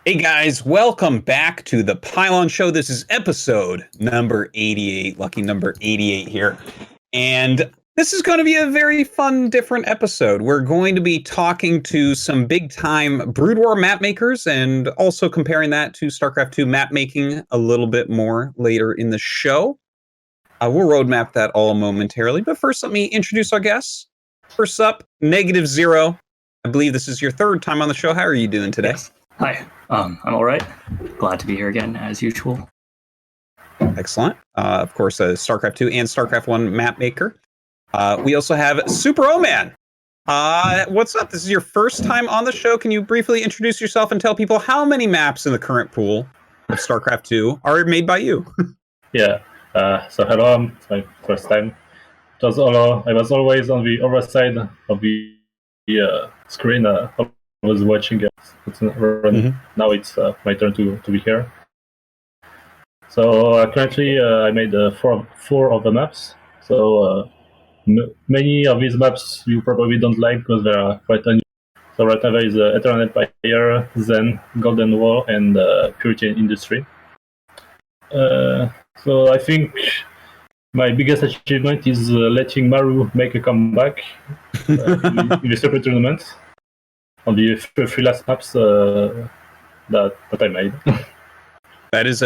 Hey guys, welcome back to the Pylon Show. This is episode number 88, lucky number 88 here. And this is going to be a very fun, different episode. We're going to be talking to some big time Brood War map makers and also comparing that to StarCraft 2 map making a little bit more later in the show. We'll roadmap that all momentarily, but first let me introduce our guests. First up, Negative Zero. I believe this is your third time on the show. How are you doing today? Yes. Hi, I'm all right. Glad to be here again, as usual. Excellent. Of course, StarCraft 2 and StarCraft 1 map maker. We also have Super O-Man. What's up? This is your first time on the show. Can you briefly introduce yourself and tell people how many maps in the current pool of StarCraft 2 are made by you? Yeah. So hello, it's my first time. I was always on the other side of the screen. I was watching it. Now it's my turn to be here. So currently I made four of the maps. So many of these maps you probably don't like because they are quite unusual. So right now there is Eternal Empire, Zen, Golden War, and Purity and Industry. So I think my biggest achievement is letting Maru make a comeback in the Super Tournament on the three last maps that I made. That is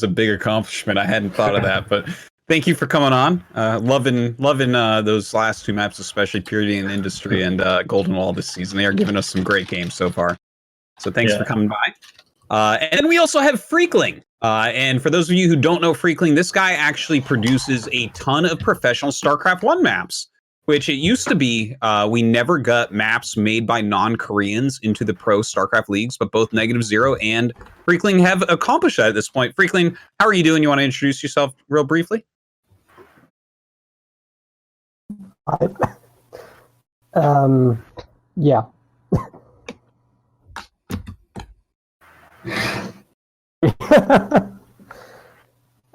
a big accomplishment. I hadn't thought of that, but thank you for coming on. Loving those last two maps, especially Purity and Industry and Golden Wall this season. They are giving us some great games so far. So thanks for coming by. And then we also have Freakling. And for those of you who don't know Freakling, this guy actually produces a ton of professional StarCraft 1 maps, which it used to be we never got maps made by non-Koreans into the pro StarCraft leagues, but both Negative Zero and Freakling have accomplished that at this point. Freakling, how are you doing? You want to introduce yourself real briefly? Yeah.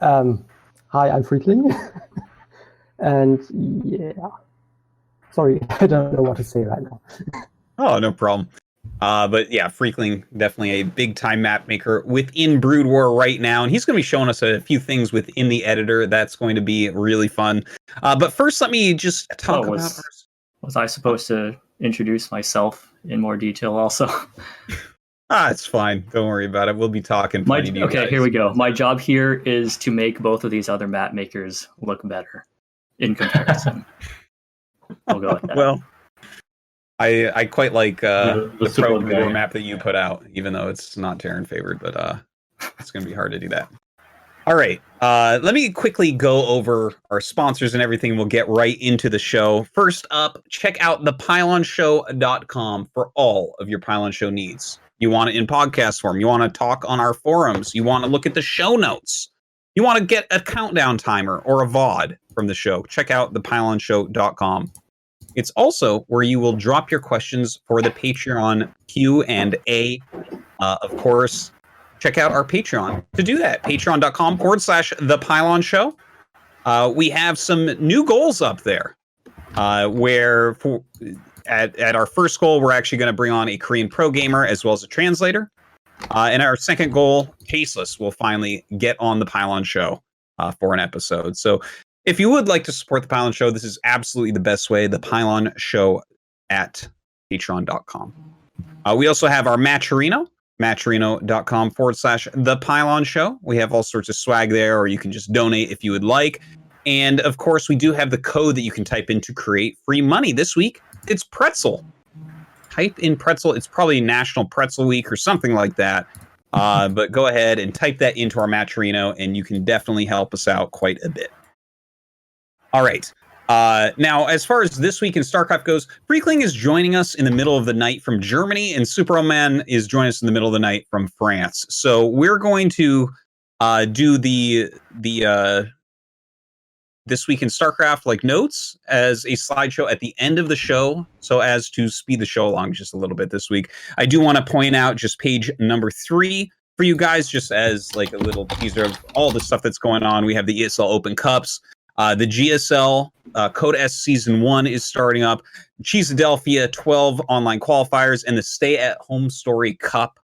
Hi, I'm Freakling. And yeah, sorry, I don't know what to say right now. Oh, no problem. But yeah, Freakling, definitely a big time map maker within Brood War right now. And he's going to be showing us a few things within the editor. That's going to be really fun. But first, let me just talk about... Was I supposed to introduce myself in more detail also? It's fine. Don't worry about it. We'll be talking. Okay, here we go. My job here is to make both of these other map makers look better in comparison. We'll go with that. Well, I quite like the Pro War map that you put out, even though it's not Terran favored, but it's going to be hard to do that. All right. Let me quickly go over our sponsors and everything. We'll get right into the show. First up, check out thepylonshow.com for all of your Pylon Show needs. You want it in podcast form. You want to talk on our forums. You want to look at the show notes. You want to get a countdown timer or a VOD from the show. Check out thepylonshow.com. It's also where you will drop your questions for the Patreon Q&A. Of course, check out our Patreon to do that. Patreon.com/thepylonshow. We have some new goals up there where at our first goal, we're actually going to bring on a Korean pro gamer as well as a translator. And our second goal, Tasteless, will finally get on the Pylon Show for an episode. So if you would like to support the Pylon Show, this is absolutely the best way. The Pylon Show at patreon.com. We also have our Matcherino, matcherino.com/the Pylon Show. We have all sorts of swag there, or you can just donate if you would like. And of course, we do have the code that you can type in to create free money. This week, it's Pretzel. Type in Pretzel. It's probably National Pretzel Week or something like that. But go ahead and type that into our Matcherino, and you can definitely help us out quite a bit. All right. Now, as far as this week in StarCraft goes, Freakling is joining us in the middle of the night from Germany, and Superman is joining us in the middle of the night from France. So we're going to do the This Week in StarCraft like notes as a slideshow at the end of the show, so as to speed the show along just a little bit this week. I do want to point out just page number 3 for you guys, just as like a little teaser of all the stuff that's going on. We have the ESL Open Cups. The GSL Code S Season 1 is starting up. Cheesadelphia 12 online qualifiers and the Stay at Home Story Cup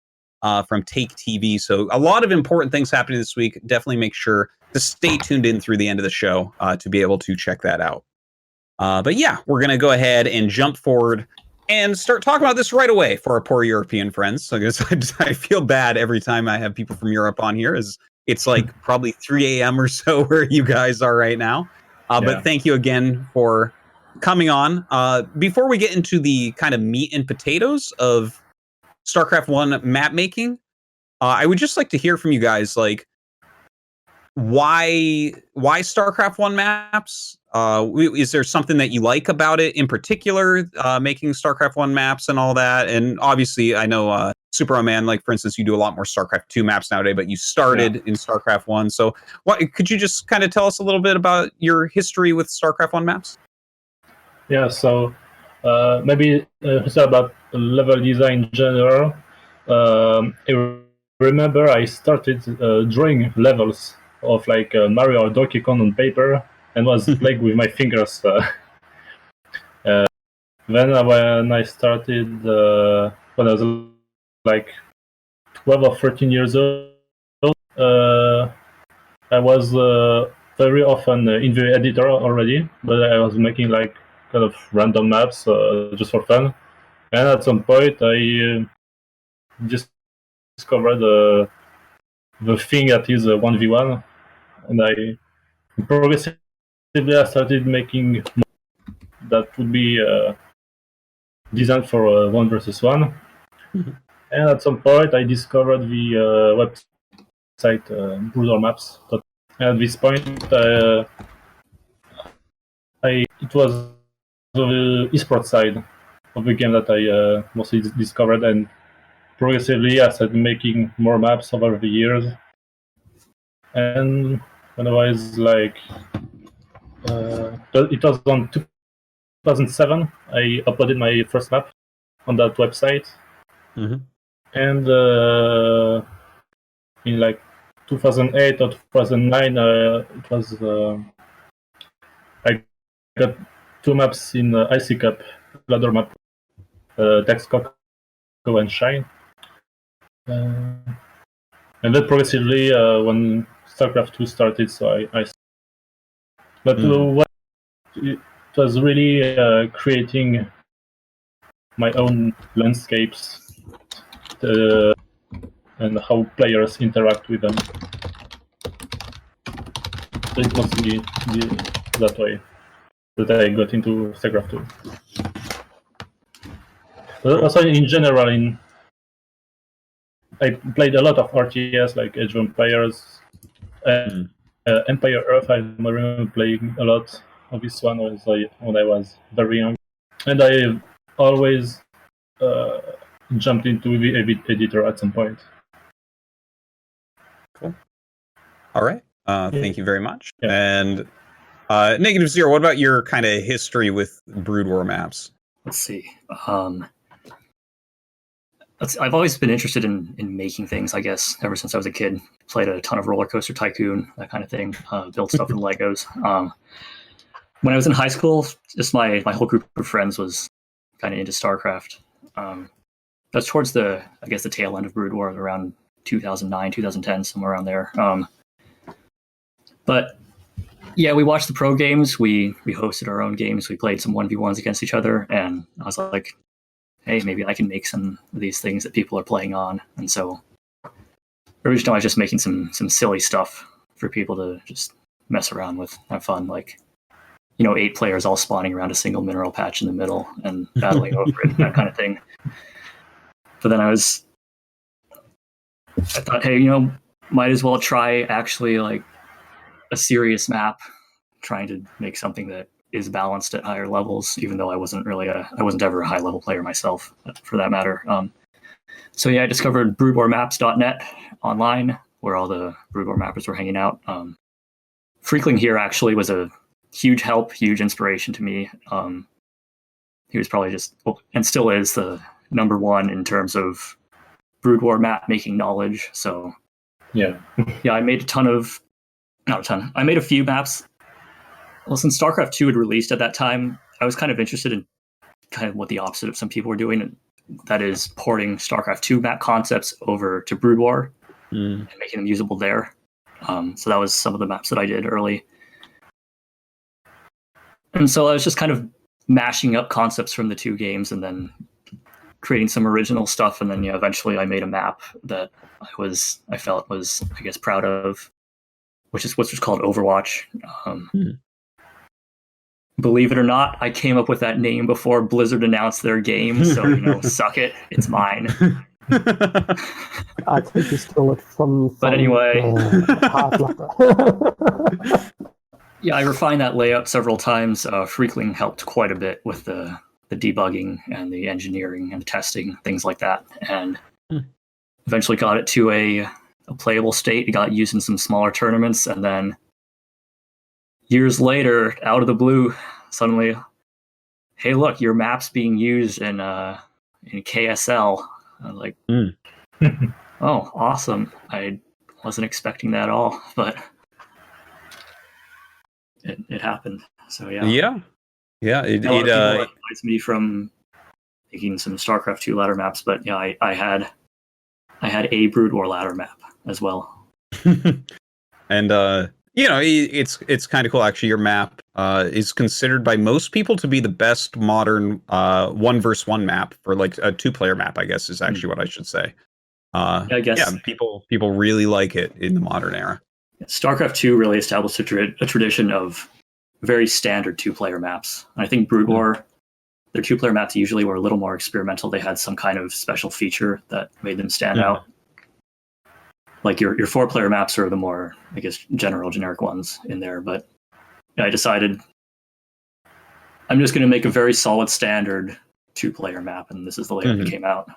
from Take TV. So a lot of important things happening this week. Definitely make sure to stay tuned in through the end of the show to be able to check that out. But yeah, we're going to go ahead and jump forward and start talking about this right away for our poor European friends. So I feel bad every time I have people from Europe on here. It's like probably 3 a.m. or so where you guys are right now. But thank you again for coming on. Before we get into the kind of meat and potatoes of StarCraft 1 map making, I would just like to hear from you guys, like, why StarCraft 1 maps? Is there something that you like about it in particular, making StarCraft 1 maps and all that? And obviously, I know Superman, like for instance, you do a lot more StarCraft 2 maps nowadays, but you started in StarCraft 1. So could you just kind of tell us a little bit about your history with StarCraft 1 maps? Yeah, so maybe about level design in general. I remember I started drawing levels of like Mario or Donkey Kong on paper and was playing with my fingers. Then when I started, when I was like 12 or 13 years old, I was very often in the editor already, but I was making like kind of random maps just for fun. And at some point, I just discovered the thing that is 1v1, and I progressively started making that would be designed for 1 versus 1. And at some point, I discovered the website Brood Maps. At this point, it was the esports side of the game that I mostly discovered, and progressively I started making more maps over the years. And when I was like, it was on 2007, I uploaded my first map on that website. And in like 2008 or 2009, it was I got 2 maps in IC Cup ladder map, Tex Coco and Shine. And then progressively, when StarCraft 2 started, so but what it was really creating my own landscapes and how players interact with them. So it must be that way that I got into StarCraft 2. Also, in general, I played a lot of RTS like Age of Empires, Empire Earth. I remember playing a lot of this one when I was very young, and I always jumped into the editor at some point. Cool. All right. Thank you very much. Yeah. And Negative Zero, what about your kind of history with Brood War maps? Let's see. I've always been interested in making things, I guess, ever since I was a kid. Played a ton of Roller Coaster Tycoon, that kind of thing. Built stuff with Legos. When I was in high school, just my whole group of friends was kind of into StarCraft. That's towards the tail end of Brood War, around 2009, 2010, somewhere around there. But yeah, we watched the pro games. We hosted our own games. We played some 1v1s against each other, and I was like, hey, maybe I can make some of these things that people are playing on. And so originally I was just making some silly stuff for people to just mess around with, have fun, like, 8 players all spawning around a single mineral patch in the middle and battling over it, that kind of thing. But then I thought, hey, might as well try actually like a serious map, trying to make something that is balanced at higher levels, even though I wasn't ever a high level player myself, for that matter. So yeah, I discovered broodwarmaps.net online, where all the Brood War mappers were hanging out. Freakling here actually was a huge help, huge inspiration to me. He was probably and still is, the number one in terms of Brood War map making knowledge. So yeah, I made I made a few maps. Well, since StarCraft 2 had released at that time, I was kind of interested in kind of what the opposite of some people were doing. that is porting StarCraft 2 map concepts over to Brood War and making them usable there. So that was some of the maps that I did early. And so I was just kind of mashing up concepts from the two games and then creating some original stuff. And then eventually I made a map that I felt was, I guess, proud of, which was called Overwatch. Believe it or not, I came up with that name before Blizzard announced their game, so, suck it, it's mine. I think you stole it from But anyway. Yeah, I refined that layout several times. Freakling helped quite a bit with the debugging and the engineering and testing, things like that. And eventually got it to a playable state. It got used in some smaller tournaments, and then years later, out of the blue, suddenly, hey, look, your map's being used in KSL. I'm like, oh, awesome. I wasn't expecting that at all, but it happened. So yeah. It recognized me from making some StarCraft 2 ladder maps, but yeah, I had a Brood War ladder map as well. And it's kind of cool. Actually, your map is considered by most people to be the best modern 1v1 map, for like a 2-player map, I guess is actually what I should say. I guess. Yeah, people really like it in the modern era. StarCraft 2 really established a tradition of very standard 2-player maps. I think Brood War, their 2-player maps usually were a little more experimental. They had some kind of special feature that made them stand out. Like your 4-player maps are the more, I guess, generic ones in there. But I decided I'm just going to make a very solid standard 2-player map, and this is the layout that came out.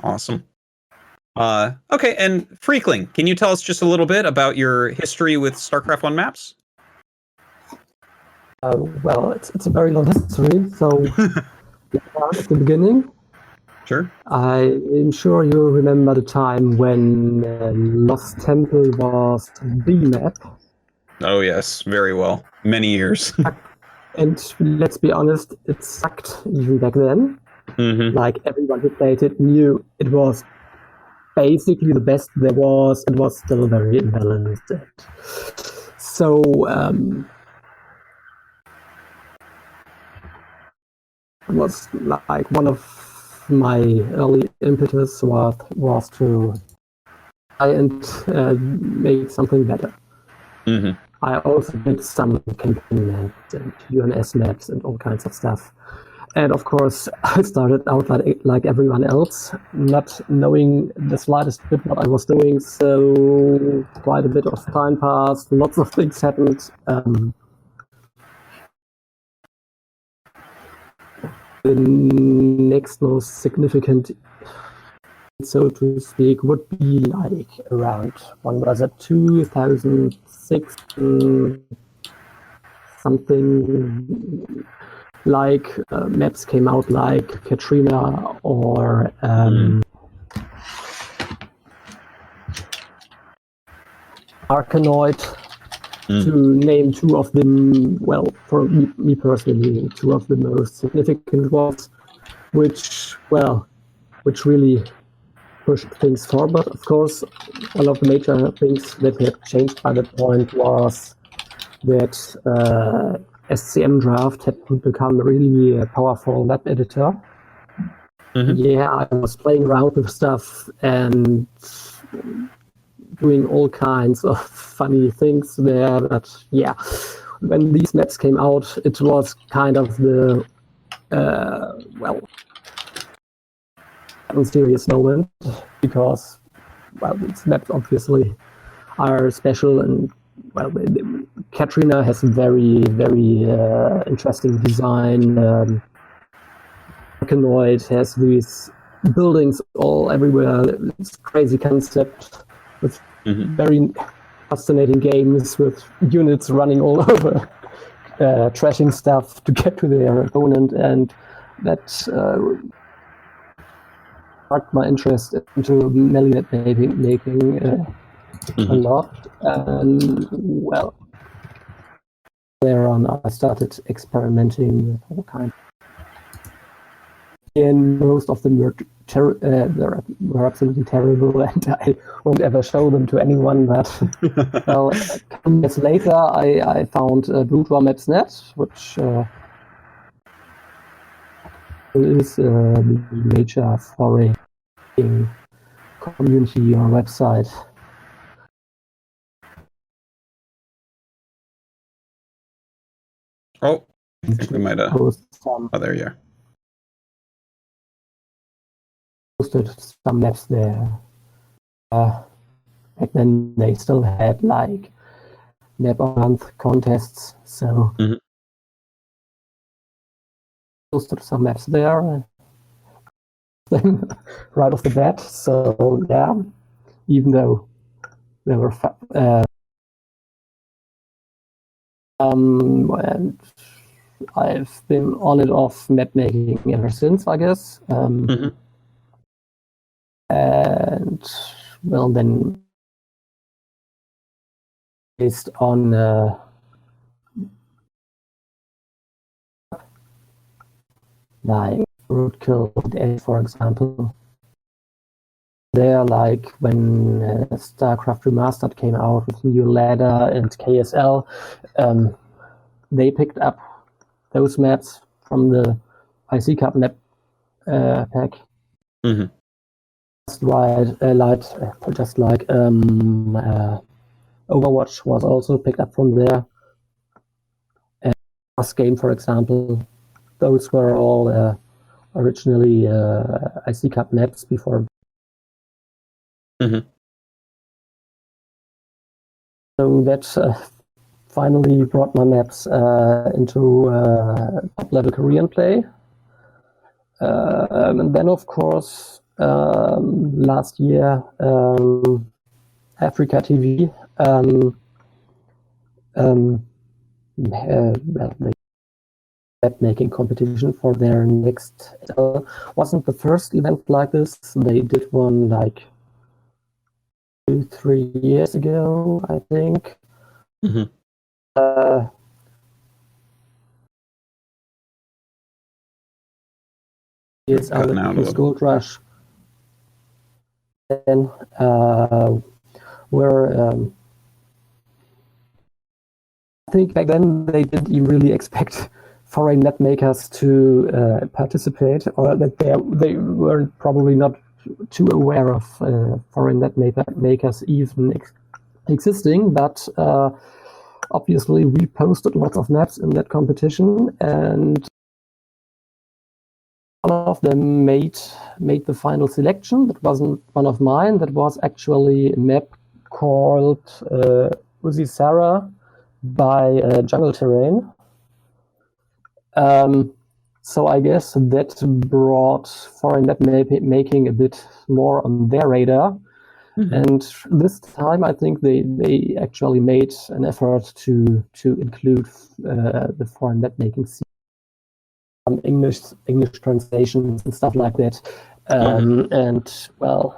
Awesome. Okay, and Freakling, can you tell us just a little bit about your history with StarCraft 1 maps? Well, it's a very long history, so let's start at the beginning. Sure. I'm sure you remember the time when Lost Temple was the map. Oh yes, very well. Many years. And let's be honest, it sucked even back then. Like, everyone who played it knew it was basically the best there was. It was still very imbalanced. So it was like one of my early impetus was to try and make something better. I also did some campaign maps and UNS maps and all kinds of stuff. And of course, I started out like everyone else, not knowing the slightest bit what I was doing. So quite a bit of time passed, lots of things happened. The next most significant, so to speak, would be like around, when was it, 2006, something like maps came out like Katrina or Arkanoid, to name two of them. Well, for me personally, two of the most significant ones, which really pushed things forward. Of course, one of the major things that had changed by that point was that SCM Draft had become really a powerful web editor. Yeah, I was playing around with stuff and doing all kinds of funny things there. But yeah, when these maps came out, it was kind of the serious moment, because these maps obviously are special, and Katrina has a very, very interesting design. Arkanoid has these buildings all everywhere. It's crazy concept with very fascinating games with units running all over, trashing stuff to get to their opponent, and that sparked my interest into melee making a lot. And there on I started experimenting with all kinds. and most of them were absolutely terrible, and I won't ever show them to anyone. But well, a couple years later, I found BootRaw.net, which is a major foreign community or website. Oh, I think we might have. Oh, there you are. Posted some maps there. Back then, they still had like map of month contests, so posted some maps there. Right off the bat. So yeah, even though they were and I've been on and off map making ever since, I guess. And well, then based on like Roadkill, for example. There, like when StarCraft Remastered came out with New Ladder and KSL, they picked up those maps from the IC Cup map pack. Just like Overwatch was also picked up from there. And last game, for example, those were all originally IC Cup maps before. So that finally brought my maps into top-level Korean play. And then, of course, last year, Africa TV map making competition for their next. Wasn't the first event like this. They did one like 2-3 years ago, I think. Yes, I was Gold Rush. And where I think back then they didn't even really expect foreign net makers to participate, or that they were probably not too aware of foreign net makers even existing, but obviously we posted lots of maps in that competition, and one of them made the final selection. That wasn't one of mine. That was actually a map called Uzi Sarah by Jungle Terrain. So I guess that brought foreign net making a bit more on their radar. And this time I think they actually made an effort to include the foreign net making scene. English translations and stuff like that. And well,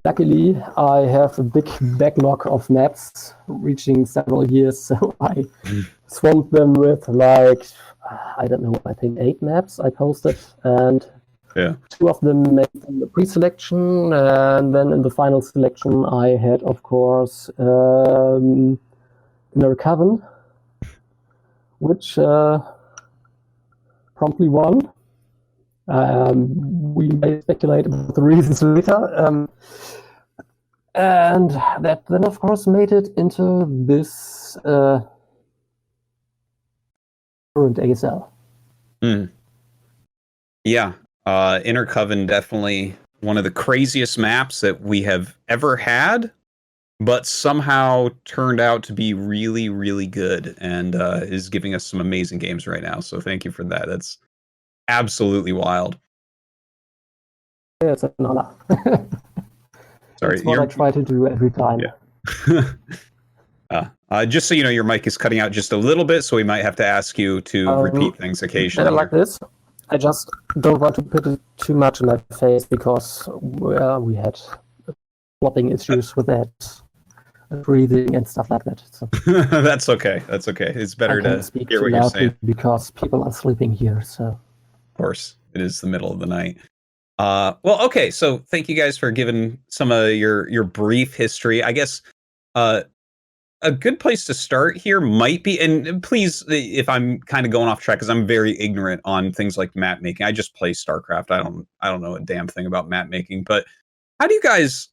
luckily I have a big backlog of maps reaching several years, so I swamped them with like, I don't know, I think 8 maps I posted, and 2 of them made the pre-selection, and then in the final selection I had, of course, Inner Coven, which promptly won. We may speculate about the reasons later. And that then, of course, made it into this current ASL. Yeah, Inner Coven, definitely one of the craziest maps that we have ever had, but somehow turned out to be really, really good, and is giving us some amazing games right now. So thank you for that. That's absolutely wild. Yeah, it's an honor. Sorry, that's what I try to do every time. Yeah. Just so you know, your mic is cutting out just a little bit, so we might have to ask you to repeat things occasionally. Like this. I just don't want to put it too much in my face because we had swapping issues with that, breathing and stuff like that. So That's okay. That's okay. It's better to hear what you're saying. Because people are sleeping here. So course. It is the middle of the night. Well, okay. So thank you guys for giving some of your brief history. I guess a good place to start here might be, and please, if I'm kind of going off track, because I'm very ignorant on things like map making. I just play StarCraft. I don't know a damn thing about map making. But how do you guys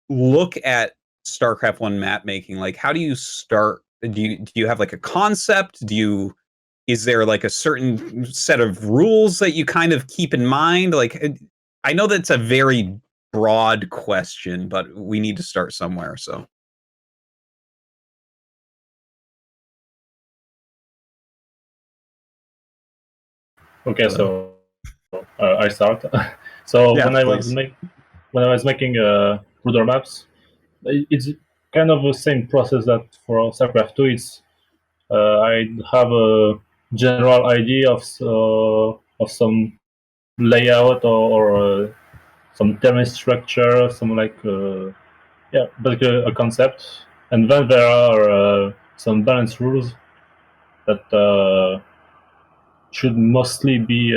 look at StarCraft 1 map making? Like, how do you start? Do you have like a concept? Is there like a certain set of rules that you kind of keep in mind? Like, I know that's a very broad question, but we need to start somewhere. So. Okay, so I start. So Yeah, when I was making ruler maps, it's kind of the same process that for StarCraft 2. It's I have a general idea of some layout or some terrain structure, some like basically a concept, and then there are some balance rules that should mostly be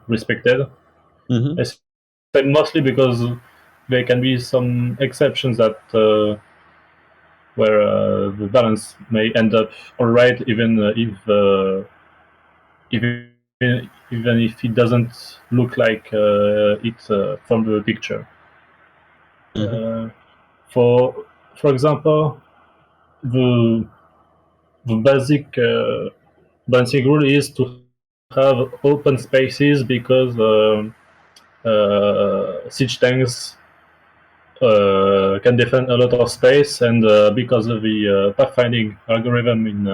respected. Mm-hmm. I say mostly because there can be some exceptions that where the balance may end up alright, even if it doesn't look like it from the picture. Mm-hmm. For example, the basic balancing rule is to have open spaces because siege tanks can defend a lot of space, and because of the pathfinding algorithm in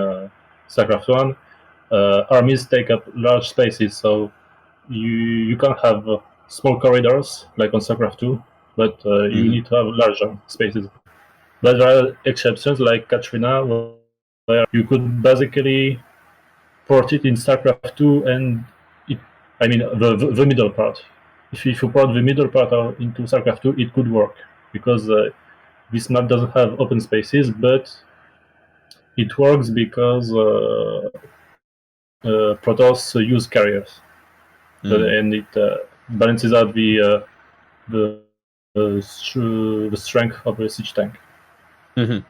StarCraft 1, armies take up large spaces, so you can't have small corridors like on StarCraft 2, but you need to have larger spaces. But there are exceptions like Katrina, where you could basically port it in StarCraft 2, and the middle part. If you port the middle part into StarCraft 2, it could work, because this map doesn't have open spaces, but it works because Protoss use carriers, and it balances out the strength of the siege tank. Mm-hmm.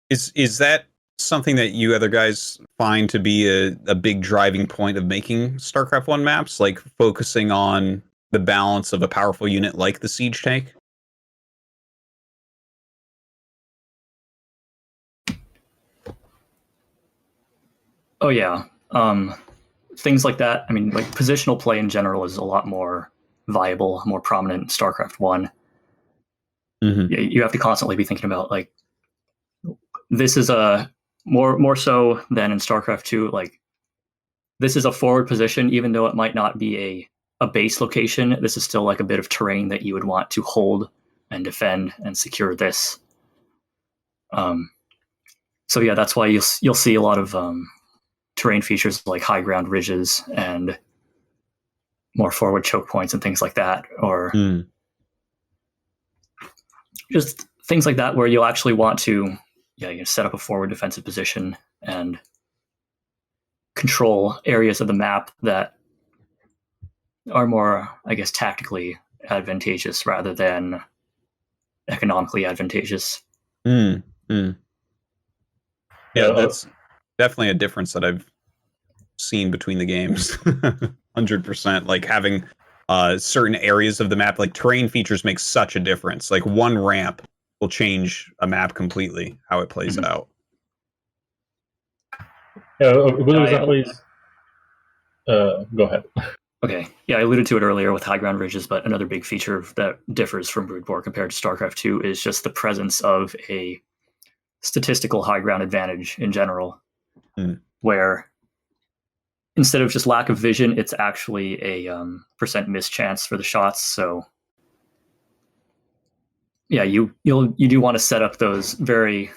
Is that something that you other guys find to be a big driving point of making StarCraft 1 maps, like focusing on the balance of a powerful unit like the siege tank? Oh yeah, things like that. I mean, like positional play in general is a lot more viable, more prominent in StarCraft 1. Mm-hmm. You have to constantly be thinking about, like, this is a more so than in StarCraft 2. Like, this is a forward position, even though it might not be a base location. This is still like a bit of terrain that you would want to hold and defend and secure this. So yeah, that's why you'll see a lot of terrain features like high ground ridges and more forward choke points and things like that, or just things like that where you'll actually want to set up a forward defensive position and control areas of the map that are more, I guess, tactically advantageous rather than economically advantageous. Yeah, that's definitely a difference that I've seen between the games. 100%. Like having certain areas of the map, like terrain features, make such a difference. Like one ramp will change a map completely, how it plays out. Yeah, a good example is go ahead. Okay, yeah, I alluded to it earlier with high ground ridges, but another big feature that differs from Broodboar compared to StarCraft 2 is just the presence of a statistical high ground advantage in general, where instead of just lack of vision, it's actually a percent miss chance for the shots. So yeah, you do want to set up those very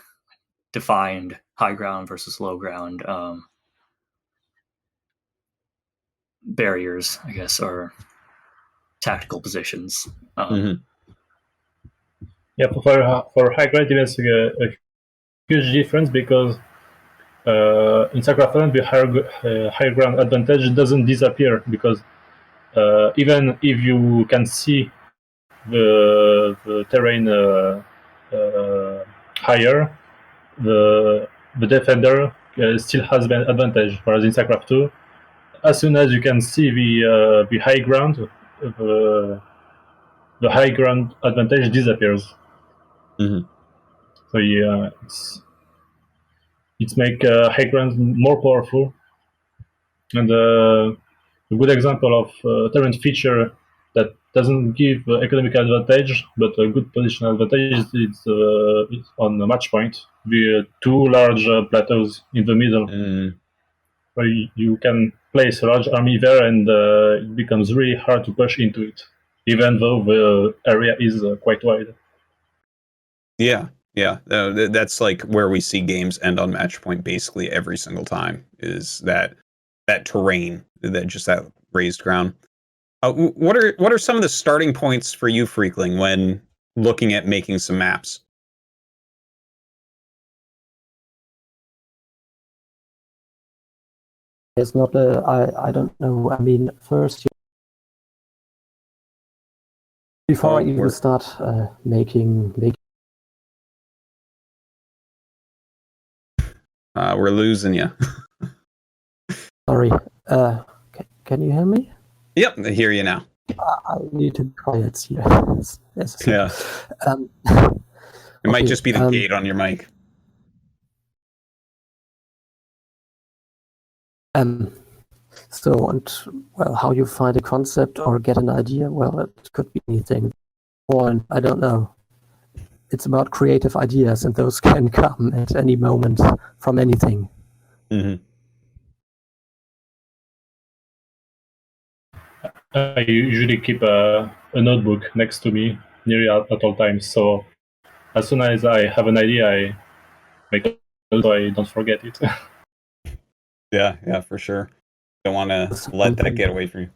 defined high ground versus low ground barriers, I guess, or tactical positions. Yeah, for high ground, there's a huge difference, because in StarCraft, the higher ground advantage doesn't disappear because even if you can see the terrain higher, the defender still has an advantage. Whereas in StarCraft 2, as soon as you can see the high ground, the high ground advantage disappears. Mm-hmm. So yeah, it's make high ground more powerful. And a good example of terrain feature that doesn't give economic advantage, but a good position advantage is on the match point. The two large plateaus in the middle, where you can place a large army there, and it becomes really hard to push into it, even though the area is quite wide. Yeah, yeah, that's like where we see games end on match point basically every single time. Is that terrain, that raised ground. What are some of the starting points for you, Freakling, when looking at making some maps? It's not I don't know. I mean, first, before I even start making. We're losing you. Sorry. Can you hear me? Yep, I hear you now. I need to be quiet here. Yes. Yeah. It might just be the gate on your mic. So, and well, how you find a concept or get an idea? Well, it could be anything. Or I don't know. It's about creative ideas, and those can come at any moment from anything. Mm-hmm. I usually keep a notebook next to me nearly at all times. So as soon as I have an idea, I make it so I don't forget it. Yeah, for sure. Don't want to let that get away from you.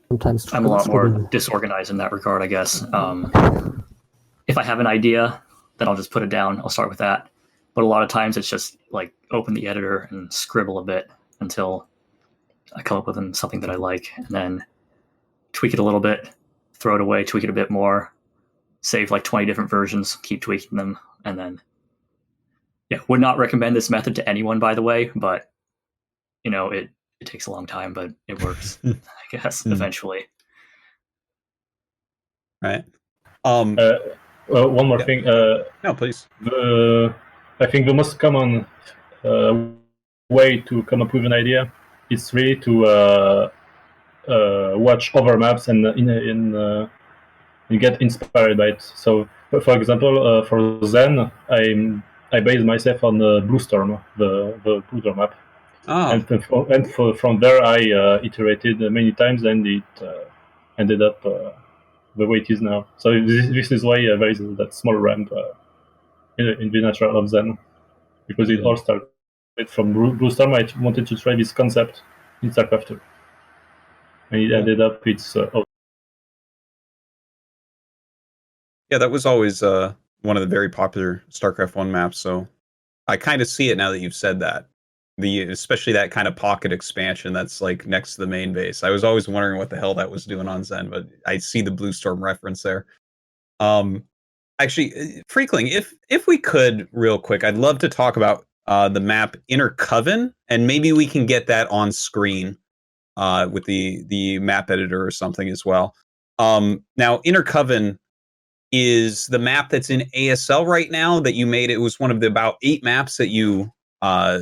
Sometimes I'm a lot more disorganized in that regard, I guess. If I have an idea, then I'll just put it down. I'll start with that. But a lot of times it's just like open the editor and scribble a bit until I come up with something that I like, and then tweak it a little bit, throw it away, tweak it a bit more, save like 20 different versions, keep tweaking them, and then would not recommend this method to anyone, by the way, but it takes a long time, but it works, I guess, eventually. Right. One more thing. No, please. I think the most common way to come up with an idea is really to watch other maps and get inspired by it. So, for example, for Zen, I based myself on Blue Storm, the Poudre map. Oh. And from there, I iterated many times, and it ended up the way it is now. So this is why there is that small ramp in the natural of Zen, because it all started from Blue Storm. I wanted to try this concept in StarCraft 2. And it ended up Yeah, that was always one of the very popular StarCraft 1 maps, so I kind of see it now that you've said that. Especially that kind of pocket expansion that's like next to the main base. I was always wondering what the hell that was doing on Zen, but I see the Blue Storm reference there. Actually, Freakling, if we could real quick, I'd love to talk about the map Inner Coven, and maybe we can get that on screen with the map editor or something as well. Now, Inner Coven is the map that's in ASL right now that you made. It was one of the about 8 maps that you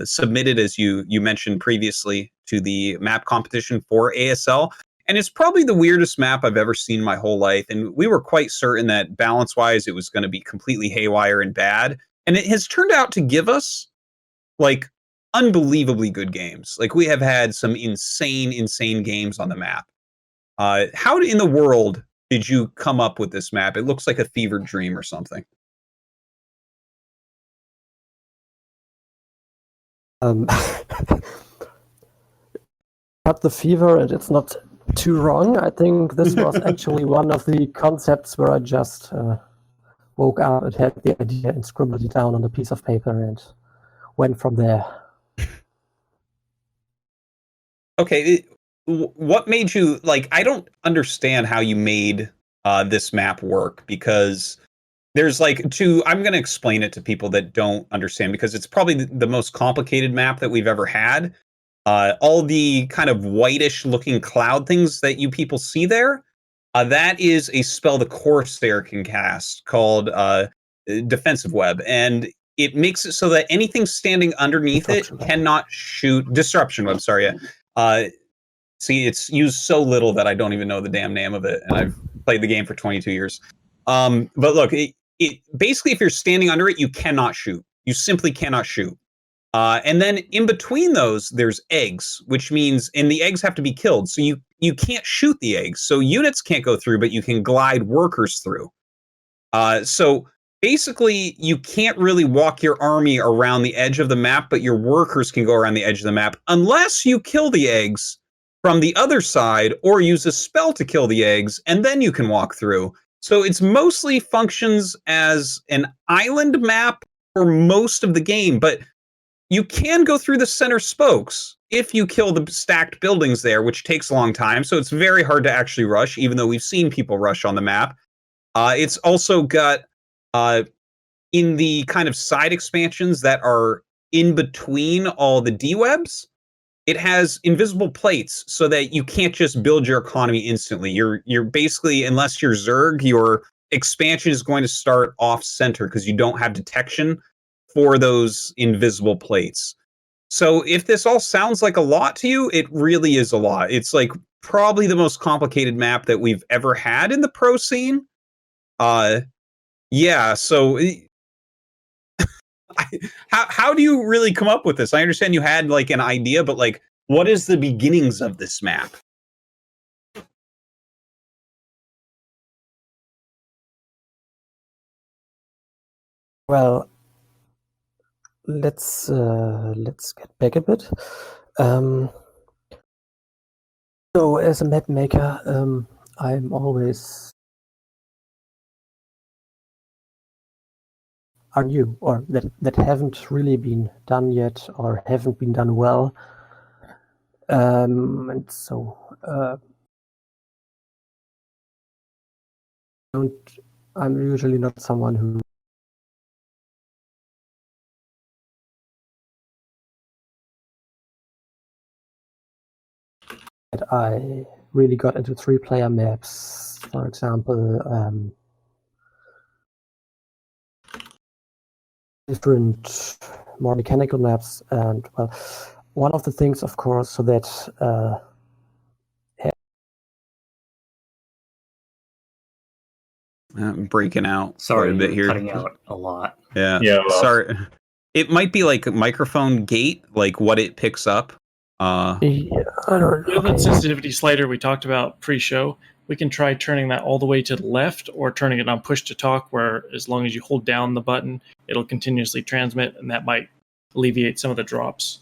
submitted, as you mentioned previously, to the map competition for ASL. And it's probably the weirdest map I've ever seen in my whole life. And we were quite certain that balance-wise, it was going to be completely haywire and bad. And it has turned out to give us, like, unbelievably good games. Like, we have had some insane games on the map. How in the world did you come up with this map? It looks like a fevered dream or something. Not the fever, and it's not too wrong. I think this was actually one of the concepts where I just woke up and had the idea and scribbled it down on a piece of paper and went from there. Okay, what made you like? I don't understand how you made this map work, because there's like I'm going to explain it to people that don't understand, because it's probably the most complicated map that we've ever had. All the kind of whitish looking cloud things that you people see there, that is a spell the Corsair can cast called Defensive Web, and it makes it so that anything standing underneath it cannot shoot. Disruption Web, sorry. See, it's used so little that I don't even know the damn name of it, and I've played the game for 22 years. But look, it basically, if you're standing under it, you cannot shoot. You simply cannot shoot. And then in between those, there's eggs, which means, and the eggs have to be killed, so you can't shoot the eggs. So units can't go through, but you can glide workers through. So basically, you can't really walk your army around the edge of the map, but your workers can go around the edge of the map, unless you kill the eggs from the other side, or use a spell to kill the eggs, and then you can walk through. So it's mostly functions as an island map for most of the game, but you can go through the center spokes if you kill the stacked buildings there, which takes a long time. So it's very hard to actually rush, even though we've seen people rush on the map. It's also got, in the kind of side expansions that are in between all the D-webs, it has invisible plates so that you can't just build your economy instantly. You're basically, unless you're Zerg, your expansion is going to start off center because you don't have detection for those invisible plates. So if this all sounds like a lot to you, it really is a lot. It's like probably the most complicated map that we've ever had in the pro scene. Yeah, so how do you really come up with this? I understand you had like an idea, but like, what is the beginnings of this map? Well, let's get back a bit. So as a map maker, I'm always are new, or that haven't really been done yet, or haven't been done well. And so I'm usually not someone who that I really got into 3-player maps, for example, different more mechanical maps. And well, one of the things, of course, so that I'm breaking out. Sorry, quite a bit here. Cutting out a lot. Yeah. Sorry. It might be like a microphone gate, like what it picks up. yeah, I don't know. That sensitivity slider we talked about pre-show, we can try turning that all the way to the left, or turning it on push to talk, where as long as you hold down the button, it'll continuously transmit, and that might alleviate some of the drops.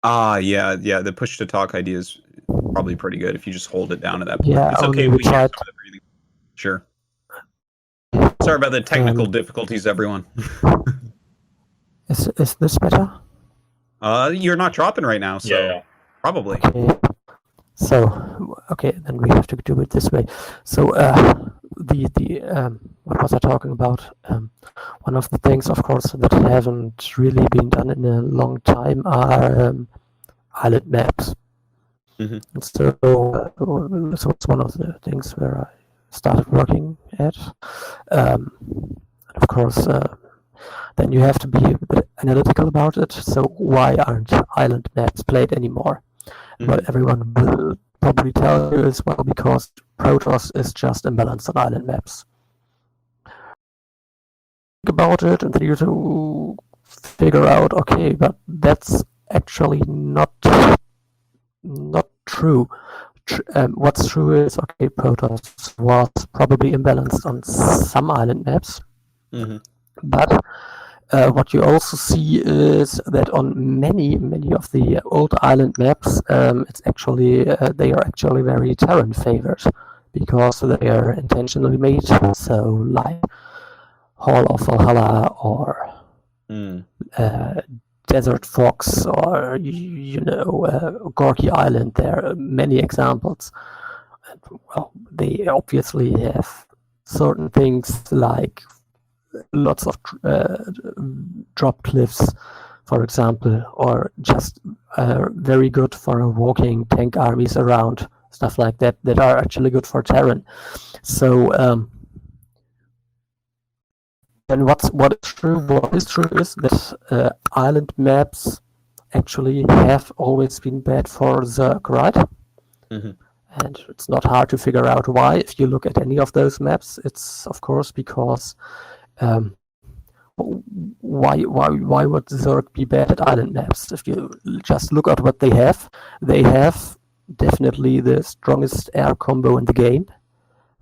Yeah. The push to talk idea is probably pretty good if you just hold it down at that point. Yeah, it's okay. We tried. Sure. Sorry about the technical difficulties, everyone. Is this better? You're not dropping right now, so Yeah. probably. Okay. So okay, then we have to do it this way. So what was I talking about? One of the things, of course, that haven't really been done in a long time are island maps. Mm-hmm. So it's one of the things where I started working at. Of course, then you have to be a bit analytical about it. So why aren't island maps played anymore? Mm-hmm. What everyone will probably tell you is, well, because Protoss is just imbalanced on island maps. Think about it, and then you have to figure out, okay, but that's actually not true. What's true is, okay, Protoss was probably imbalanced on some island maps, but what you also see is that on many of the old island maps, it's actually they are actually very Terran favored because they are intentionally made. So like Hall of Valhalla or Desert Fox, or Gorky Island. There are many examples. Well, they obviously have certain things like lots of drop cliffs, for example, or just very good for walking tank armies around, stuff like that, that are actually good for Terran. So, and what is true is that island maps actually have always been bad for Zerg, right? Mm-hmm. And it's not hard to figure out why. If you look at any of those maps, it's of course because why would Zerg be bad at island maps? If you just look at what they have definitely the strongest air combo in the game.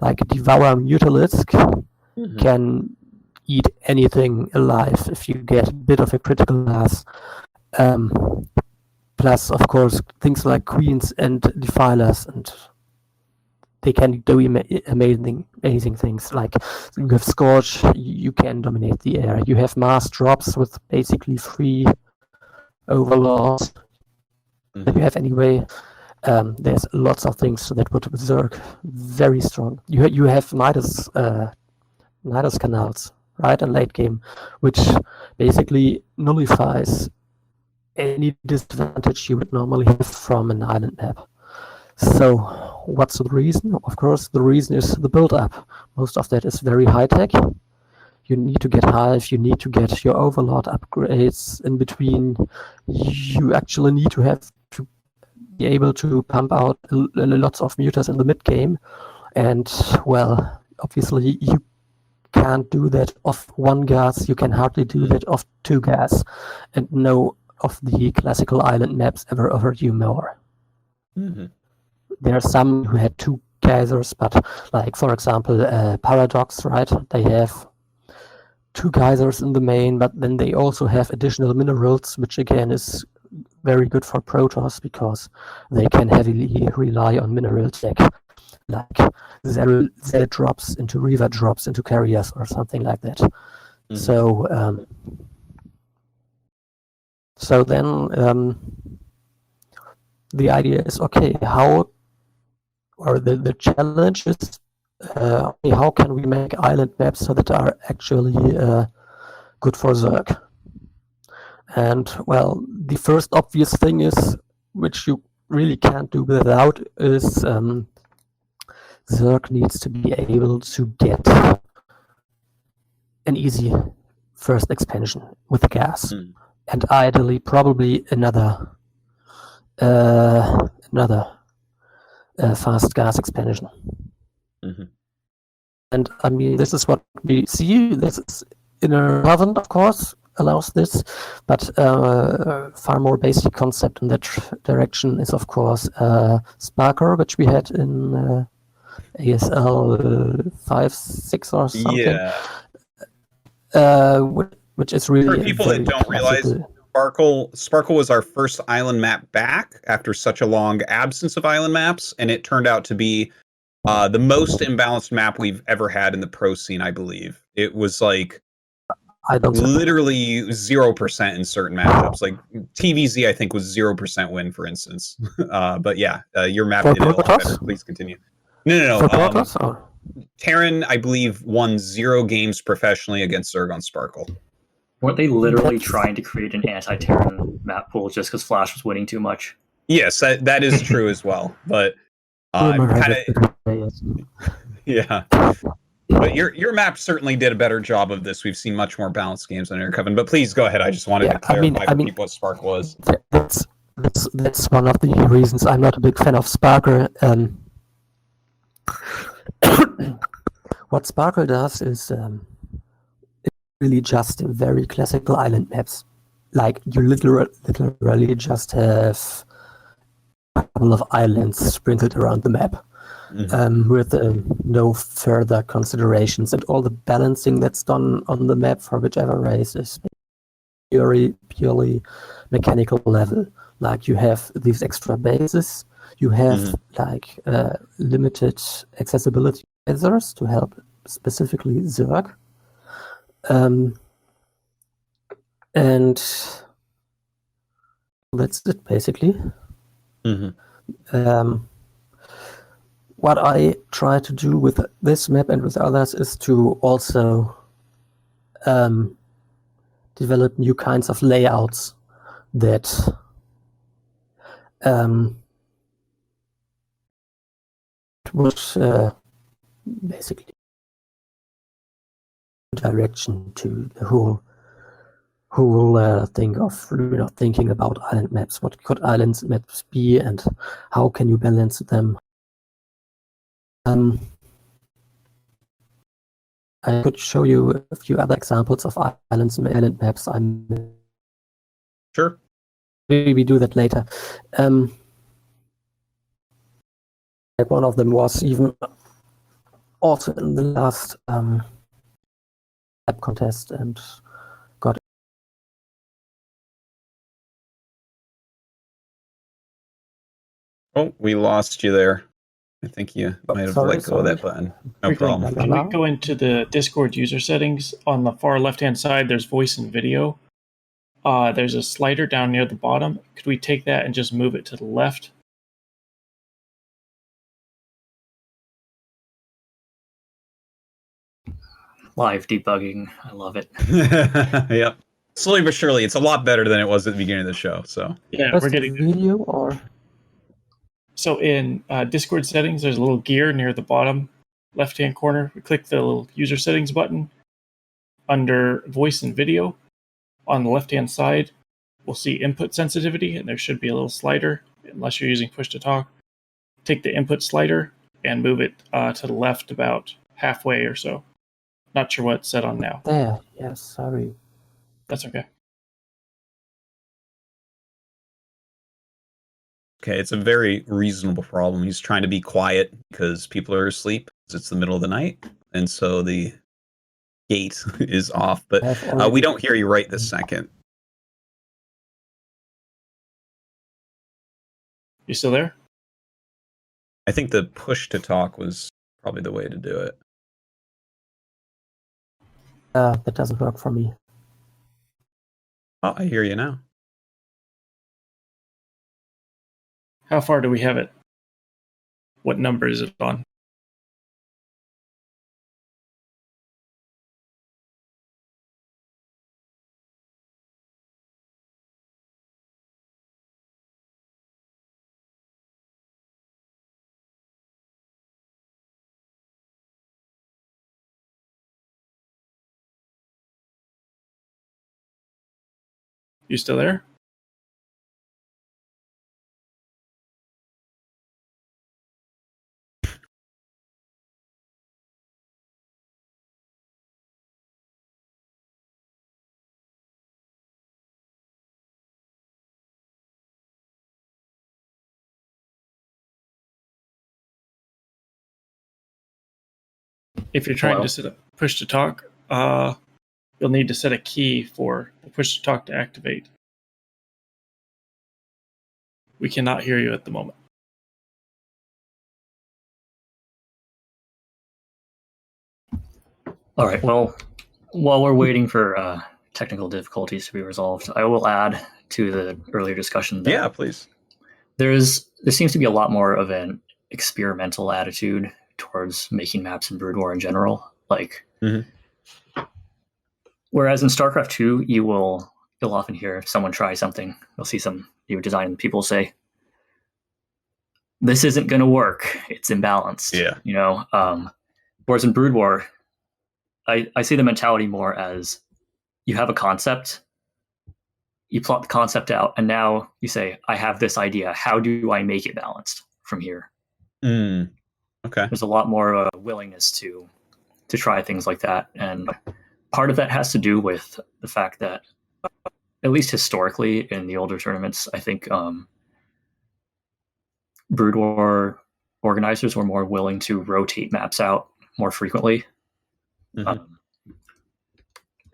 Like Devour Mutalisk can eat anything alive if you get a bit of a critical mass. Plus, of course, things like Queens and Defilers, and they can do amazing things. Like you have Scorch, you can dominate the air. You have mass drops with basically free overlords that you have anyway. There's lots of things that would Zerg very strong. You have Midas canals, right, in late game, which basically nullifies any disadvantage you would normally have from an island map. So what's the reason? Of course, the reason is the build-up. Most of that is very high-tech. You need to get Hive, you need to get your Overlord upgrades in between. You actually need to have to be able to pump out lots of mutas in the mid-game. And, well, obviously you can't do that off one gas, you can hardly do that off two gas. And no of the classical island maps ever offered you more. Mm-hmm. There are some who had two geysers, but like, for example, Paradox, right? They have two geysers in the main, but then they also have additional minerals, which again is very good for Protoss because they can heavily rely on mineral tech, like Z drops into Reaver drops into carriers or something like that. Mm-hmm. So then the idea is, okay, the challenge is how can we make island maps so that are actually good for Zerg? And, well, the first obvious thing is, which you really can't do without, is Zerg needs to be able to get an easy first expansion with gas. And ideally, probably another fast gas expansion. Mm-hmm. And I mean, this is what we see. This is Inner Coven, of course, allows this, but far more basic concept in that direction is, of course, Sparker, which we had in ASL 5-6 or something. Yeah. Which is really for people that don't realize, Sparkle was our first island map back after such a long absence of island maps, and it turned out to be the most imbalanced map we've ever had in the pro scene, I believe. It was like literally 0% in certain matchups. Like TVZ, I think, was 0% win, for instance. But yeah, your map did it a lot better. Please continue. No. Terran, I believe, won 0 games professionally against Zerg on Sparkle. Weren't they literally trying to create an anti-Terran map pool just because Flash was winning too much? Yes, that is true as well. But yeah. But your map certainly did a better job of this. We've seen much more balanced games on Inner Coven. But please go ahead. I just wanted to clarify for people what Spark was. That's one of the reasons I'm not a big fan of Sparker. What Sparkle does is really just very classical island maps. Like you literally just have a couple of islands sprinkled around the map, with no further considerations, and all the balancing that's done on the map for whichever race is purely mechanical level. Like you have these extra bases, you have like limited accessibility measures to help specifically Zerg. And That's it, basically. Mm-hmm. What I try to do with this map and with others is to also develop new kinds of layouts that would basically direction to the whole thing of thinking about island maps. What could island maps be, and how can you balance them? I could show you a few other examples of island maps. Sure. Maybe we do that later. Like one of them was even also in the last map contest and got. Oh, we lost you there. I think you might have let go of that button. No problem. Can we go into the Discord user settings? On the far left-hand side, there's voice and video. There's a slider down near the bottom. Could we take that and just move it to the left? Live debugging. I love it. Yep. Slowly but surely, it's a lot better than it was at the beginning of the show. So yeah, Just we're getting video or. So in Discord settings, there's a little gear near the bottom left-hand corner. We click the little user settings button. Under voice and video, on the left-hand side, we'll see input sensitivity, and there should be a little slider, unless you're using push-to-talk. Take the input slider and move it to the left about halfway or so. Not sure what it's set on now. There, yes, sorry. That's okay. okay, it's a very reasonable problem. He's trying to be quiet because people are asleep. It's the middle of the night, and so the gate is off. But we don't hear you right this second. You still there? I think the push to talk was probably the way to do it. That doesn't work for me. Oh, I hear you now. How far do we have it? What number is it on? You still there? If you're trying to set up push to talk, you'll need to set a key for the push to talk to activate. We cannot hear you at the moment. All right. Well, while we're waiting for technical difficulties to be resolved, I will add to the earlier discussion that Yeah, please. there seems to be a lot more of an experimental attitude towards making maps in Brood War in general. Like, whereas in StarCraft 2, you'll often hear someone try something. You'll see some new design, and people say, "This isn't going to work. It's imbalanced." Yeah. You know. Whereas in Brood War, I see the mentality more as you have a concept, you plot the concept out, and now you say, I have this idea. How do I make it balanced from here? Okay. There's a lot more willingness to try things like that. And part of that has to do with the fact that, at least historically in the older tournaments, I think Brood War organizers were more willing to rotate maps out more frequently.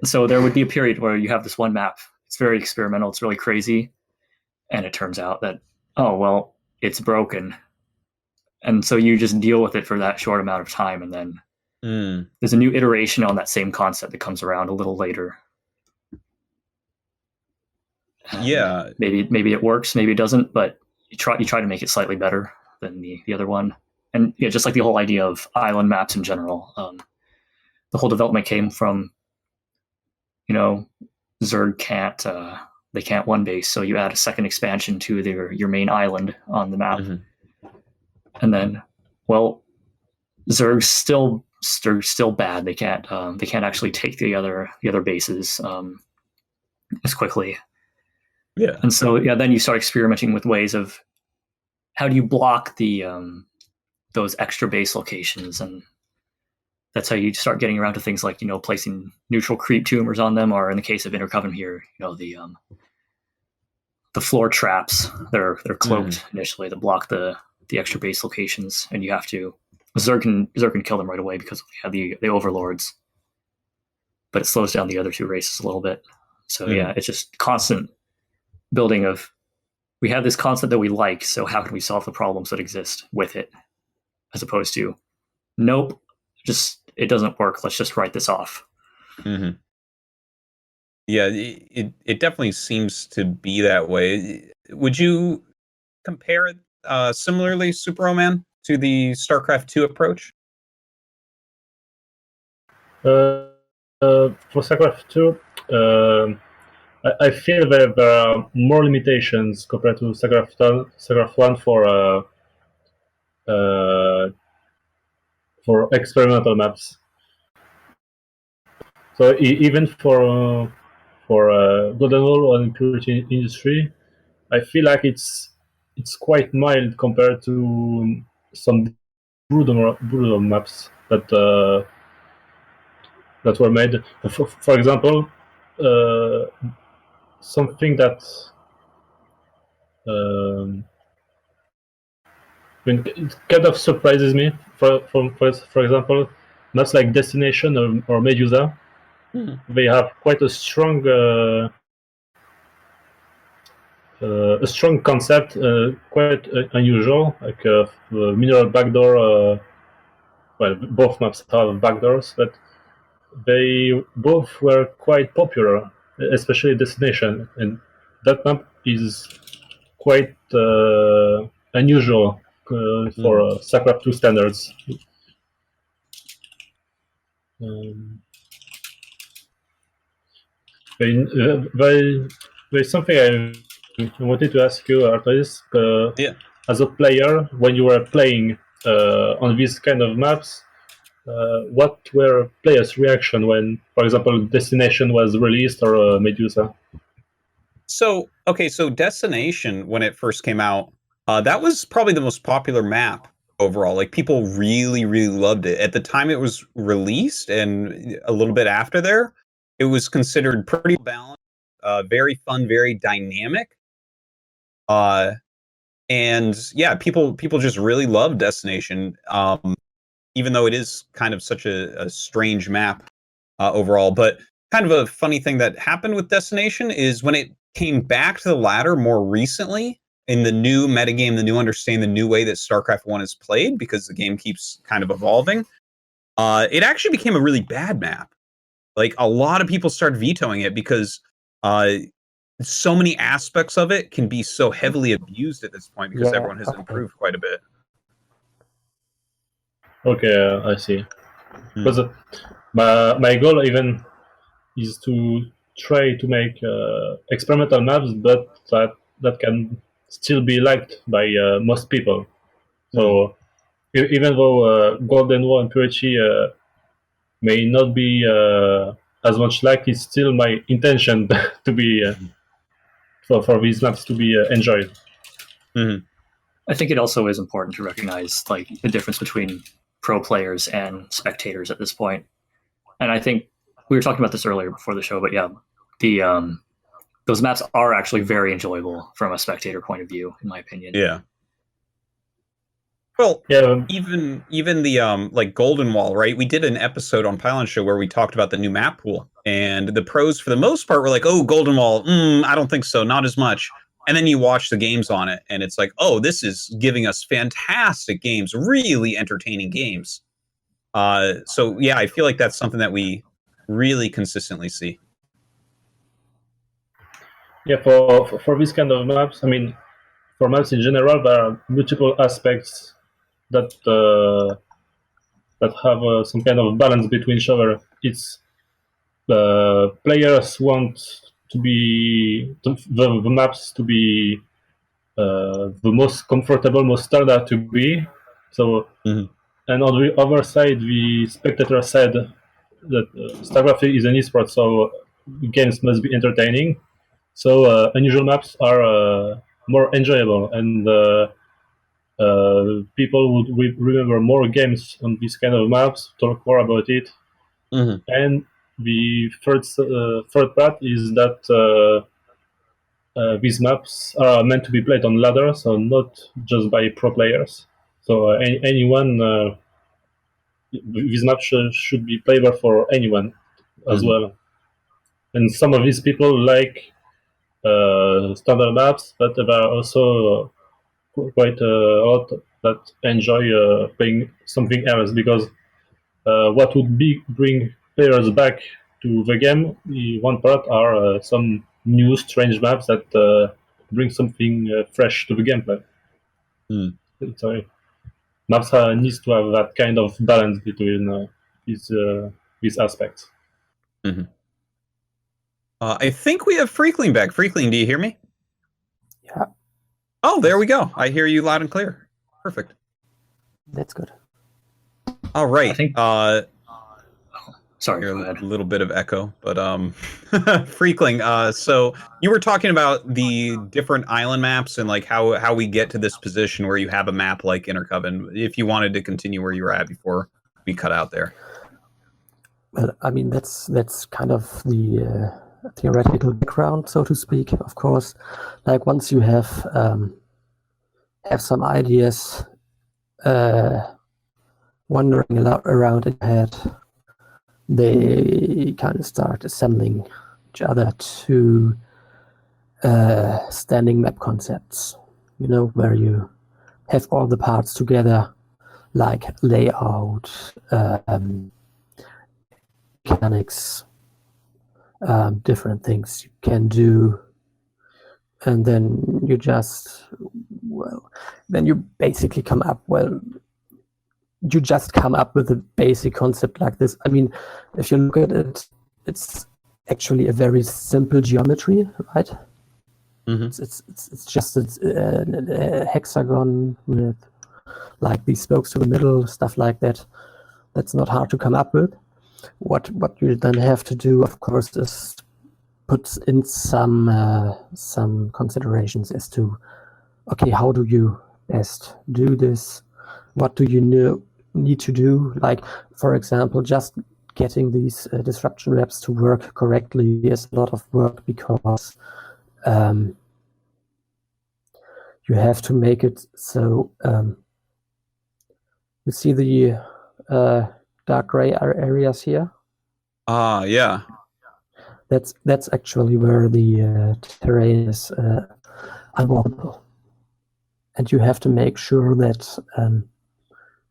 So there would be a period where you have this one map. It's very experimental. It's really crazy. And it turns out that, oh, well, it's broken. And so you just deal with it for that short amount of time. And then there's a new iteration on that same concept that comes around a little later. Yeah. Maybe it works, maybe it doesn't, but you try to make it slightly better than the other one. And yeah, just like the whole idea of island maps in general. The whole development came from, Zerg they can't one base, so you add a second expansion to your main island on the map, and then, well, Zerg's still bad. They can't actually take the other bases as quickly. Yeah. And so then you start experimenting with ways of how do you block the those extra base locations, and that's how you start getting around to things like placing neutral creep tumors on them, or in the case of Inner Coven here, the floor traps. They're cloaked initially to block the extra base locations, and you have to Zerg can kill them right away because they have the overlords, but it slows down the other two races a little bit. So yeah, it's just constant building of, we have this concept that we like, so how can we solve the problems that exist with it, as opposed to, nope, it doesn't work, let's just write this off. Yeah, it definitely seems to be that way. Would you compare it similarly, Superman, to the StarCraft 2 approach? For StarCraft 2, I feel that there are more limitations compared to StarCraft 1 for experimental maps. So even for Golden Wall and Purity Industry, I feel like it's quite mild compared to some brutal maps that were made. For example, something that it kind of surprises me. For example, maps like Destination or Medusa, they have quite a strong concept, quite unusual, like mineral backdoor. Well, both maps have backdoors, but they both were quite popular, especially Destination, and that map is quite unusual for StarCraft 2 standards. There's something I wanted to ask you, Artosis. As a player, when you were playing on these kind of maps, what were players' reaction when, for example, Destination was released or Medusa? So Destination, when it first came out, that was probably the most popular map overall. Like, people really, really loved it. At the time it was released, and a little bit after there, it was considered pretty balanced, very fun, very dynamic. And yeah, people just really love Destination, even though it is kind of such a strange map overall. But kind of a funny thing that happened with Destination is when it came back to the ladder more recently, in the new metagame, the new understanding, the new way that StarCraft 1 is played, because the game keeps kind of evolving, it actually became a really bad map. Like, a lot of people started vetoing it because so many aspects of it can be so heavily abused at this point, because everyone has improved quite a bit. Okay, I see. Because my goal even is to try to make experimental maps, but that can still be liked by most people. So even though Golden War and Purity may not be as much liked, it's still my intention to be for these maps to be enjoyed. I think it also is important to recognize like the difference between pro players and spectators at this point. And I think we were talking about this earlier before the show, but yeah, those maps are actually very enjoyable from a spectator point of view, in my opinion. Yeah. Well, yeah, even the like Golden Wall, right? We did an episode on Pylon Show where we talked about the new map pool, and the pros for the most part were like, "Oh, Golden Wall, I don't think so, not as much." And then you watch the games on it, and it's like, "Oh, this is giving us fantastic games, really entertaining games." So yeah, I feel like that's something that we really consistently see. Yeah, for this kind of maps, I mean, for maps in general, there are multiple aspects that that have some kind of balance between each other. It's players want to be the maps to be the most comfortable, most standard to be. So, and on the other side, the spectator said that StarCraft is an esport, so games must be entertaining. So unusual maps are more enjoyable, and people would remember more games on these kind of maps, talk more about it. And the third part is that these maps are meant to be played on ladder, so not just by pro players. So anyone, these maps should be playable for anyone as well. And some of these people like standard maps, but there are also quite a lot that enjoy playing something else, because what would bring players back to the game, the one part are some new strange maps that bring something fresh to the gameplay. Sorry. Maps needs to have that kind of balance between these aspects. I think we have Freakling back. Freakling, do you hear me? Yeah. Oh, there we go. I hear you loud and clear. Perfect. That's good. All right. I think. Sorry, a little bit of echo, but Freakling. So you were talking about the different island maps and like how we get to this position where you have a map like Inner Coven. If you wanted to continue where you were at before we cut out there. Well, I mean that's kind of the theoretical background, so to speak. Of course, like once you have some ideas wandering around in your head, they kind of start assembling each other to standing map concepts, you know, where you have all the parts together, like layout, mechanics, different things you can do, and then you just, then you basically come up, you just come up with a basic concept like this. I mean, if you look at it, it's actually a very simple geometry, right? It's just a hexagon with like these spokes to the middle, stuff like that. That's not hard to come up with. What you then have to do, of course, is put in some considerations as to, okay, how do you best do this? What do you need to do? Like, for example, just getting these disruption maps to work correctly is a lot of work, because you have to make it so you see the dark gray areas here. Yeah. That's actually where the terrain is unwalkable, and you have to make sure that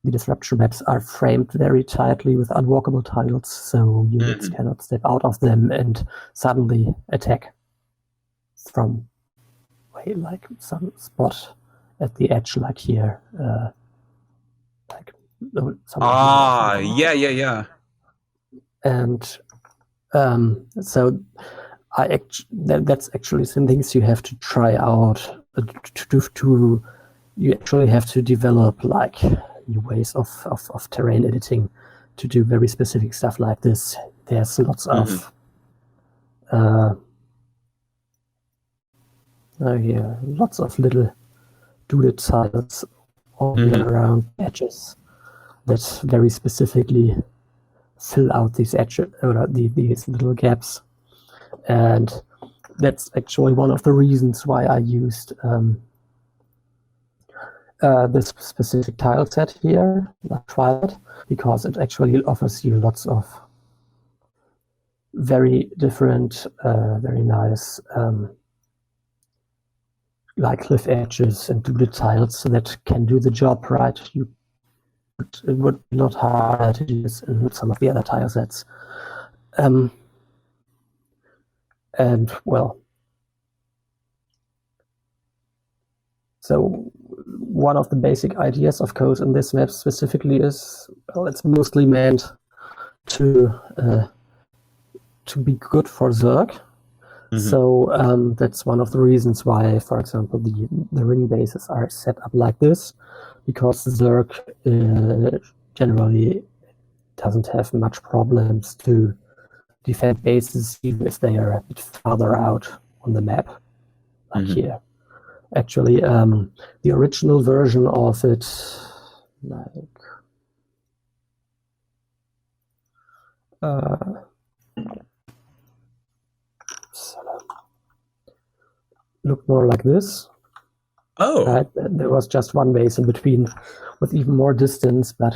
the disruption maps are framed very tightly with unwalkable tiles, so units cannot step out of them and suddenly attack from like some spot at the edge, like here. Yeah. And so that's actually some things you have to try out to you actually have to develop like new ways of terrain editing to do very specific stuff like this. There's lots of lots of little doodle tiles all around edges that very specifically fill out these edges, or these little gaps. And that's actually one of the reasons why I used this specific tile set here, Twilight, because it actually offers you lots of very different, very nice like cliff edges and doodle tiles that can do the job right. It would be a lot harder to do this in some of the other tile sets. And well, So one of the basic ideas of code in this map specifically is, well, it's mostly meant to be good for Zerg. Mhm. So that's one of the reasons why, for example, the ring bases are set up like this, because Zerg generally doesn't have much problems to defend bases, even if they are a bit farther out on the map, like here. Actually, the original version of it, like, looked more like this. Oh. Right? There was just one base in between with even more distance, but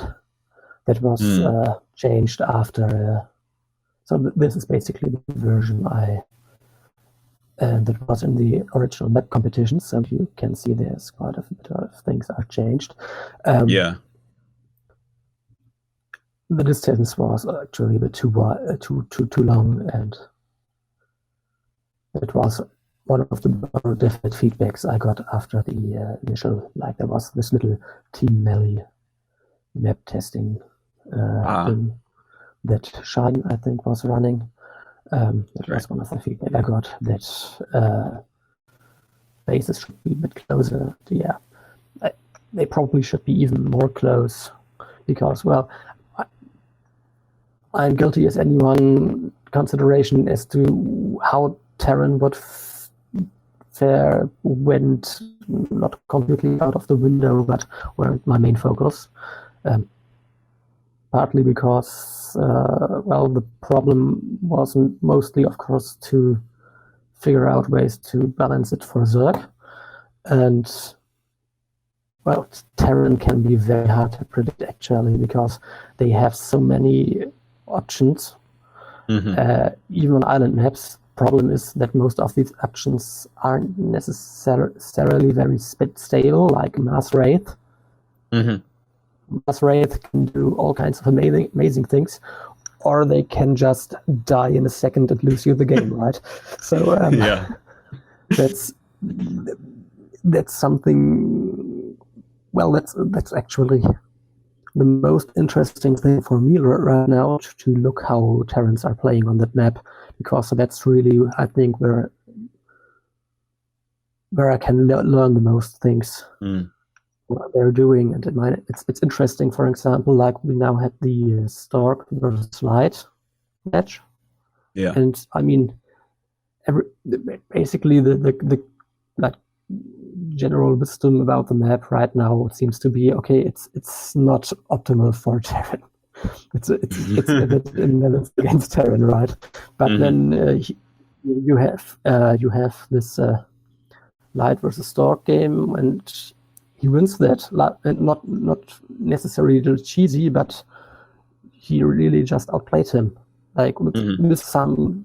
that was changed after. So this is basically the version that was in the original map competitions, and you can see there's quite a bit of things are changed. Yeah. The distance was actually a bit too long, and it was one of the more definite feedbacks I got after the initial, like there was this little Team Melee map testing thing that Shine, I think, was running. That was one of the feedback I got, that bases should be a bit closer. Yeah, they probably should be even more close, because, well, I'm guilty as anyone consideration as to how Terran would fare went not completely out of the window, but were my main focus. Partly because, well, the problem was mostly, of course, to figure out ways to balance it for Zerg. And, well, Terran can be very hard to predict, actually, because they have so many options. Even on island maps, problem is that most of these options aren't necessarily very stable, like Mass Wraith. Mass Wraith can do all kinds of amazing things, or they can just die in a second and lose you the game, right? So Yeah. that's something. Well, that's actually the most interesting thing for me right now, to look how Terrans are playing on that map, because that's really, I think, where I can learn the most things. What they're doing, and it's interesting. For example, like we now had the Stark versus Light match, and I mean, basically the like general wisdom about the map right now seems to be, okay, it's not optimal for Terran. It's a bit imbalanced against Terran, right? But then you have this Light versus Stark game, and he wins that. Not necessarily cheesy, but he really just outplayed him. Like with some,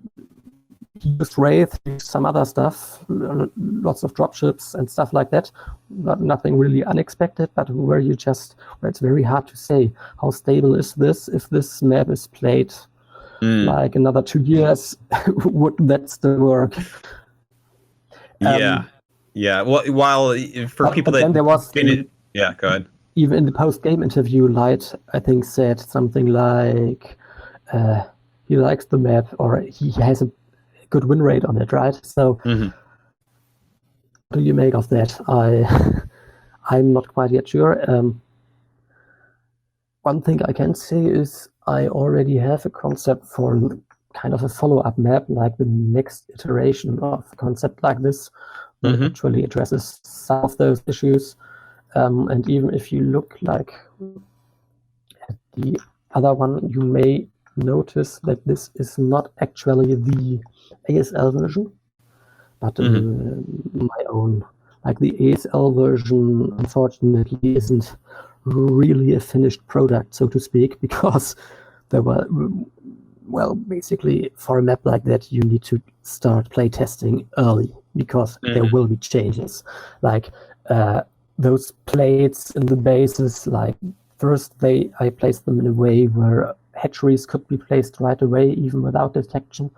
he used Wraith, used some other stuff, lots of dropships and stuff like that. Nothing really unexpected, but where it's very hard to say how stable is this. If this map is played like another 2 years, would that still work? Yeah. Well, while for people that then there was go ahead. Even in the post-game interview, Light, I think, said something like he likes the map, or he has a good win rate on it, right? So, what do you make of that? I'm not quite yet sure. One thing I can say is I already have a concept for kind of a follow-up map, like the next iteration of a concept like this, that actually addresses some of those issues. And even if you look like at the other one, you may notice that this is not actually the ASL version, but my own. Like the ASL version, unfortunately, isn't really a finished product, so to speak, because there were, well, basically for a map like that, you need to start playtesting early, because there will be changes. Like those plates in the bases, like first I placed them in a way where hatcheries could be placed right away, even without detection.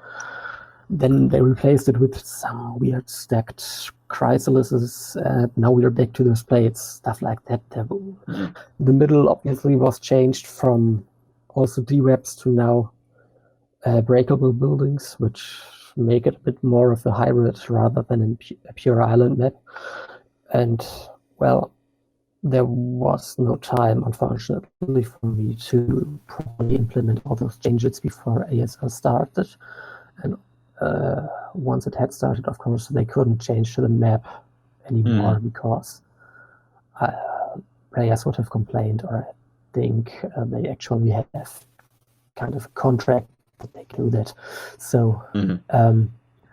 Then they replaced it with some weird stacked chrysalises, now we're back to those plates, stuff like that. The middle obviously was changed from also D-webs to now breakable buildings, which make it a bit more of a hybrid rather than a pure island map. And, well, there was no time, unfortunately, for me to properly implement all those changes before ASL started. And once it had started, of course, they couldn't change to the map anymore because players would have complained, or I think they actually have kind of a contract that they can do that. So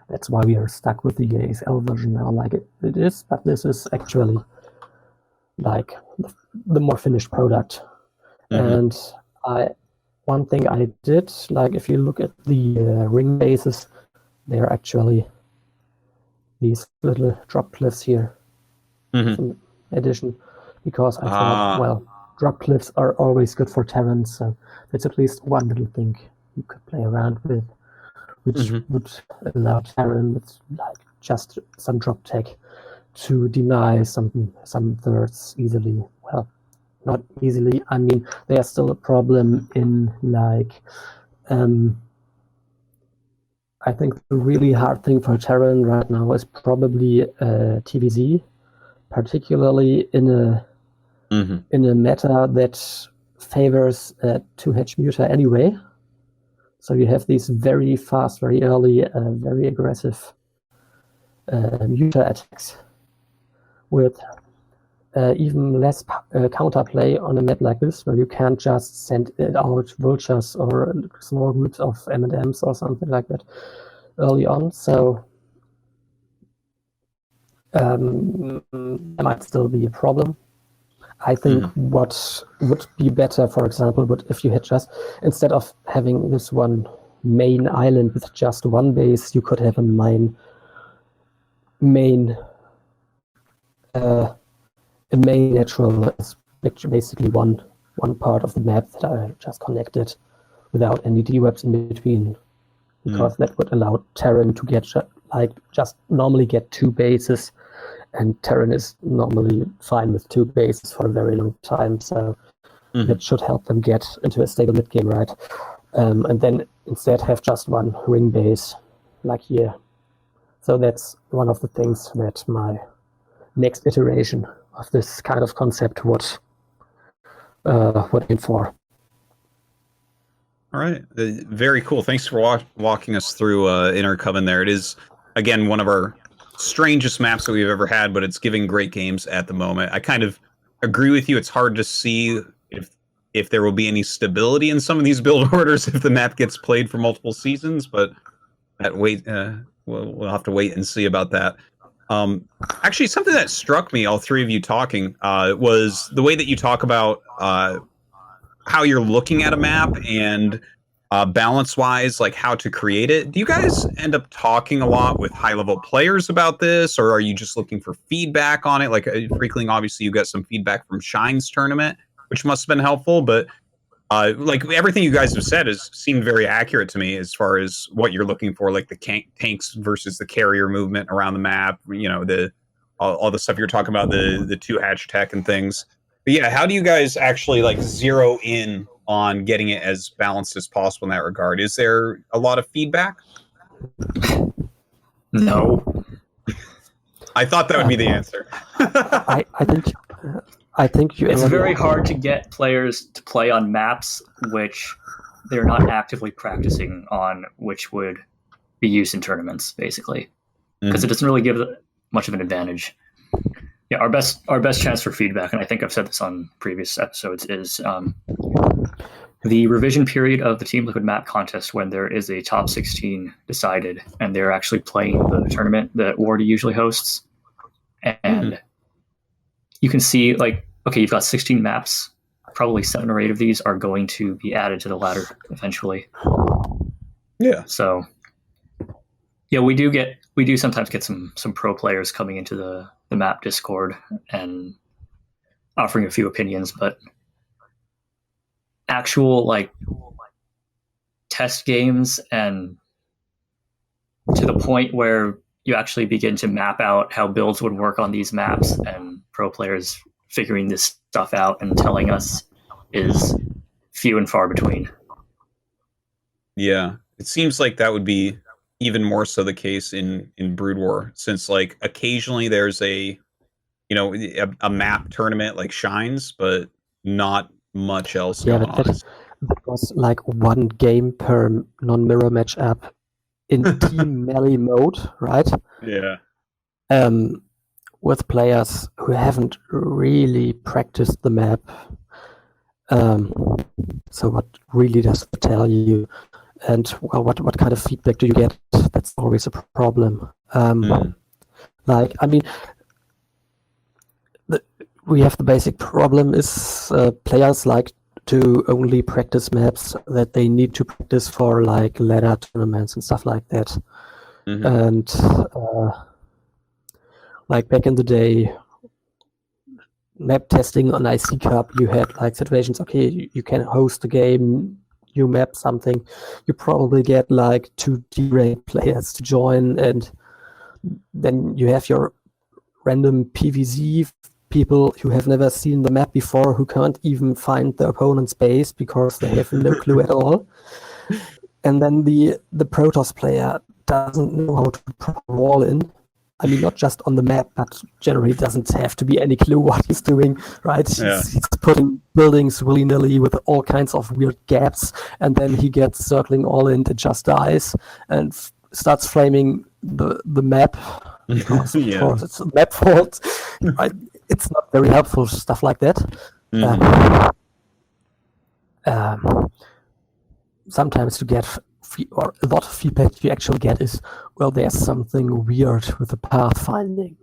that's why we are stuck with the ASL version now like it is, but this is actually like the more finished product. And one thing I did, like if you look at the ring bases, they're actually these little drop cliffs here. In addition, because I thought, well, drop cliffs are always good for Terran, so that's at least one little thing you could play around with, which would allow Terran with like just some drop tech to deny some thirds easily. Well, not easily. I mean, there's still a problem in like I think the really hard thing for Terran right now is probably TVZ, particularly in a meta that favors 2H muta anyway. So you have these very fast, very early, very aggressive muta attacks with even less counterplay on a map like this, where you can't just send it out vultures or small groups of M&Ms or something like that early on. So there might still be a problem. I think what would be better, for example, would if you had just, instead of having this one main island with just one base, you could have a main natural is basically one part of the map that are just connected without any D-webs in between, because that would allow Terran to get just normally get two bases, and Terran is normally fine with two bases for a very long time, so that should help them get into a stable mid game, right? And then instead have just one ring base like here. So that's one of the things that my next iteration of this kind of concept would aim for. All right, very cool. Thanks for walking us through Inner Coven there. It is, again, one of our strangest maps that we've ever had, but it's giving great games at the moment. I kind of agree with you. It's hard to see if there will be any stability in some of these build orders if the map gets played for multiple seasons, but we'll have to wait and see about that. Actually, something that struck me, all three of you talking, was the way that you talk about how you're looking at a map and balance-wise, like how to create it. Do you guys end up talking a lot with high-level players about this, or are you just looking for feedback on it? Like Freakling, obviously you got some feedback from Shine's tournament, which must have been helpful, but like everything you guys have said has seemed very accurate to me as far as what you're looking for, like the tanks versus the carrier movement around the map, you know, all the stuff you're talking about, the 2Hatch tech and things. But yeah, how do you guys actually like zero in on getting it as balanced as possible in that regard? Is there a lot of feedback? No. I thought that would be the answer. I think it's very hard to get players to play on maps which they're not actively practicing on, which would be used in tournaments, basically, because it doesn't really give much of an advantage. Yeah, our best chance for feedback, and I think I've said this on previous episodes, is the revision period of the Team Liquid map contest, when there is a top 16 decided and they're actually playing the tournament that Wardy usually hosts. And you can see, like, okay, you've got 16 maps. Probably 7 or 8 of these are going to be added to the ladder eventually. Yeah. So, yeah, we do sometimes get some pro players coming into the map Discord and offering a few opinions, but actual like test games and to the point where you actually begin to map out how builds would work on these maps, and pro players figuring this stuff out and telling us is few and far between. Yeah, it seems like that would be even more so the case in Brood War, since like occasionally there's a map tournament like Shines, but not much else going on. That was like one game per non-mirror match app in team melee mode, right? Yeah. With players who haven't really practiced the map. So what really does it tell you? And well, what kind of feedback do you get? That's always a problem. Like, I mean, we have the basic problem is players like to only practice maps that they need to practice for like ladder tournaments and stuff like that. And like back in the day, map testing on IC Cup, you had like situations, okay, you can host a game, you map something, you probably get like 2 D-rank players to join, and then you have your random PvZ people who have never seen the map before, who can't even find the opponent's base because they have no clue at all. And then the Protoss player doesn't know how to put a wall in. I mean, not just on the map, but generally doesn't have to be any clue what he's doing, right? Yeah. He's putting buildings willy-nilly with all kinds of weird gaps, and then he gets circling all in, it just dies, and starts flaming the map, because of course it's a map fault. Right? It's not very helpful, stuff like that. Sometimes to get or a lot of feedback you actually get is, well, there's something weird with the pathfinding.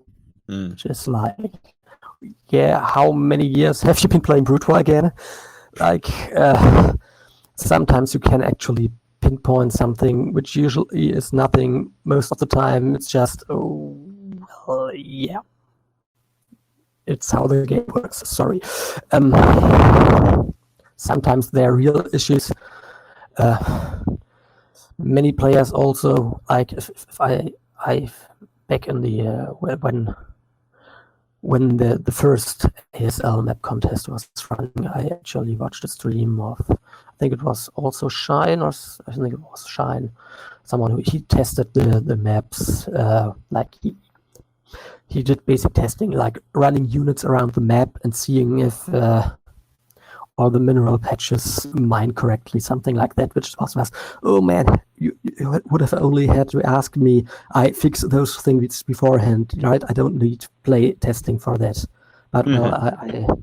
Which is like, yeah, how many years have you been playing Brood War again? Like, sometimes you can actually pinpoint something, which usually is nothing. Most of the time, it's just, oh, well, yeah. It's how the game works, sorry. Sometimes there are real issues. Many players also, like if I back in the when the first ASL map contest was running, I actually watched a stream of, I think it was also Shine, or I think it was Shine, someone who he tested the maps, like he did basic testing, like running units around the map and seeing if all the mineral patches mine correctly, something like that, which was, oh man, you would have only had to ask me. I fix those things beforehand, right? I don't need play testing for that. But well,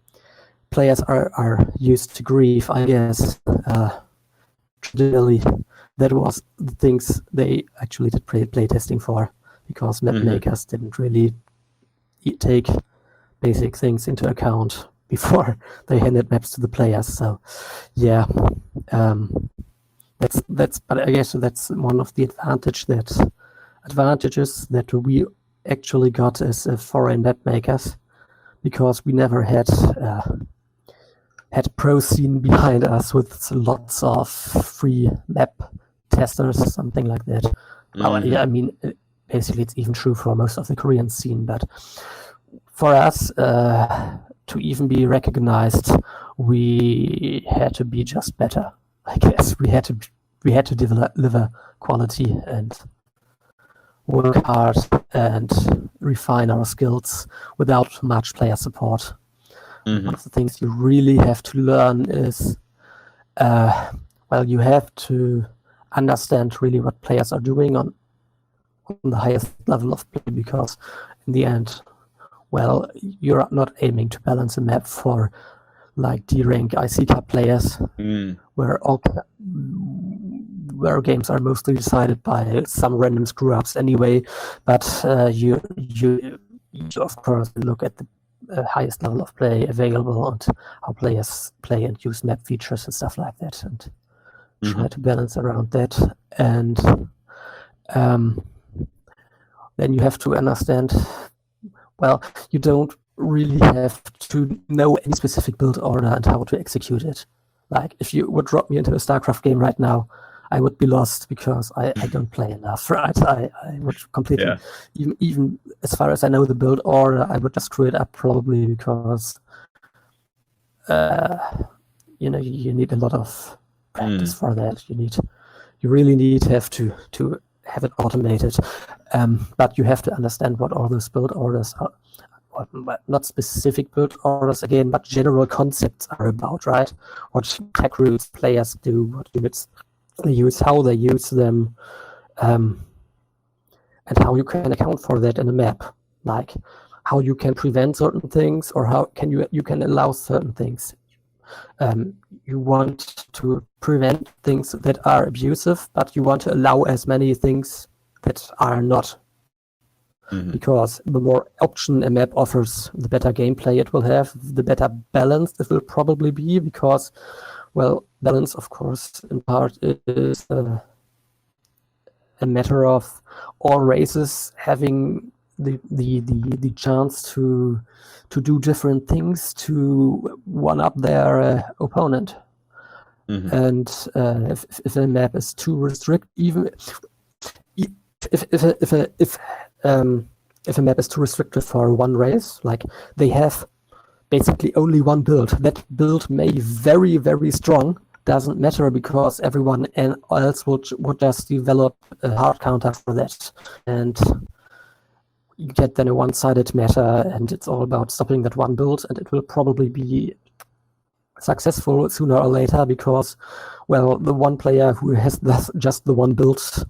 players are used to grief, I guess. Traditionally, that was the things they actually did play testing for, because map makers didn't really take basic things into account before they handed maps to the players. So yeah, that's but I guess that's one of the advantages that we actually got as foreign map makers, because we never had pro scene behind us with lots of free map testers, something like that. Well, yeah, I mean, basically it's even true for most of the Korean scene, but for us to even be recognized, we had to be just better. I guess we had to deliver quality and work hard and refine our skills without much player support. One of the things you really have to learn is, well, you have to understand really what players are doing on the highest level of play, because in the end, well, you're not aiming to balance a map for like D-rank IC Cup players, where games are mostly decided by some random screw-ups anyway. But you of course look at the highest level of play available and how players play and use map features and stuff like that, and try to balance around that. And then you have to understand, well, you don't really have to know any specific build order and how to execute it. Like, if you would drop me into a StarCraft game right now, I would be lost because I don't play enough, right? I would completely, even as far as I know the build order, I would just screw it up probably because, you know, you need a lot of practice for that. You really need to have it automated, but you have to understand what all those build orders are. Not specific build orders again, but general concepts are about, right? What tech rules players do, what units they use, how they use them, and how you can account for that in a map. Like how you can prevent certain things, or how can you can allow certain things. You want to prevent things that are abusive, but you want to allow as many things that are not. Because the more option a map offers, the better gameplay it will have, the better balance it will probably be, because, well, balance, of course, in part is a matter of all races having the chance to do different things to one-up their opponent. And if a map is too restricted, even if a map is too restrictive for one race, like they have basically only one build, that build may be very, very strong, doesn't matter because everyone else would just develop a hard counter for that. And you get then a one-sided meta, and it's all about stopping that one build, and it will probably be successful sooner or later because, well, the one player who has just the one build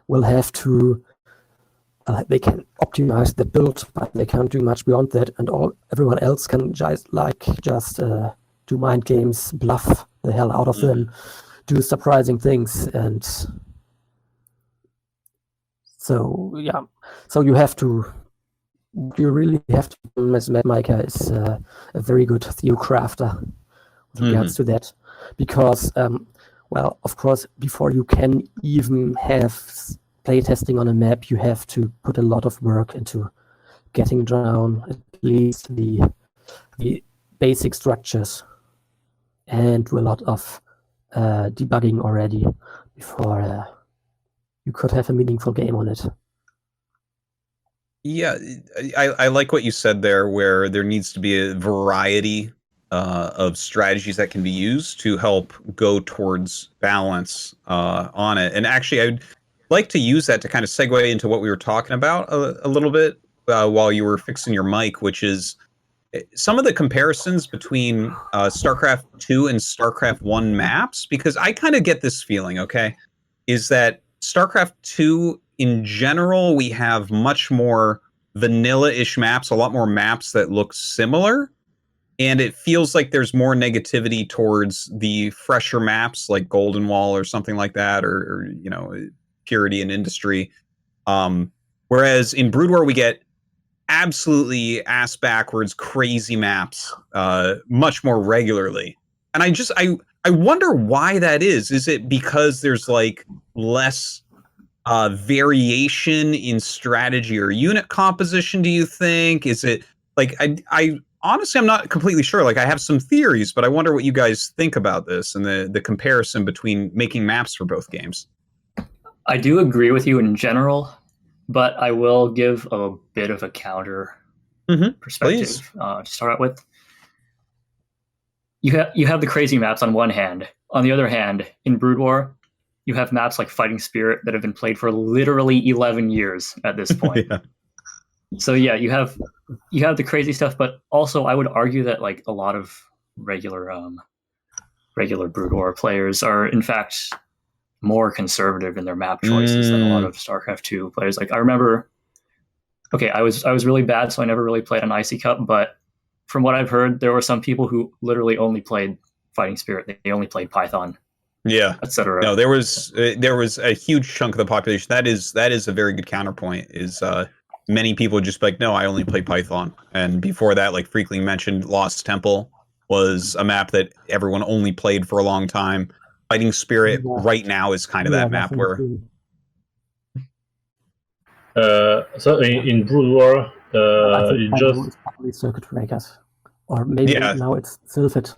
will have to they can optimize the build, but they can't do much beyond that, and everyone else can just do mind games, bluff the hell out of them, do surprising things, and so you really have to, as mapmaker is a very good theo crafter with regards to that, because well, of course, before you can even have playtesting on a map, you have to put a lot of work into getting down at least the basic structures and do a lot of debugging already before you could have a meaningful game on it. Yeah, I like what you said there, where there needs to be a variety of strategies that can be used to help go towards balance on it. And actually, I'd like to use that to kind of segue into what we were talking about a little bit while you were fixing your mic, which is some of the comparisons between StarCraft 2 and StarCraft 1 maps, because I kind of get this feeling, okay, is that StarCraft 2, in general, we have much more vanilla-ish maps, a lot more maps that look similar, and it feels like there's more negativity towards the fresher maps like Golden Wall or something like that, or you know, Purity and Industry. Whereas in Brood War, we get absolutely ass backwards crazy maps much more regularly, and I wonder why that is. Is it because there's like less variation in strategy or unit composition, do you think? Is it like, I honestly, I'm not completely sure. Like, I have some theories, but I wonder what you guys think about this and the comparison between making maps for both games. I do agree with you in general, but I will give a bit of a counter perspective to start out with. You have the crazy maps on one hand. On the other hand, in Brood War, you have maps like Fighting Spirit that have been played for literally 11 years at this point. So yeah, you have the crazy stuff, but also I would argue that like a lot of regular Brood War players are in fact more conservative in their map choices than a lot of StarCraft 2 players. Like I remember, okay, I was really bad, so I never really played on Icy Cup, but from what I've heard, there were some people who literally only played Fighting Spirit. They only played Python. Yeah, etc. No, there was a huge chunk of the population. That is a very good counterpoint. Is many people just like, no, I only play Python. And before that, like Freakling mentioned, Lost Temple was a map that everyone only played for a long time. Fighting Spirit right now is kind of that map where. So in Brood War, I think it just it's probably Circuit Breakers, or maybe now it's Sylphid.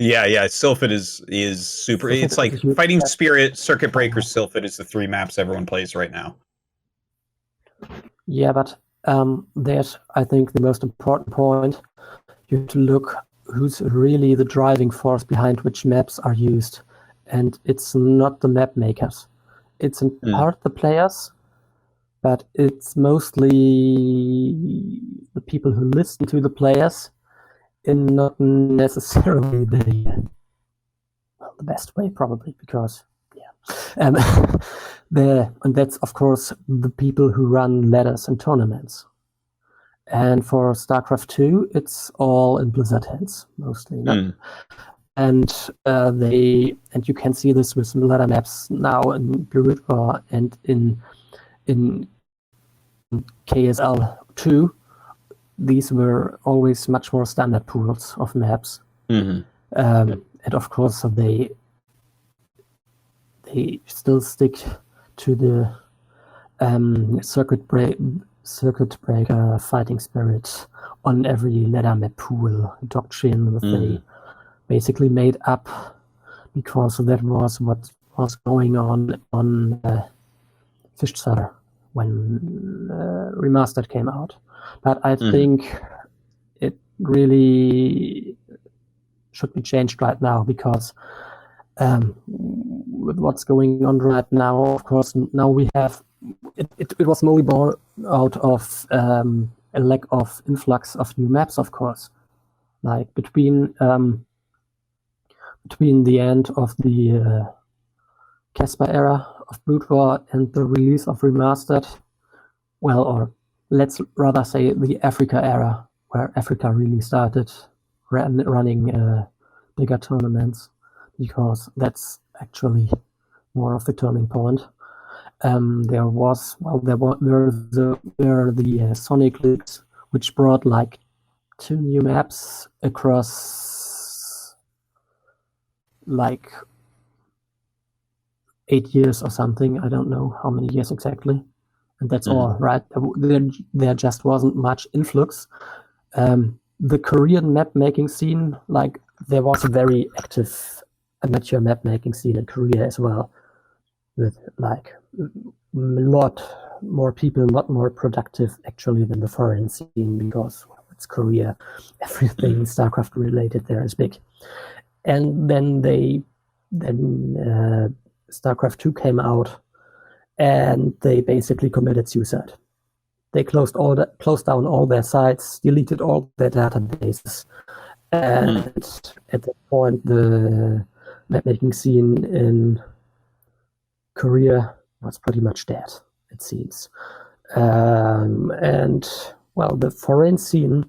Yeah. Sylphid is super. It's like Fighting Spirit, Circuit Breaker, Sylphid is the 3 maps everyone plays right now. Yeah, but there's, I think, the most important point. You have to look who's really the driving force behind which maps are used. And it's not the map makers. It's in part the players, but it's mostly the people who listen to the players in not necessarily the best way, probably, because, and that's, of course, the people who run ladders and tournaments. And for StarCraft 2, it's all in Blizzard hands, mostly. And you can see this with ladder maps now in Blue War and in KSL 2. These were always much more standard pools of maps. And of course, they still stick to the circuit breaker fighting spirit on every ladder map pool doctrine that they basically made up, because that was what was going on Fishstar when Remastered came out. But I think it really should be changed right now, because with what's going on right now, of course, now we have it was mostly born out of a lack of influx of new maps, of course. Like between the end of the Casper era of Brood War and the release of Remastered, or let's rather say the Africa era, where Africa really started running bigger tournaments, because that's actually more of the turning point. There were the Sonic Leagues, which brought like 2 new maps across like 8 years or something. I don't know how many years exactly. And that's all, right? There just wasn't much influx. The Korean map making scene, like, there was a very active amateur map making scene in Korea as well, with like a lot more people, a lot more productive actually than the foreign scene, because it's Korea. Everything StarCraft related there is big. And then StarCraft 2 came out, and they basically committed suicide. They closed down all their sites, deleted all their databases, and at that point, the mapmaking scene in Korea was pretty much dead, it seems. And the foreign scene,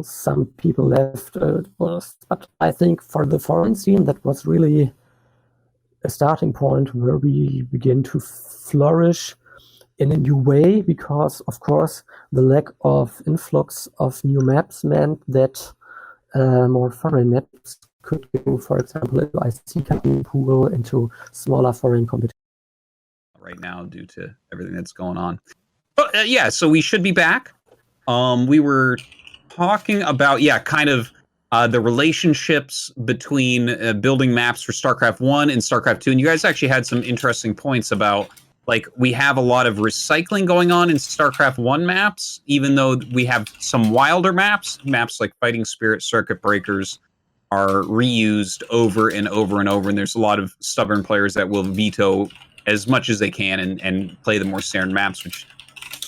some people left, but I think for the foreign scene, that was really a starting point where we begin to flourish in a new way, because, of course, the lack of influx of new maps meant that more foreign maps could go, for example, into IC pool, into smaller foreign competition. Right now, due to everything that's going on. But so we should be back. We were talking about, kind of the relationships between building maps for StarCraft 1 and StarCraft 2. And you guys actually had some interesting points about, like, we have a lot of recycling going on in StarCraft 1 maps, even though we have some wilder maps like Fighting Spirit, Circuit Breakers, are reused over and over and over. And there's a lot of stubborn players that will veto as much as they can and play the more standard maps, which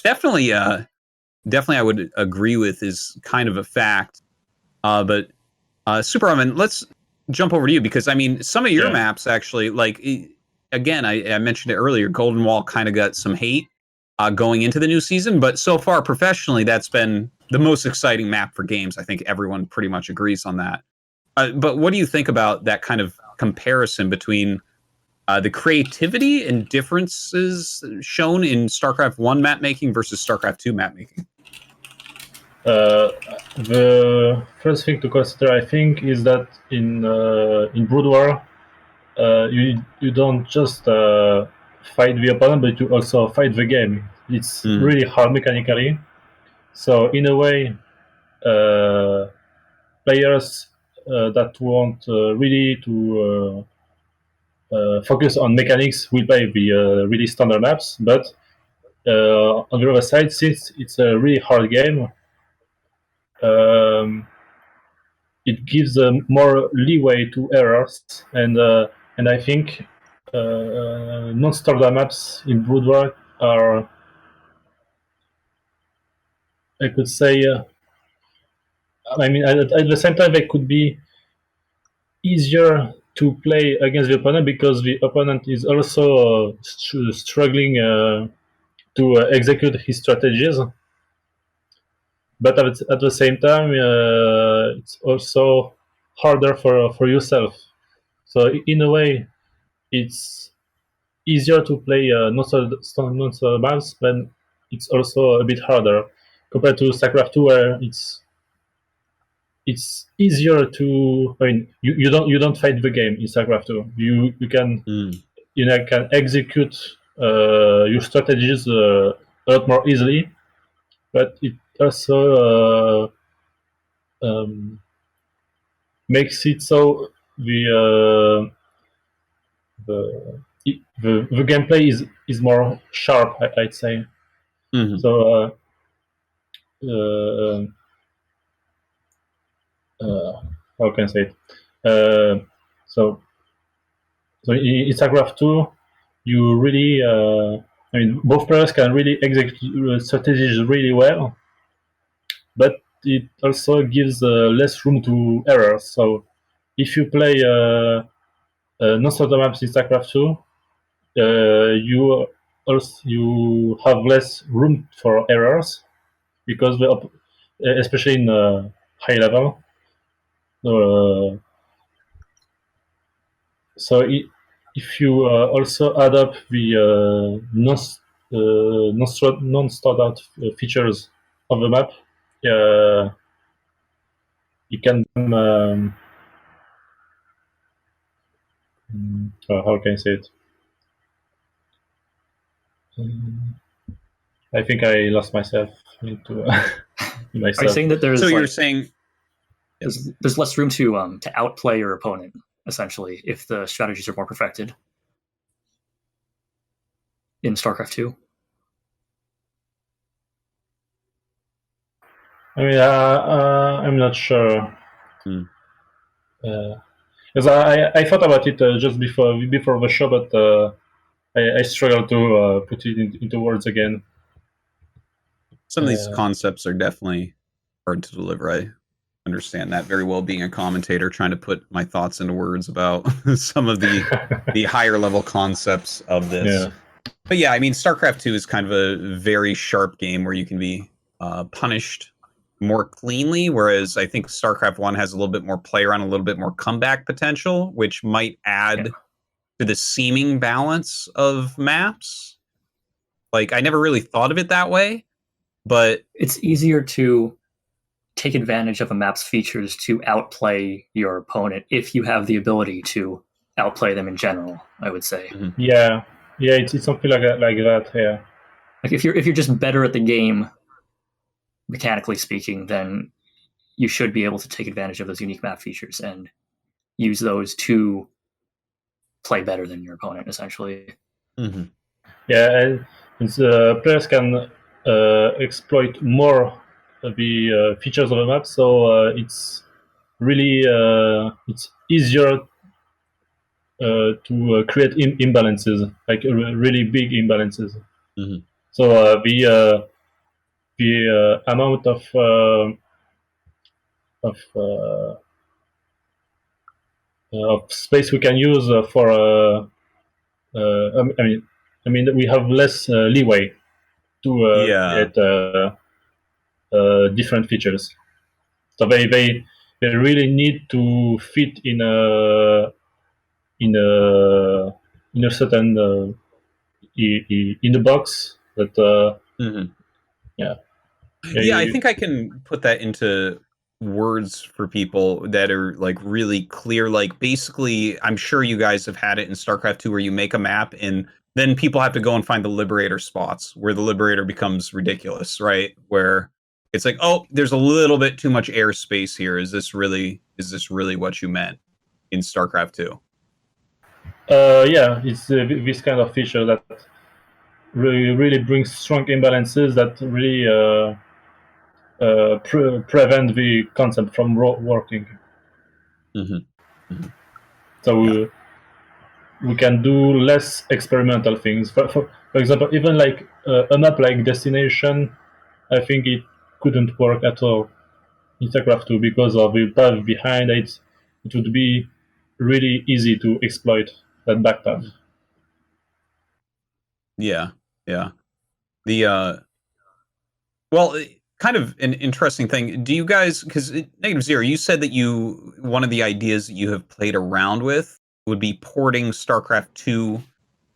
definitely I would agree with is kind of a fact. But Super Oven, let's jump over to you, because I mean, some of your maps actually, like, again, I mentioned it earlier, Golden Wall kind of got some hate going into the new season, but so far professionally, that's been the most exciting map for games. I think everyone pretty much agrees on that. But what do you think about that kind of comparison between the creativity and differences shown in StarCraft 1 mapmaking versus StarCraft 2 mapmaking? The first thing to consider, I think, is that in Brood War, you don't just fight the opponent, but you also fight the game. It's really hard mechanically. So in a way, players that want really to focus on mechanics will play the really standard maps. But on the other side, since it's a really hard game, it gives more leeway to errors, and I think non-standard maps in Broodwork are, I could say, I mean, at the same time, they could be easier to play against the opponent because the opponent is also struggling to execute his strategies. But at the same time, it's also harder for yourself. So in a way, it's easier to play non-standard maps, but it's also a bit harder compared to StarCraft 2, where it's easier to. I mean, you don't fight the game in StarCraft 2. You can can execute your strategies a lot more easily, but it also makes it so the gameplay is more sharp, I'd say. Mm-hmm. So how can I say it? So in StarCraft 2, you really, I mean, both players can really execute strategies really well, but it also gives less room to errors. So if you play non-standard maps in StarCraft 2, you have less room for errors because especially in high level. So if you also add up the non-standard features of the map, you can how can I say it? I think I lost myself into myself. Are you saying that there's so you're saying there's less room to outplay your opponent, essentially, if the strategies are more perfected in StarCraft 2? I mean, I'm not sure. Because I thought about it just before the show, but I struggled to put it into words again. Some of these concepts are definitely hard to deliver. I understand that very well, being a commentator, trying to put my thoughts into words about some of the higher level concepts of this. Yeah. But yeah, I mean, StarCraft 2 is kind of a very sharp game where you can be punished more cleanly, whereas I think StarCraft 1 has a little bit more play around, a little bit more comeback potential, which might add to the seeming balance of maps. Like, I never really thought of it that way, but it's easier to take advantage of a map's features to outplay your opponent if you have the ability to outplay them in general, I would say. Mm-hmm. Yeah, it's something like that. Yeah. Like if you're just better at the game, mechanically speaking, then you should be able to take advantage of those unique map features and use those to play better than your opponent, essentially. Mm-hmm. Yeah, and players can exploit more the features of the map, so it's really it's easier to create imbalances, like really big imbalances. Mm-hmm. So the amount of space we can use for I mean we have less leeway to get different features. So they really need to fit in a certain in the box. But yeah, I think I can put that into words for people that are like really clear. Like, basically, I'm sure you guys have had it in StarCraft 2 where you make a map and then people have to go and find the Liberator spots where the Liberator becomes ridiculous, right? Where It's like, oh, there's a little bit too much airspace here. Is this really what you meant in StarCraft 2? Yeah, it's this kind of feature that really brings strong imbalances that really prevent the concept from working. Mm-hmm. Mm-hmm. So we can do less experimental things. For example, even like a map like Destination, I think it couldn't work at all in StarCraft 2 because of the path behind it. It would be really easy to exploit that backpath. Yeah. The well, kind of an interesting thing. Do you guys, because Negative Zero, you said that one of the ideas that you have played around with would be porting StarCraft 2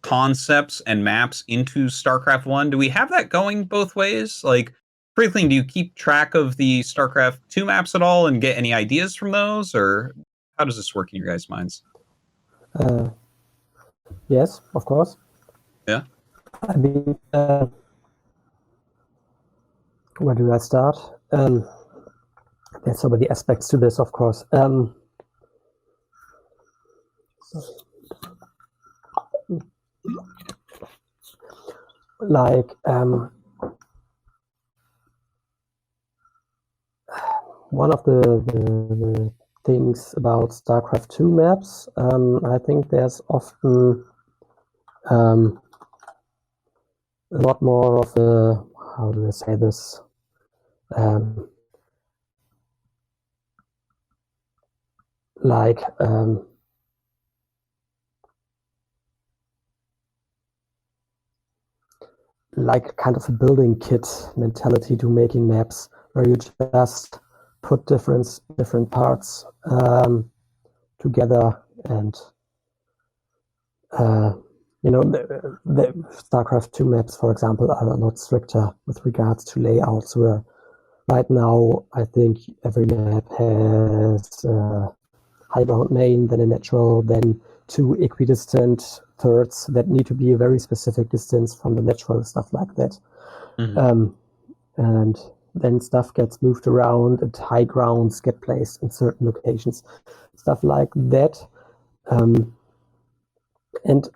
concepts and maps into StarCraft 1. Do we have that going both ways? Like, Freakling, do you keep track of the StarCraft 2 maps at all and get any ideas from those, or how does this work in your guys' minds? Yes, of course. Yeah. I mean, where do I start? There's so many aspects to this, of course. Like, one of the things about StarCraft 2 maps, I think there's often a lot more of a, how do I say this? Like kind of a building kit mentality to making maps, where you just put different parts together, and the StarCraft 2 maps, for example, are a lot stricter with regards to layouts, where right now I think every map has highbound main, then a natural, then 2 equidistant thirds that need to be a very specific distance from the natural, stuff like that. Mm-hmm. And then stuff gets moved around, and high grounds get placed in certain locations, stuff like that. And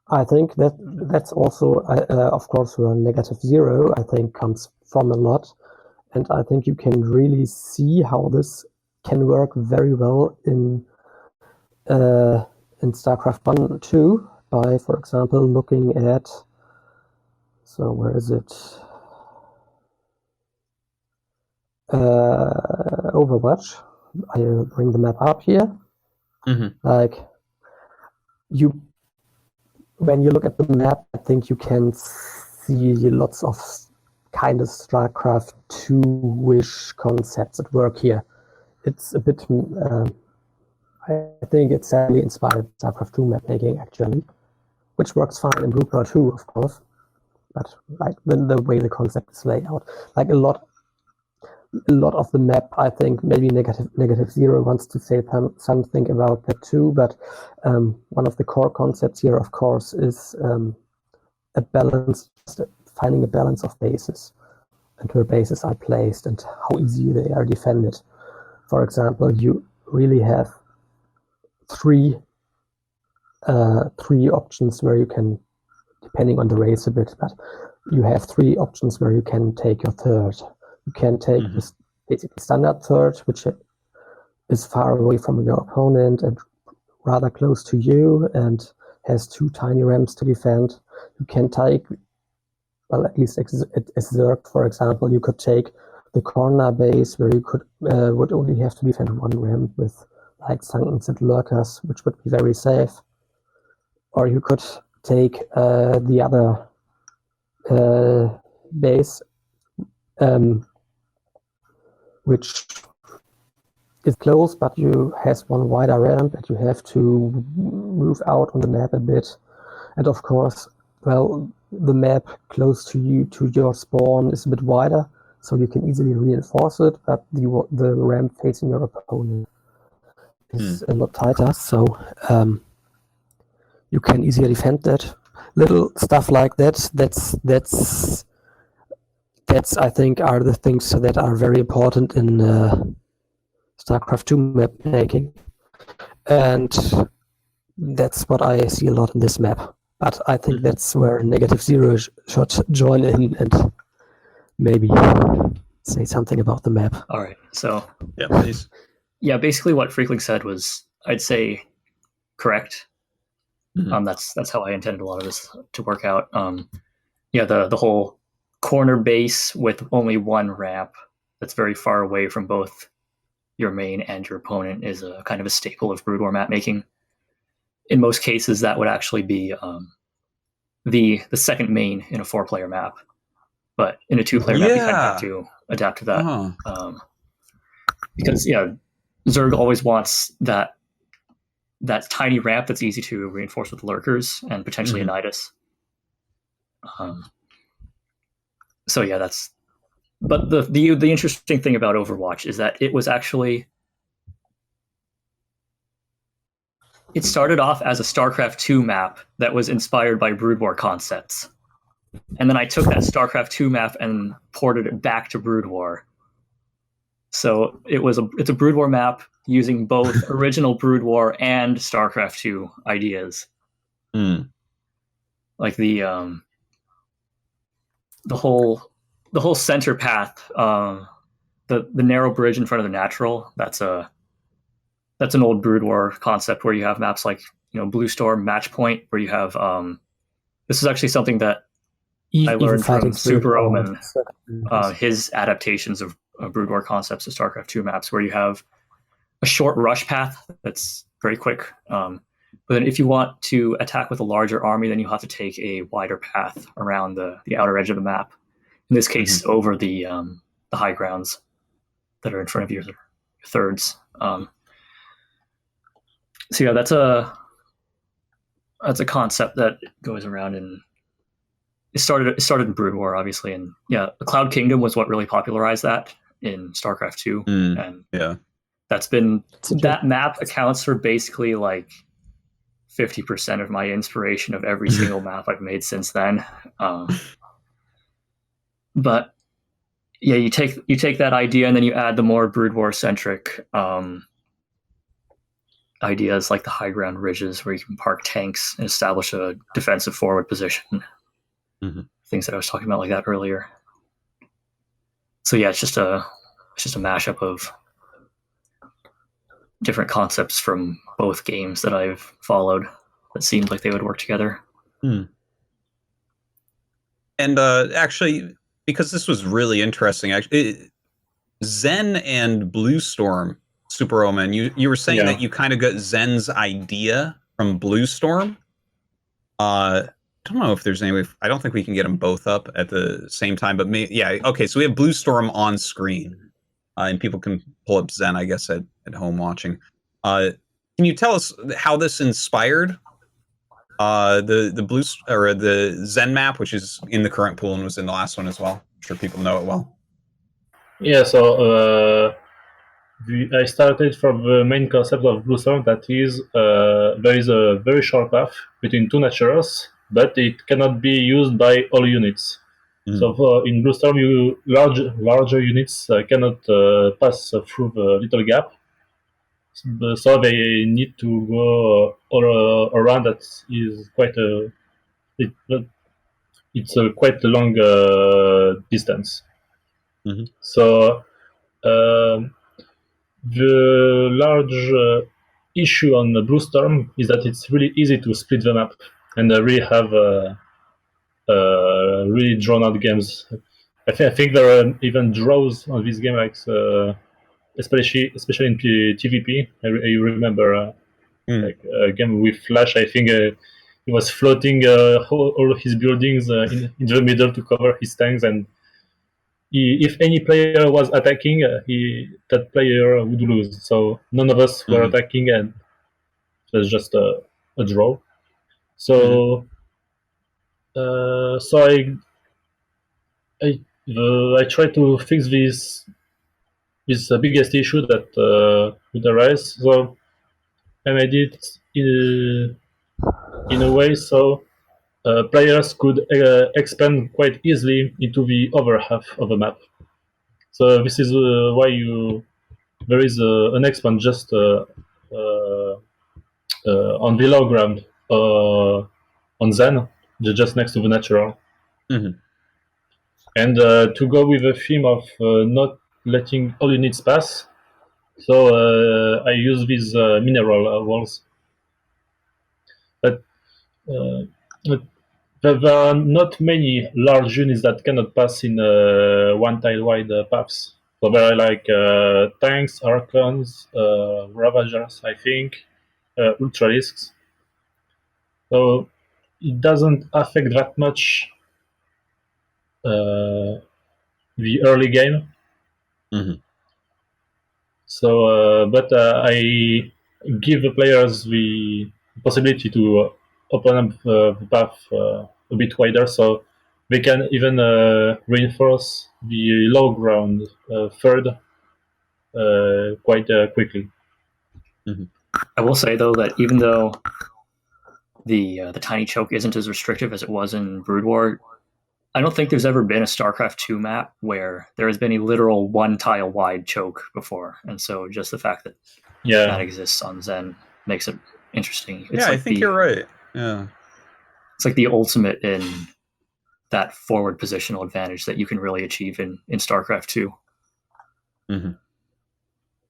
I think that's also, of course, where Negative Zero, I think, comes from a lot. And I think you can really see how this can work very well in StarCraft 1 2 by, for example, looking at, so where is it? Overwatch. I'll bring the map up here. Mm-hmm. Like, when you look at the map, I think you can see lots of kind of StarCraft 2-ish concepts at work here. It's a bit, I think it's sadly inspired StarCraft 2 mapmaking, actually, which works fine in Blue Pearl 2, of course. But like the way the concept is laid out, like a lot of the map, I think maybe Negative Zero wants to say something about that too. But one of the core concepts here, of course, is a balance, finding a balance of bases and where bases are placed and how easy they are defended. For example, you really have three options where you can, depending on the race a bit, but you have 3 options where you can take your third. You can take this basically standard third, which is far away from your opponent and rather close to you and has 2 tiny ramps to defend. You can take, well, at least at Zerg, for example, you could take the corner base where you could would only have to defend 1 ramp with like Sanctons and Lurkers, which would be very safe. Or you could take the other base, which is close, but you has 1 wider ramp and you have to move out on the map a bit. And of course, well, the map close to you, to your spawn, is a bit wider, so you can easily reinforce it, but the ramp facing your opponent is a lot tighter, so you can easily defend that. Little stuff like that, that's that's, I think, are the things that are very important in StarCraft 2 map making. And that's what I see a lot in this map. But I think that's where -0 should join in and maybe say something about the map. All right. So Yeah, please. yeah, basically what Freakling said was, I'd say, correct. That's how I intended a lot of this to work out. Yeah, the whole corner base with only one ramp that's very far away from both your main and your opponent is a kind of a staple of Brood War map making. In most cases, that would actually be the second main in a 4-player map. But in a 2-player map, you kind of have to adapt to that. Because Zerg always wants that tiny ramp that's easy to reinforce with lurkers and potentially a Nidus. So yeah, that's. But the interesting thing about Overwatch is that it was actually. It started off as a StarCraft 2 map that was inspired by Brood War concepts. And then I took that StarCraft 2 map and ported it back to Brood War. So it's a Brood War map using both original Brood War and StarCraft 2 ideas. Like the whole center path, the narrow bridge in front of the natural, that's an old Brood War concept where you have maps like Blue Storm, Match Point, where you have this is actually something that I learned from Super Omen, his adaptations of Brood War concepts of StarCraft 2 maps, where you have a short rush path that's very quick. But then if you want to attack with a larger army, then you have to take a wider path around the outer edge of the map. In this case, over the high grounds that are in front of your thirds. So yeah, that's a concept that goes around, and it started in Brood War, obviously, and yeah, the Cloud Kingdom was what really popularized that in StarCraft 2, and that map accounts for basically like 50% of my inspiration of every single map I've made since then. But yeah, you take that idea and then you add the more Brood War centric ideas like the high ground ridges where you can park tanks and establish a defensive forward position. Things that I was talking about like that earlier. So yeah, it's just a mashup of different concepts from both games that I've followed that seemed like they would work together. And actually, because this was really interesting, actually, Zen and Blue Storm, Super Omen, you were saying that you kind of got Zen's idea from Blue Storm. I don't know if there's any way. I don't think we can get them both up at the same time, but okay. So we have Blue Storm on screen, and people can pull up Zen, I guess, at home watching. Can you tell us how this inspired the Blue or the Zen map, which is in the current pool and was in the last one as well? I'm sure people know it well. Yeah. So I started from the main concept of Blue Storm, that is there is a very short path between two naturals, but it cannot be used by all units. So in Blue Storm, larger units cannot pass through the little gap. So they need to go all around. That is quite it's a quite long distance. So the large issue on the Blue Storm is that it's really easy to split the map and really have really drawn out games. I think there are even draws on this game, like especially in TVP. I remember like a game with Flash. I think he was floating all his buildings in the middle to cover his tanks, and if any player was attacking, that player would lose. So none of us were attacking, and it was just a draw. So I try to fix this biggest issue that would arise. So I made it in a way so players could expand quite easily into the other half of the map. So this is why there is an expand just on the low ground on Zen, just next to the natural. Mhm. And to go with the theme of not letting all units pass, so I use these mineral walls. But there are not many large units that cannot pass in one tile wide paths. So there are like tanks, Archons, Ravagers, I think, Ultralisks. So it doesn't affect that much the early game. Mhm. So, but I give the players the possibility to open up the path a bit wider, so they can even reinforce the low ground third quite quickly. I will say though that even though the tiny choke isn't as restrictive as it was in Brood War, I don't think there's ever been a StarCraft 2 map where there has been a literal one tile wide choke before, and so just the fact that that exists on Zen makes it interesting. It's I think you're right. Yeah, it's like the ultimate in that forward positional advantage that you can really achieve in StarCraft 2. Mm-hmm.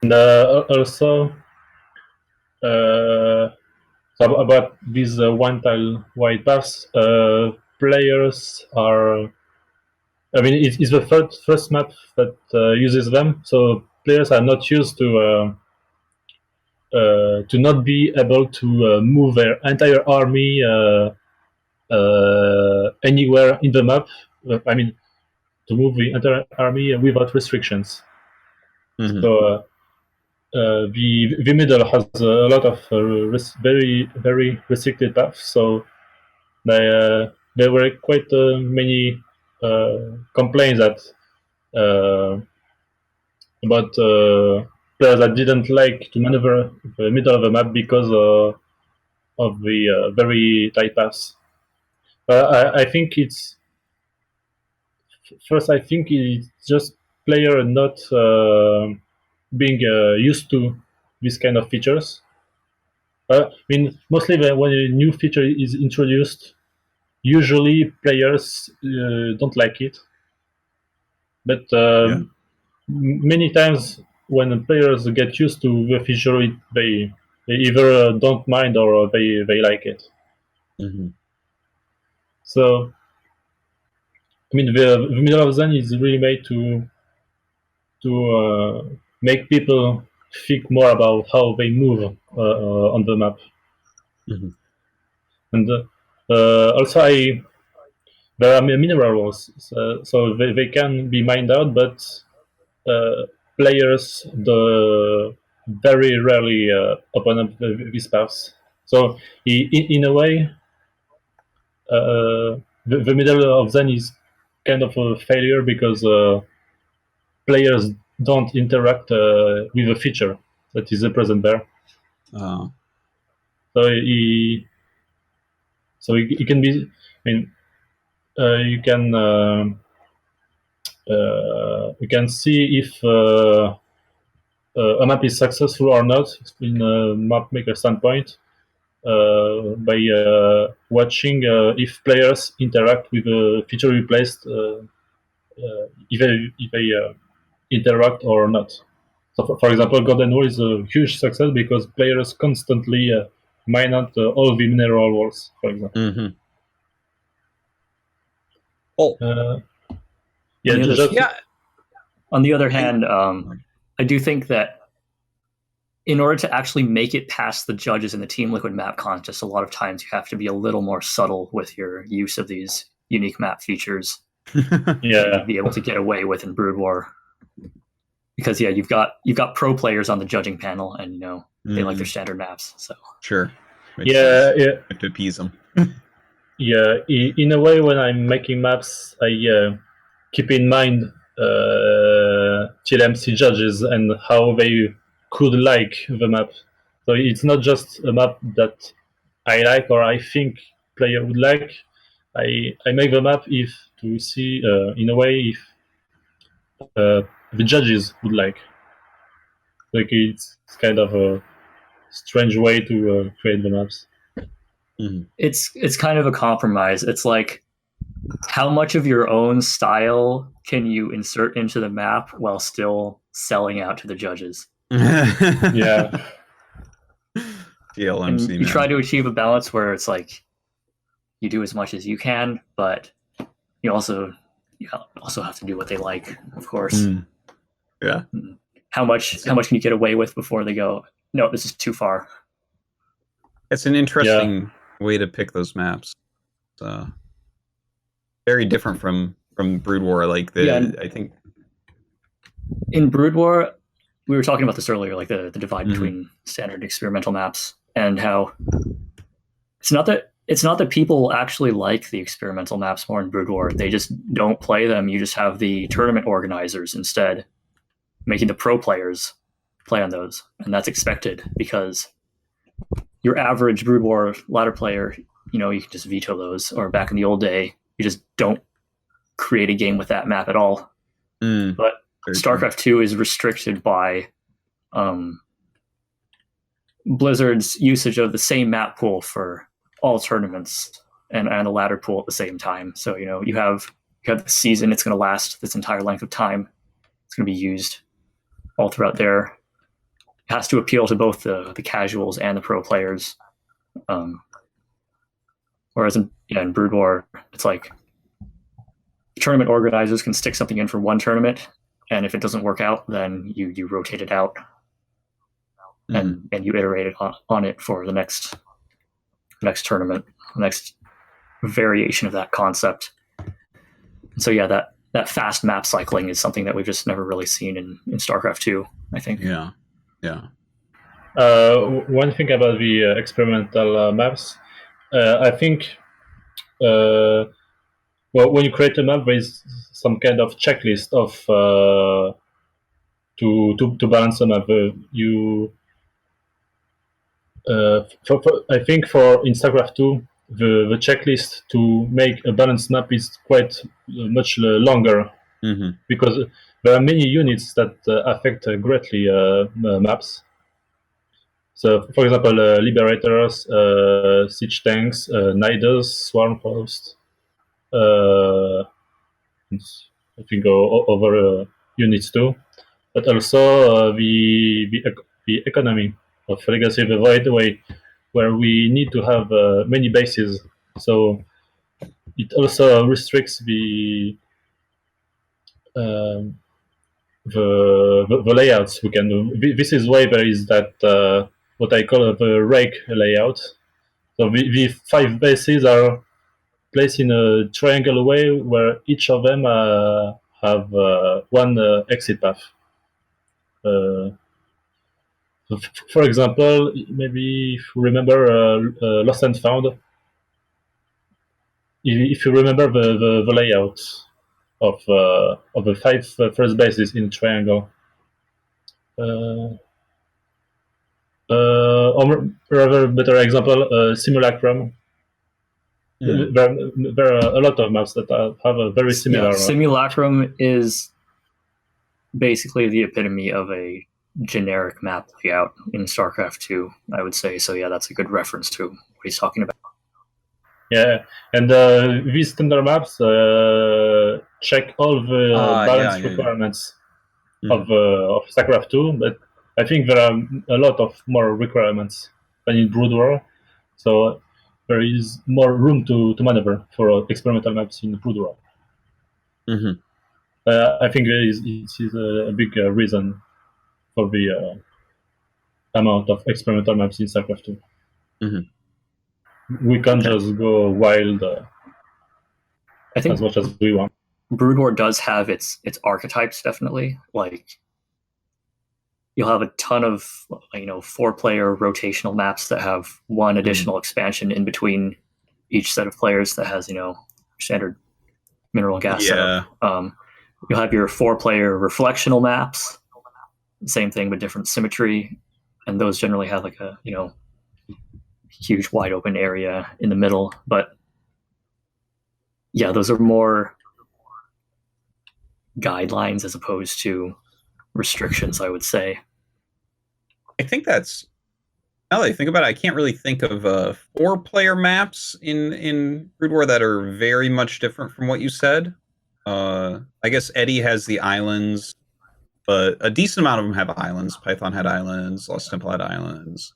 And also about these one tile wide paths, players are. I mean, it's the first map that uses them, so players are not used to not be able to move their entire army anywhere in the map. I mean, to move the entire army without restrictions. Mm-hmm. So the middle has a lot of very very restricted paths. So there were quite many complaints that about players that didn't like to maneuver the middle of the map because of the very tight paths. I think it's first. I think it's just player not being used to this kind of features. I mean, mostly when a new feature is introduced, usually players don't like it. But many times when players get used to the feature, they either don't mind or they like it. Mm-hmm. So, I mean, the middle of Zen is really made to make people think more about how they move on the map. Mm-hmm. And also, there are mineral walls, so they can be mined out, but players very rarely open up these paths. So in a way, the middle of Zen is kind of a failure because players don't interact with a feature that is present there. So it can be. I mean, you can see if a map is successful or not in a map maker standpoint by watching if players interact with the feature we placed, if they interact or not. So, for example, Golden Wall is a huge success because players constantly mine out all the mineral walls, for example. Mm-hmm. Oh. On the other hand, I do think that in order to actually make it past the judges in the Team Liquid map contest, a lot of times you have to be a little more subtle with your use of these unique map features. To be able to get away with in Brood War. Because you've got pro players on the judging panel, and they like their standard maps. So sure, have to appease them. In a way, when I'm making maps, I keep in mind TLMC judges and how they could like the map. So it's not just a map that I like or I think player would like, I make the map if to see in a way if the judges would like. Like it's kind of a strange way to create the maps. Mm-hmm. It's kind of a compromise. It's like, how much of your own style can you insert into the map while still selling out to the judges? Yeah. DLMC, and you try to achieve a balance where it's like you do as much as you can, but you also have to do what they like, of course. Yeah. How much can you get away with before they go, no, this is too far? It's an interesting way to pick those maps. Very different from Brood War. Like I think in Brood War, we were talking about this earlier, like the divide between standard and experimental maps, and how it's not that people actually like the experimental maps more in Brood War. They just don't play them. You just have the tournament organizers instead making the pro players play on those, and that's expected because your average Brood War ladder player, you can just veto those. Or back in the old day, you just don't create a game with that map at all. But StarCraft 2 is restricted by Blizzard's usage of the same map pool for all tournaments and a ladder pool at the same time. So you have the season. It's going to last this entire length of time. It's going to be used all throughout there. It has to appeal to both the casuals and the pro players. Whereas in Brood War, it's like tournament organizers can stick something in for one tournament, and if it doesn't work out, then you rotate it out, and you iterate it on it for the next tournament, the next variation of that concept. So that fast map cycling is something that we've just never really seen in StarCraft 2, I think. Yeah. One thing about the experimental maps, I think, when you create a map, there is some kind of checklist of to balance a map. I think in StarCraft 2, the checklist to make a balanced map is quite much longer, because there are many units that affect greatly maps. So, for example, Liberators, Siege Tanks, Niders, Swarm Host, I think over units too, but also the economy of Legacy of the Void, where we need to have many bases. So it also restricts the layouts we can do. This is why there is that what I call the rake layout. So the 5 bases are placed in a triangle way where each of them have one exit path. For example, maybe if you remember Lost and Found, if you remember the layout of the 5 first bases in a triangle, or rather better example, Simulacrum. There are a lot of maps that have a very similar. Yeah, Simulacrum is basically the epitome of a generic map layout in StarCraft 2, I would say. So yeah, that's a good reference to what he's talking about. Yeah, and these standard maps check all the balance requirements of StarCraft 2, but I think there are a lot of more requirements than in Brood War. So there is more room to maneuver for experimental maps in Brood War. I think it is a big reason for the amount of experimental maps in StarCraft 2. We can't just go wild I think as much as we want. Brood War does have its archetypes, definitely. Like, you'll have a ton of 4-player rotational maps that have one additional expansion in between each set of players that has standard mineral and gas setup. You'll have your 4-player reflectional maps, same thing but different symmetry, and those generally have like a huge wide open area in the middle. But yeah, those are more guidelines as opposed to restrictions, I would say. I think that's, now that I think about it, I can't really think of 4-player maps in Brood War that are very much different from what you said. I guess Eddie has the islands, but a decent amount of them have islands. Python had islands. Lost Temple had islands.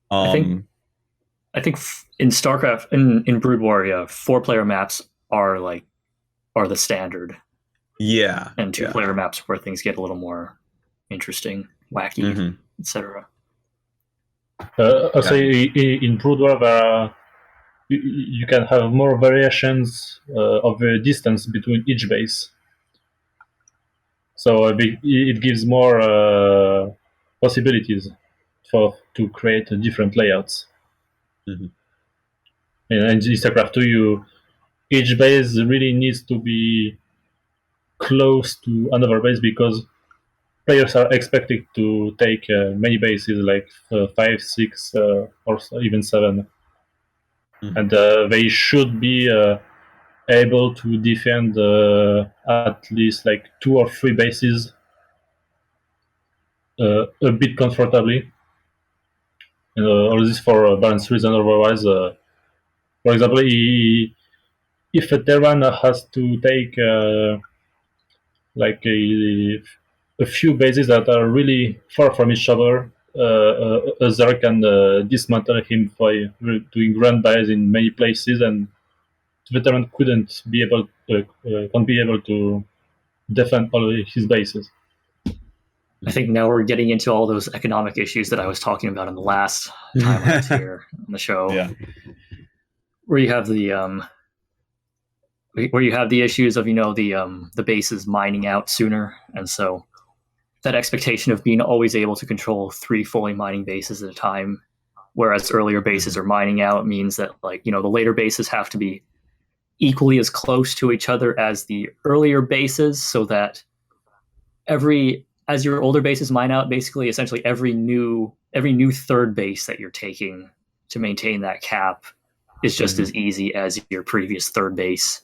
I think in StarCraft, in Brood War, yeah, 4-player maps are the standard. Yeah. And 2-player maps where things get a little more interesting, wacky, etc. Also, in Brood War, you can have more variations of the distance between each base. So it gives more possibilities to create different layouts. And in StarCraft 2, each base really needs to be close to another base because players are expected to take many bases, like 5, 6, or even 7. And they should be able to defend at least like 2 or 3 bases a bit comfortably. And all this for a balanced reason. Otherwise, for example, if a Terran has to take like a few bases that are really far from each other, a Zerg can dismantle him by doing run bys in many places, and the veteran can't be able to defend all his bases. I think now we're getting into all those economic issues that I was talking about in the last time I was here on the show. Yeah. Where you have the issues of the bases mining out sooner, and so that expectation of being always able to control 3 fully mining bases at a time, whereas earlier bases are mining out, means that the later bases have to be equally as close to each other as the earlier bases, so that as your older bases mine out, basically essentially every new third base that you're taking to maintain that cap is just as easy as your previous third base.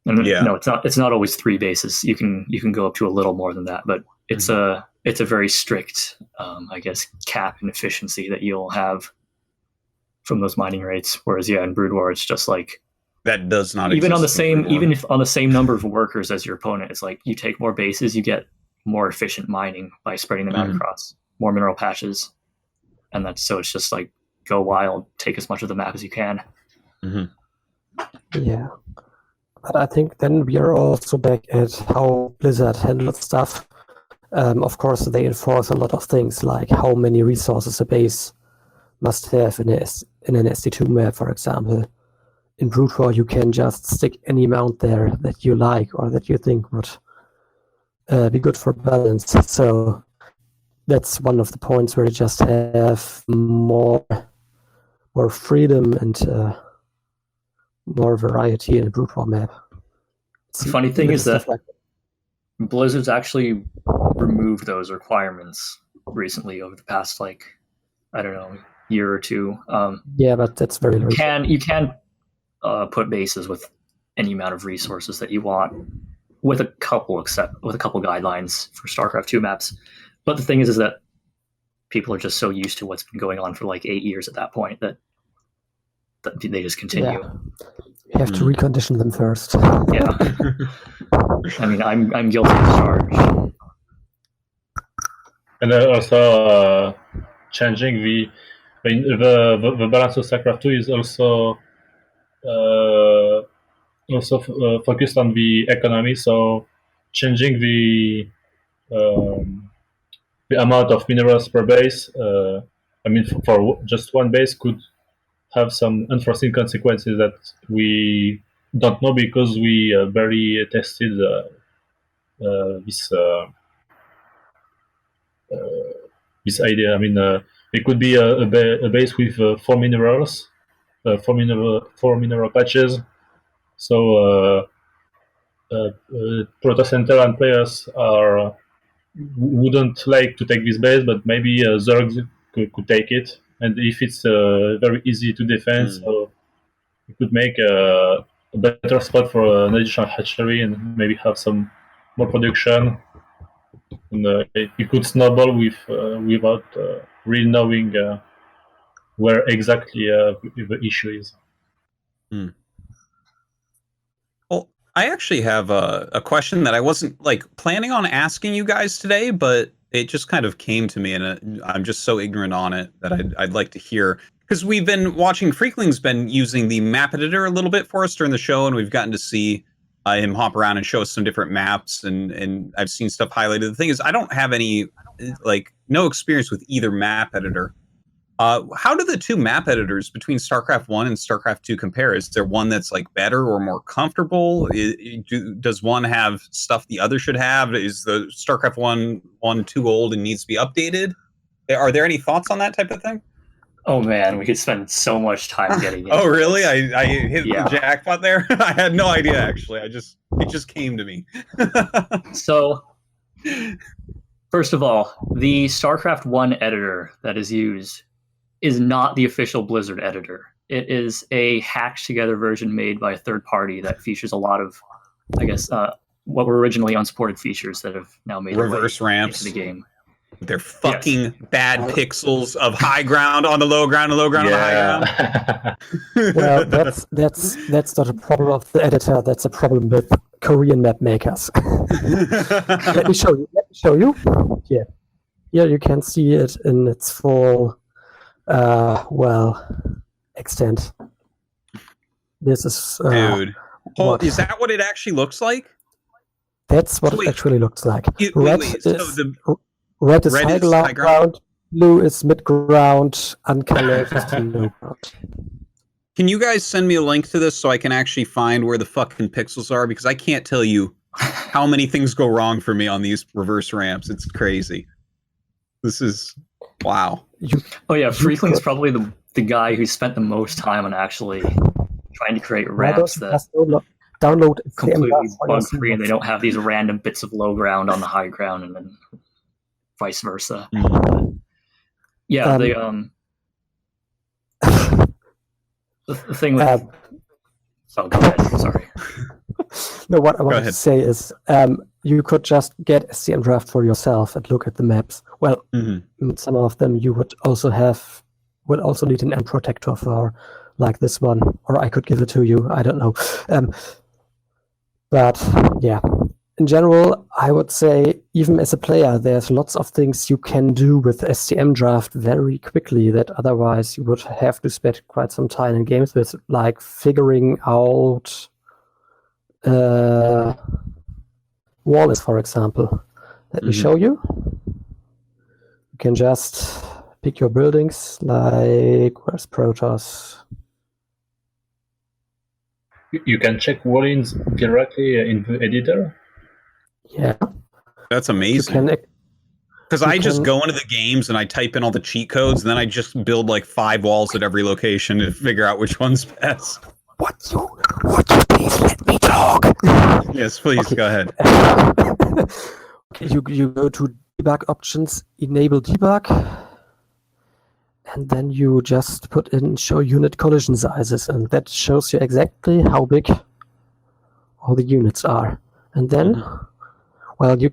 And no, it's not always 3 bases. You can go up to a little more than that, but it's a very strict I guess cap and efficiency that you'll have from those mining rates. Whereas in Brood War, it's just like that does not even on the exist same even if on the same number of workers as your opponent, it's like you take more bases, you get more efficient mining by spreading them out across more mineral patches, and so it's just like go wild, take as much of the map as you can. Yeah, but I think then we are also back at how Blizzard handles stuff. Of course, they enforce a lot of things like how many resources a base must have in an SC2 map, for example. In Brood War, you can just stick any amount there that you like or that you think would be good for balance. So that's one of the points where you just have more freedom and more variety in a Brood War map. The funny thing is that Blizzard's actually removed those requirements recently over the past year or 2. Yeah, but that's very you can put bases with any amount of resources that you want, with a couple guidelines for StarCraft 2 maps. But the thing is that people are just so used to what's been going on for 8 years at that point that they just continue. Yeah. You have to recondition them first. Yeah. I mean, I'm guilty of charge. And also changing the balance of StarCraft 2 is also focused on the economy. So changing the amount of minerals per base. For just one base could have some unforeseen consequences that we don't know because we barely tested this idea. It could be a base with 4 minerals, 4 mineral patches. So Protocenter and players wouldn't like to take this base, but maybe Zergs could take it. And if it's very easy to defend, so you could make a better spot for an additional hatchery and maybe have some more production. And it could snowball without really knowing where exactly the issue is. Well, I actually have a question that I wasn't planning on asking you guys today, but it just kind of came to me, and I'm just so ignorant on it that I'd like to hear. Because we've been watching, Freakling's been using the map editor a little bit for us during the show, and we've gotten to see him hop around and show us some different maps, and I've seen stuff highlighted. The thing is, I don't have any, no experience with either map editor. How do the two map editors between StarCraft 1 and StarCraft 2 compare? Is there one that's better or more comfortable? Does one have stuff the other should have? Is the StarCraft 1 too old and needs to be updated? Are there any thoughts on that type of thing? Oh man, we could spend so much time getting into Oh really? this. I hit the jackpot there? I had no idea actually. It just came to me. So, first of all, the StarCraft 1 editor that is used is not the official Blizzard editor. It is a hacked together version made by a third party that features a lot of, I guess, what were originally unsupported features that have now made reverse ramps into the game. They're fucking bad pixels of high ground on the low ground and low ground on the high ground. Well, that's not a problem of the editor. That's a problem with Korean map makers. Let me show you. Yeah. Here you can see it in its full, extent. This is dude. Is that what it actually looks like? That's what it actually looks like. Red is high ground, blue is mid ground, uncolored is low ground. Can you guys send me a link to this so I can actually find where the fucking pixels are? Because I can't tell you how many things go wrong for me on these reverse ramps. It's crazy. This is wow. Freakling's probably the guy who spent the most time on actually trying to create ramps that download completely bug free, and they don't have these random bits of low ground on the high ground, and then vice versa. The thing with go ahead. Sorry. No, what I wanted to say is you could just get SCM draft for yourself and look at the maps. Well, some of them you would also need an end protector for, like this one, or I could give it to you. I don't know. But yeah, in general, I would say even as a player, there's lots of things you can do with SCM draft very quickly that otherwise you would have to spend quite some time in games with, like figuring out wall is, for example. Let me show you. You can just pick your buildings, like where's Protoss? You can check wall-ins directly in the editor? Yeah. That's amazing. Because I just go into the games and I type in all the cheat codes, and then I just build 5 walls at every location to figure out which one's best. Would you please let me talk? Yes, please, go ahead. You go to debug options, enable debug, and then you just put in show unit collision sizes, and that shows you exactly how big all the units are. And then, you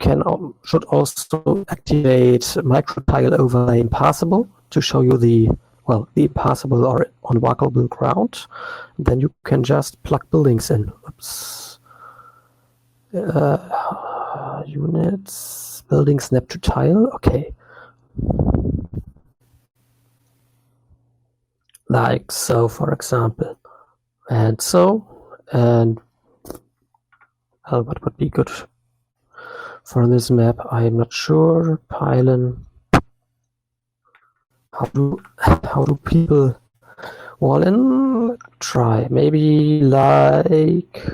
should also activate micro tile overlay impassable to show you the impassable or unwalkable ground. Then you can just plug buildings in. Oops. Units, building snap to tile. Okay. Like so, for example. And what would be good for this map? I am not sure. Pylon. How do people wall in? Try maybe like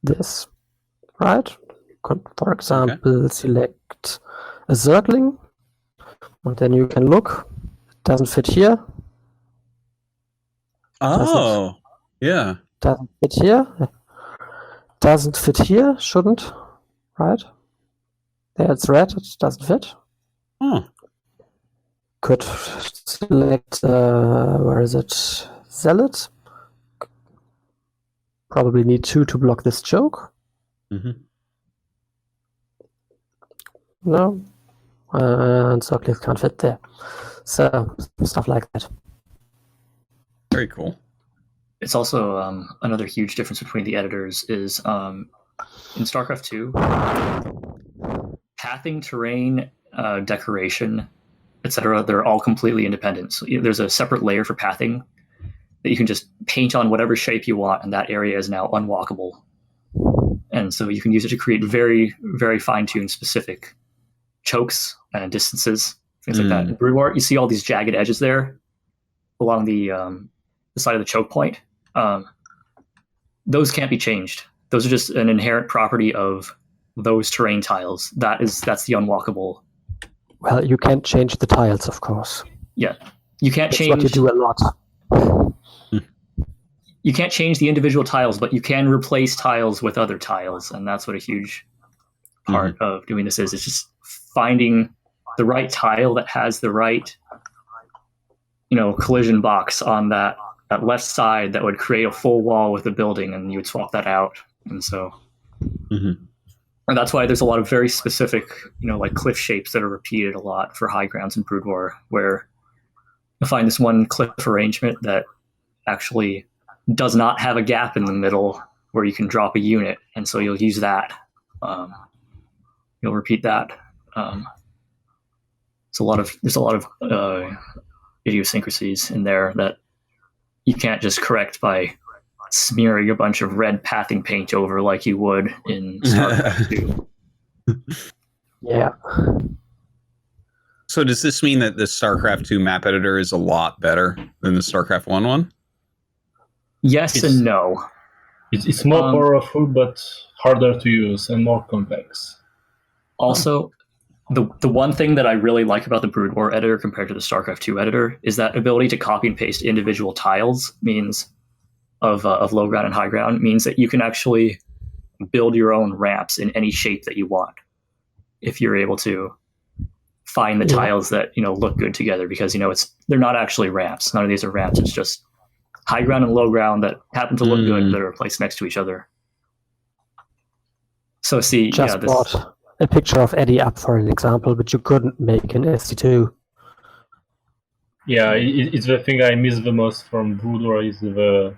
this, right? You can, for example, select a circling, and then you can look. It doesn't fit here. Oh, yeah. Doesn't fit here. Doesn't fit here. Shouldn't, right? There it's red. It doesn't fit. could select, where is it? Zealot. Probably need 2 to block this choke. Mm-hmm. No. And Circles can't fit there. So, stuff like that. Very cool. It's also another huge difference between the editors is in StarCraft 2, pathing, terrain, decoration, etc. They're all completely independent. So there's a separate layer for pathing that you can just paint on whatever shape you want, and that area is now unwalkable. And so you can use it to create very, very fine-tuned specific chokes and distances, things like that. In Brood War, you see all these jagged edges there along the side of the choke point. Those can't be changed. Those are just an inherent property of those terrain tiles. That's the unwalkable. Well, you can't change the tiles, of course. Yeah, you can't That's change. what you do a lot. You can't change the individual tiles, but you can replace tiles with other tiles, and that's what a huge part of doing this is. It's just finding the right tile that has the right, collision box on that left side that would create a full wall with a building, and you would swap that out. And so, and that's why there's a lot of very specific, like cliff shapes that are repeated a lot for high grounds in Brood War, where you'll find this one cliff arrangement that actually does not have a gap in the middle where you can drop a unit, and so you'll use that. You'll repeat that. There's a lot of idiosyncrasies in there that you can't just correct by smearing a bunch of red pathing paint over like you would in StarCraft 2. Yeah. So does this mean that the StarCraft 2 map editor is a lot better than the StarCraft 1 one? Yes and no. It's more powerful, but harder to use and more complex. Also, the one thing that I really like about the Brood War editor compared to the StarCraft 2 editor is that ability to copy and paste individual tiles means of low ground and high ground means that you can actually build your own ramps in any shape that you want if you're able to find the tiles that look good together, because they're not actually ramps. None of these are ramps. It's just high ground and low ground that happen to look good that are placed next to each other. So brought a picture of Eddie up for an example, but you couldn't make an SC2. Yeah, it's the thing I miss the most from Brood War is the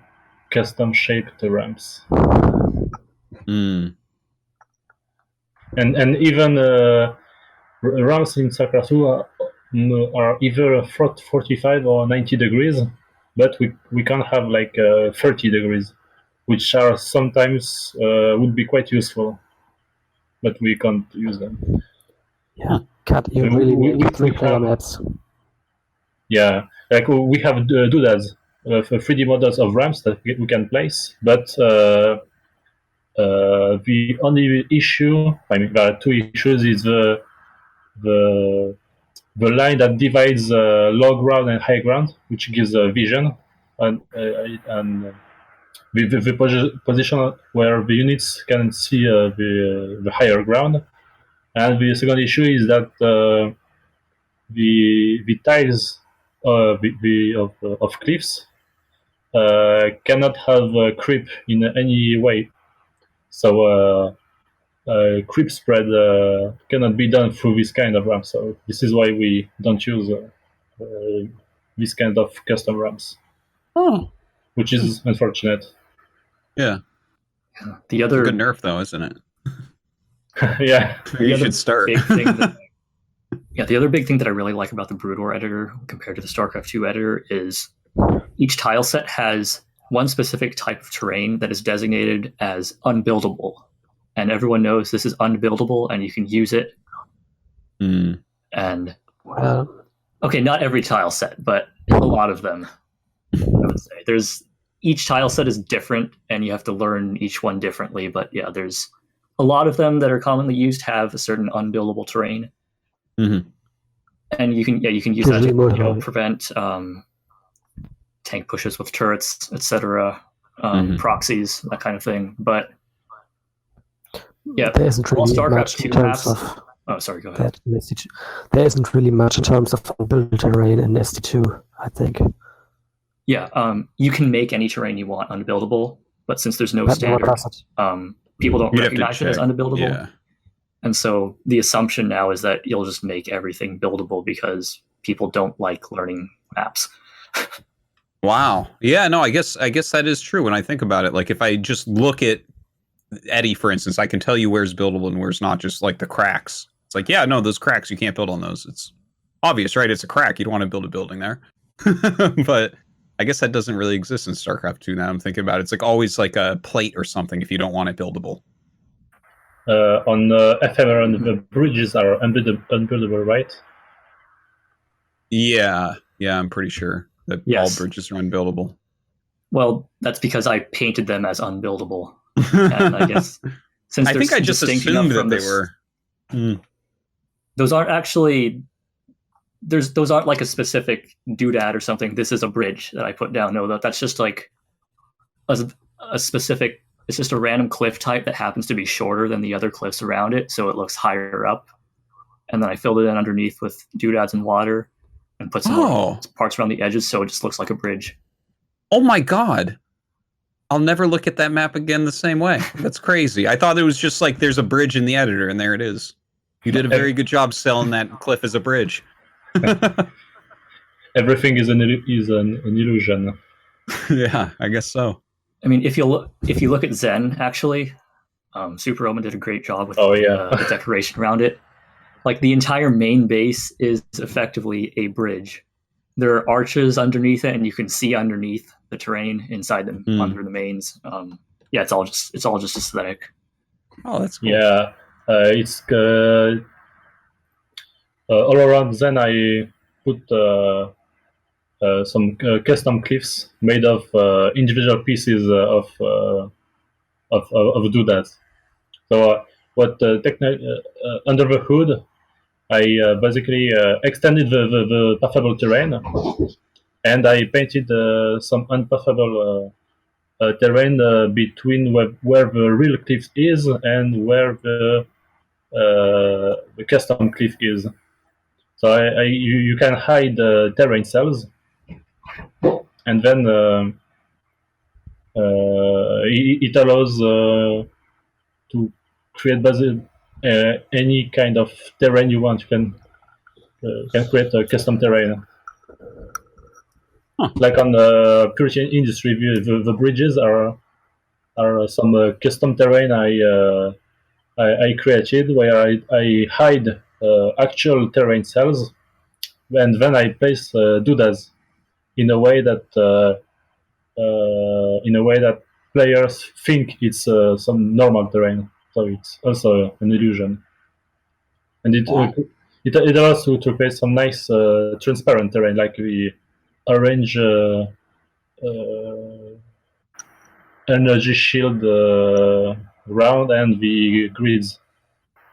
custom shaped ramps. And even ramps in StarCraft 2 are either 45 or 90 degrees, but we can't have like 30 degrees, which are sometimes would be quite useful, but we can't use them. Yeah, you really need 3-player maps. Yeah, like we have doodads, 3D models of ramps that we can place, but the only issue, there are 2 issues, is the line that divides low ground and high ground, which gives vision, and the position where the units can see the higher ground. And the second issue is that the tiles of cliffs cannot have creep in any way. So creep spread cannot be done through this kind of ramp. So this is why we don't use this kind of custom ramps, which is unfortunate. Yeah. The other good nerf, though, isn't it? Yeah. You should start. The other big thing that I really like about the Brood War editor compared to the StarCraft 2 editor is each tile set has one specific type of terrain that is designated as unbuildable. And everyone knows this is unbuildable and you can use it. And okay, not every tile set, but a lot of them, I would say. Each tile set is different and you have to learn each one differently. But yeah, there's a lot of them that are commonly used have a certain unbuildable terrain. And you can use that to prevent tank pushes with turrets, etc., proxies, that kind of thing. But yeah, there isn't really StarCraft much 2 in terms maps of Oh, sorry, go ahead. that in SC2. There isn't really much in terms of unbuilt terrain in SC2, I think. Yeah, you can make any terrain you want unbuildable, but since there's no But standard, what does it? people don't You'd have to recognize it as check. unbuildable. Yeah. And so the assumption now is that you'll just make everything buildable because people don't like learning maps. Wow. Yeah, no, I guess that is true when I think about it. Like if I just look at Eddie, for instance, I can tell you where's buildable and where's not, just like the cracks. It's like, yeah, no, those cracks, you can't build on those. It's obvious, right? It's a crack. You don't want to build a building there. But I guess that doesn't really exist in StarCraft 2 now I'm thinking about it. It's like always like a plate or something if you don't want it buildable. On ephemeral, the bridges are unbuildable, right? Yeah, I'm pretty sure that Yes. all bridges are unbuildable. Well, that's because I painted them as unbuildable. And I guess since I think I just distinct assumed enough that from they this, were. those aren't actually. Those aren't like a specific doodad or something. This is a bridge that I put down. No, that's just like a specific. It's just a random cliff type that happens to be shorter than the other cliffs around it, so it looks higher up. And then I filled it in underneath with doodads and water, and put some more parts around the edges, so it just looks like a bridge. Oh my god! I'll never look at that map again the same way. That's crazy. I thought it was just like there's a bridge in the editor, and there it is. You did a very good job selling that cliff as a bridge. Everything is an illusion. Yeah, I guess so. I mean, if you look at Zen, actually, Super Roman did a great job with the decoration around it. Like the entire main base is effectively a bridge. There are arches underneath it, and you can see underneath the terrain inside them under the mains. Yeah, it's all just aesthetic. Oh, that's cool. Yeah, it's all around Zen. I put some custom cliffs made of individual pieces of doodads. So under the hood, I basically extended the pathable terrain, and I painted some unpathable terrain between where the real cliff is and where the custom cliff is. So you can hide terrain cells, and then it allows to create any kind of terrain you want. You can create a custom terrain. Huh. Like on the Puritan Industry view, the bridges are some custom terrain I created where I hide actual terrain cells, and then I place doodads in a way that players think it's some normal terrain. So it's also an illusion, and it allows you to create some nice transparent terrain, like the orange energy shield round and the grids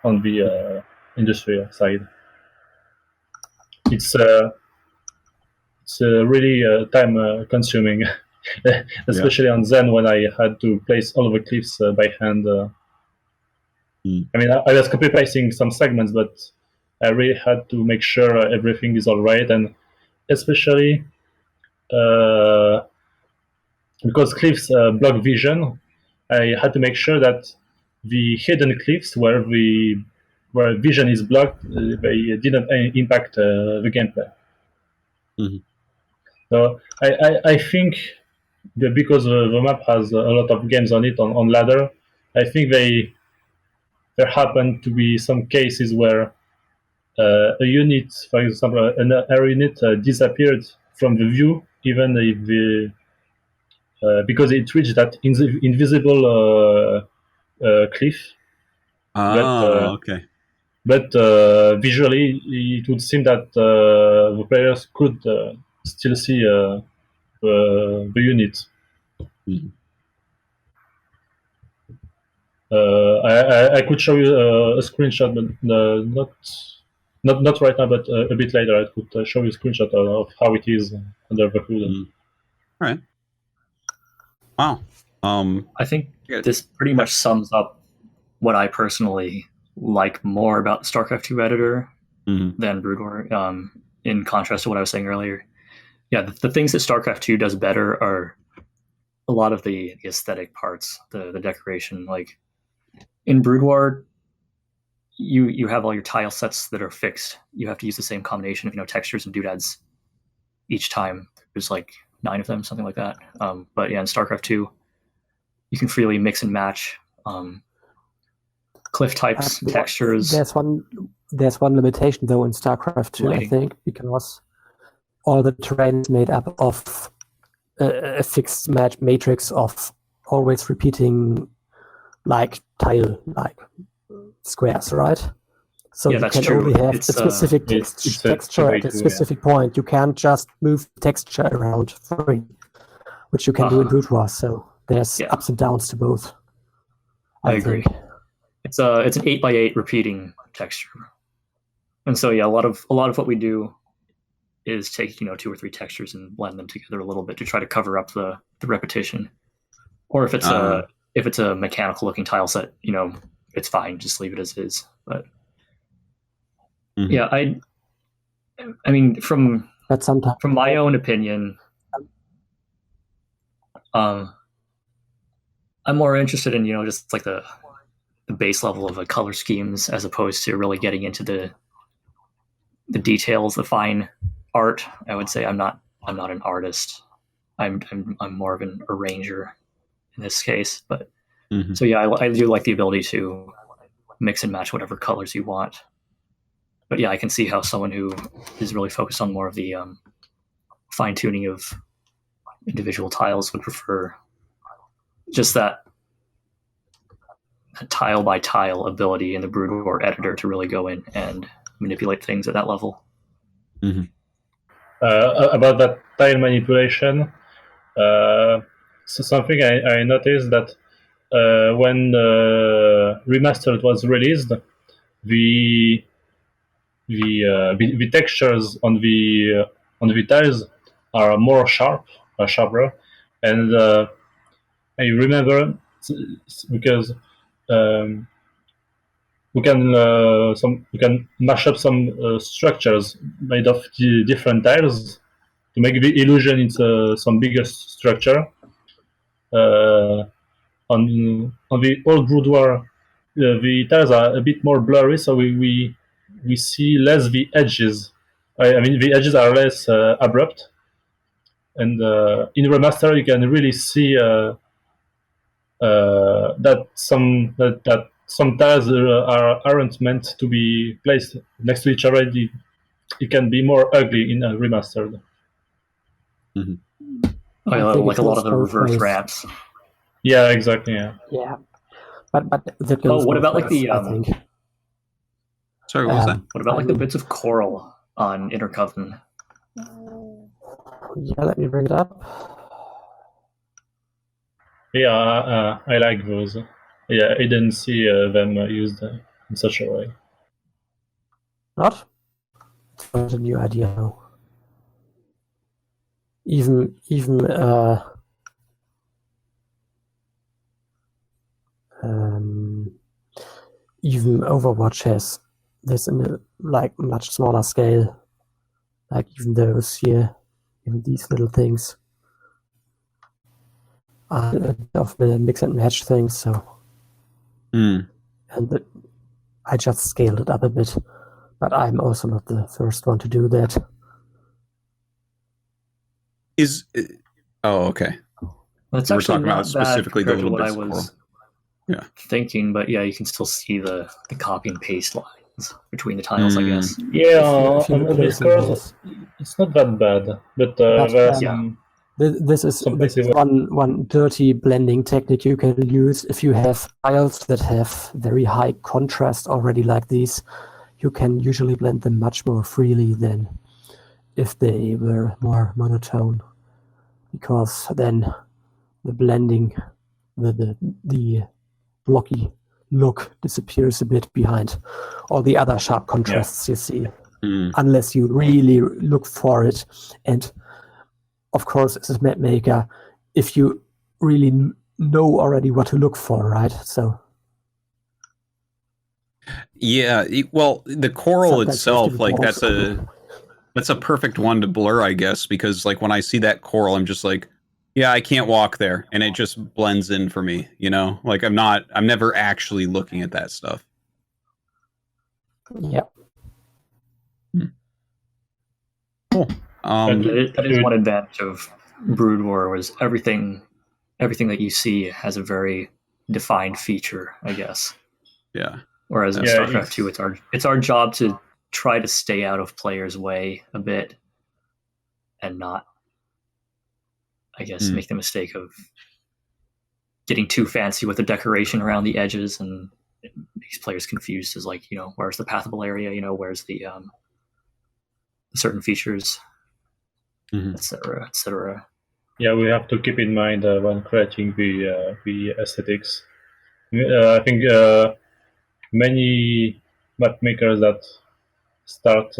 on the industrial side. It's really time consuming, especially on Zen when I had to place all of the cliffs by hand. I mean, I was copy pasting some segments, but I really had to make sure everything is all right, and especially because cliffs block vision, I had to make sure that the hidden cliffs where vision is blocked, they didn't impact the gameplay. Mm-hmm. So I think that because the map has a lot of games on it on ladder, I think there happened to be some cases where a unit, for example, an air unit disappeared from the view, even if because it reached that invisible cliff. Okay. But visually, it would seem that the players could still see the unit. Mm-hmm. I could show you a screenshot, but not right now. But a bit later, I could show you a screenshot of how it is under the hood. Mm-hmm. All right. Wow. I think this pretty much sums up what I personally like more about the StarCraft 2 editor Mm-hmm. than Brood War, in contrast to what I was saying earlier. Yeah, the things that StarCraft 2 does better are a lot of the aesthetic parts, the decoration. Like in Brood War, you have all your tile sets that are fixed. You have to use the same combination of textures and doodads each time. There's like 9 of them, something like that. But yeah, in StarCraft 2, you can freely mix and match cliff types, textures. There's one limitation though in StarCraft 2, lighting. I think, because all the terrain is made up of a fixed matrix of always repeating like tile, like squares, right? So Yeah, you that's can true. only have It's, a specific texture at a specific point. You can't just move the texture around free, which you can do in Brood War. So there's ups and downs to both. I agree. think. It's an 8x8 repeating texture, and so yeah, a lot of what we do is take 2 or 3 textures and blend them together a little bit to try to cover up the repetition. Or if it's a mechanical looking tile set, it's fine, just leave it as is. But yeah, I mean from my own opinion, I'm more interested in just like the base level of color schemes as opposed to really getting into the details, the fine art. I would say I'm not an artist. I'm more of an arranger in this case. But so yeah, I do like the ability to mix and match whatever colors you want. But yeah, I can see how someone who is really focused on more of the fine tuning of individual tiles would prefer just that tile by tile ability in the Brood War editor to really go in and manipulate things at that level. About that tile manipulation, so something I noticed that when Remastered was released, the textures on the tiles are more sharper, and I remember because we can mash up some structures made of different tiles to make the illusion into some bigger structure. On the old Brood War, the tiles are a bit more blurry, so we see less the edges. I mean, the edges are less abrupt, and in Remaster you can really see that some tiles aren't meant to be placed next to each other. It can be more ugly in a Remastered. Like a lot of the reverse ramps. Yeah, exactly. Yeah, but that goes what about ways, like the I think. Sorry, what was that? What about like the bits of coral on Inner Coven? Yeah, let me bring it up. Yeah, I like those. Yeah, I didn't see them used in such a way. Not? It's not a new idea. No. Even Overwatch has this in a much smaller scale. Like even those here, even these little things are of the mix and match things. So, and I just scaled it up a bit, but I'm also not the first one to do that. Okay. That's we're actually talking about not specifically bad the compared to little what I bits of was coral. thinking, but yeah, you can still see the copy and paste lines between the tiles, I guess. Yeah, If you look on this course, it's not that bad, but there's some. This is one dirty blending technique you can use if you have tiles that have very high contrast already like these. You can usually blend them much more freely than if they were more monotone, because then the blending, the blocky look disappears a bit behind all the other sharp contrasts you see, unless you really look for it. And of course, as a map maker, if you really know already what to look for, right? So Yeah, well, the coral Sometimes itself, just like walls. that's a perfect one to blur, I guess, because like when I see that coral, I'm just like, yeah, I can't walk there, and it just blends in for me, you know? Like I'm never actually looking at that stuff. Yeah. Cool. That is one advantage of Brood War, was everything that you see has a very defined feature, I guess. Yeah. Whereas in StarCraft 2, it's our job to try to stay out of players' way a bit and not, I guess, make the mistake of getting too fancy with the decoration around the edges, and it makes players confused as like, where's the pathable area, where's the certain features, etc., etc. Yeah, we have to keep in mind when creating the aesthetics. I think many map makers that start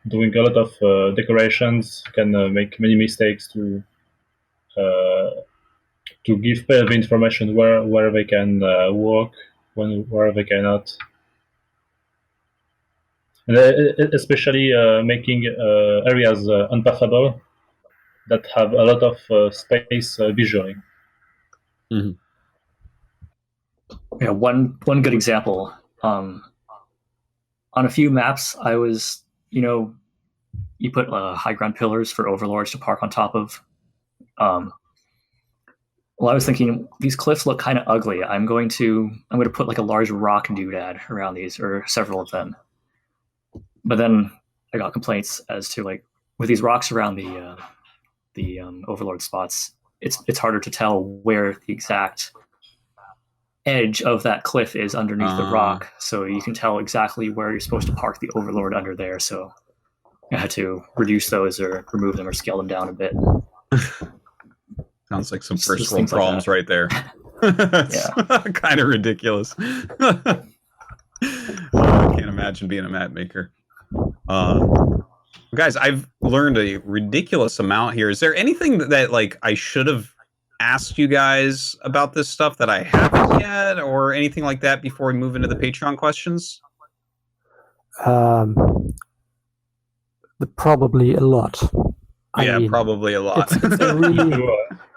doing a lot of decorations can make many mistakes to give the information where they can work, where they cannot, and especially making areas unpathable that have a lot of space visually. Yeah, one good example. On a few maps, I was, you put high ground pillars for overlords to park on top of. Well, I was thinking these cliffs look kind of ugly. I'm going to put like a large rock doodad around these, or several of them. But then I got complaints as to like with these rocks around the overlord spots, it's harder to tell where the exact edge of that cliff is underneath the rock, so you can tell exactly where you're supposed to park the overlord under there. So I had to reduce those or remove them or scale them down a bit. Sounds like some first world problems right there. Yeah. Kind of ridiculous. I can't imagine being a map maker. Guys, I've learned a ridiculous amount here. Is there anything that like I should have asked you guys about this stuff that I haven't yet, or anything like that before we move into the Patreon questions? Probably a lot. I mean, probably a lot.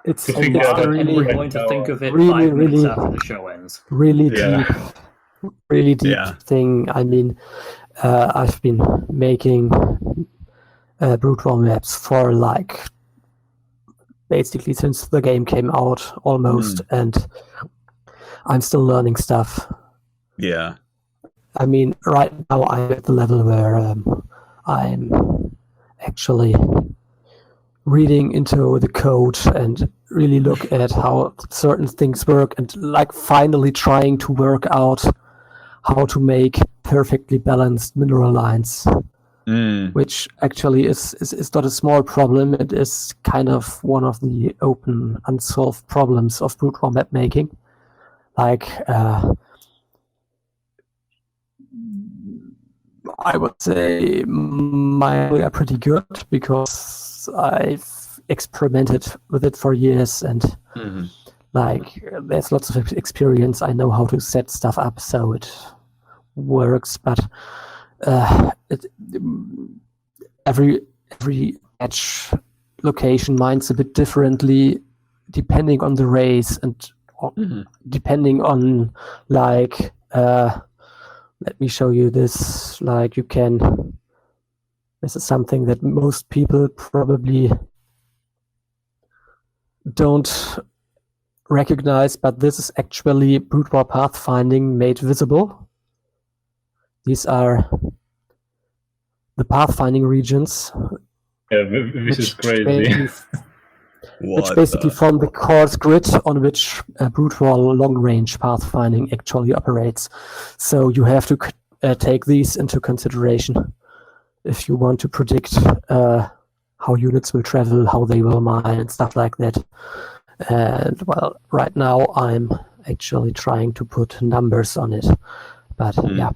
It's a really, we're going to think of it 5 minutes after the show ends. Really deep thing. I mean, I've been making Brood War maps for like basically since the game came out almost, and I'm still learning stuff. Yeah. I mean, right now I'm at the level where I'm actually reading into the code and really look at how certain things work, and like finally trying to work out how to make perfectly balanced mineral lines, which actually is not a small problem. It is kind of one of the open unsolved problems of Brood War map making. Like I would say mine are pretty good because I've experimented with it for years, and like there's lots of experience. I know how to set stuff up so it works, but every edge location mines a bit differently depending on the race and depending on like let me show you this. Like this is something that most people probably don't recognize, but this is actually Brood War pathfinding made visible. These are the pathfinding regions. Yeah, this is crazy. Which basically form the coarse grid on which Brood War long-range pathfinding actually operates. So you have to take these into consideration if you want to predict how units will travel, how they will mine, and stuff like that. And well, right now I'm actually trying to put numbers on it, but yeah.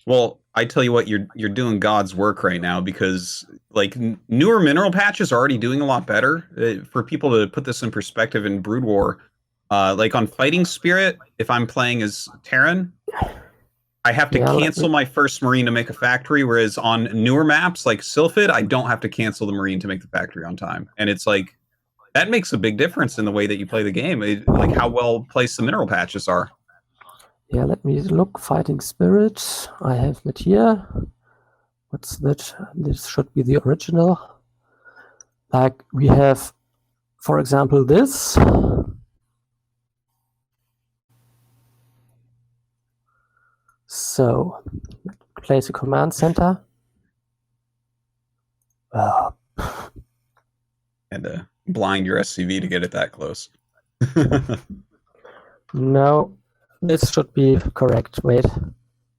Well, I tell you what, you're doing God's work right now, because like newer mineral patches are already doing a lot better. For people to put this in perspective, in Brood War, Like on Fighting Spirit, if I'm playing as Terran, I have to cancel my first Marine to make a factory, whereas on newer maps like Sylphid, I don't have to cancel the Marine to make the factory on time. And it's like, that makes a big difference in the way that you play the game, like how well placed the mineral patches are. Yeah, let me look. Fighting Spirit. I have it here. What's that? This should be the original. Like we have, for example, this. So, place a command center. And blind your SCV to get it that close. No, this should be correct. Wait,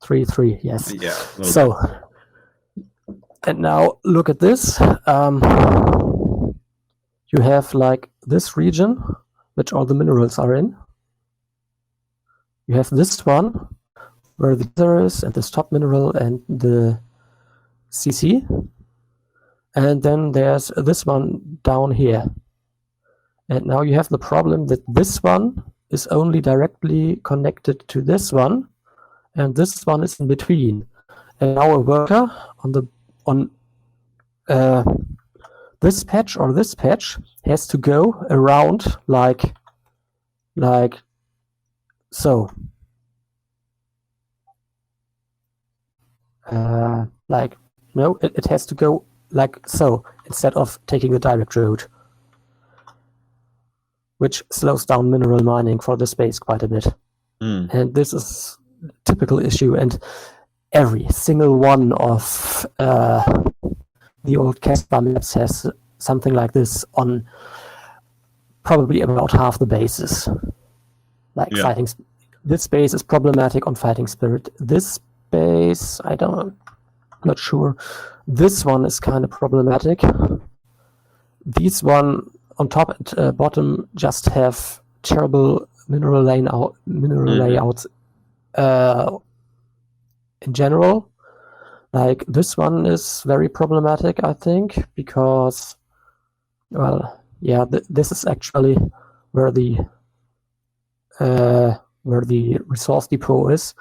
3-3. Yes. Yeah. So, and now look at this. You have like this region, which all the minerals are in. You have this one, where the ether is, and this top mineral, and the CC. And then there's this one down here. And now you have the problem that this one is only directly connected to this one, and this one is in between. And now a worker on this patch or this patch has to go around like so. No, it has to go like so instead of taking the direct road, which slows down mineral mining for the space quite a bit. And this is a typical issue, and every single one of the old Casper maps has something like this on probably about half the bases. Like fighting, this base is problematic on Fighting Spirit. This base, not sure. This one is kind of problematic. These one on top and bottom just have terrible mineral layouts in general. Like this one is very problematic, I think, because, well, yeah, this is actually where the resource depot is,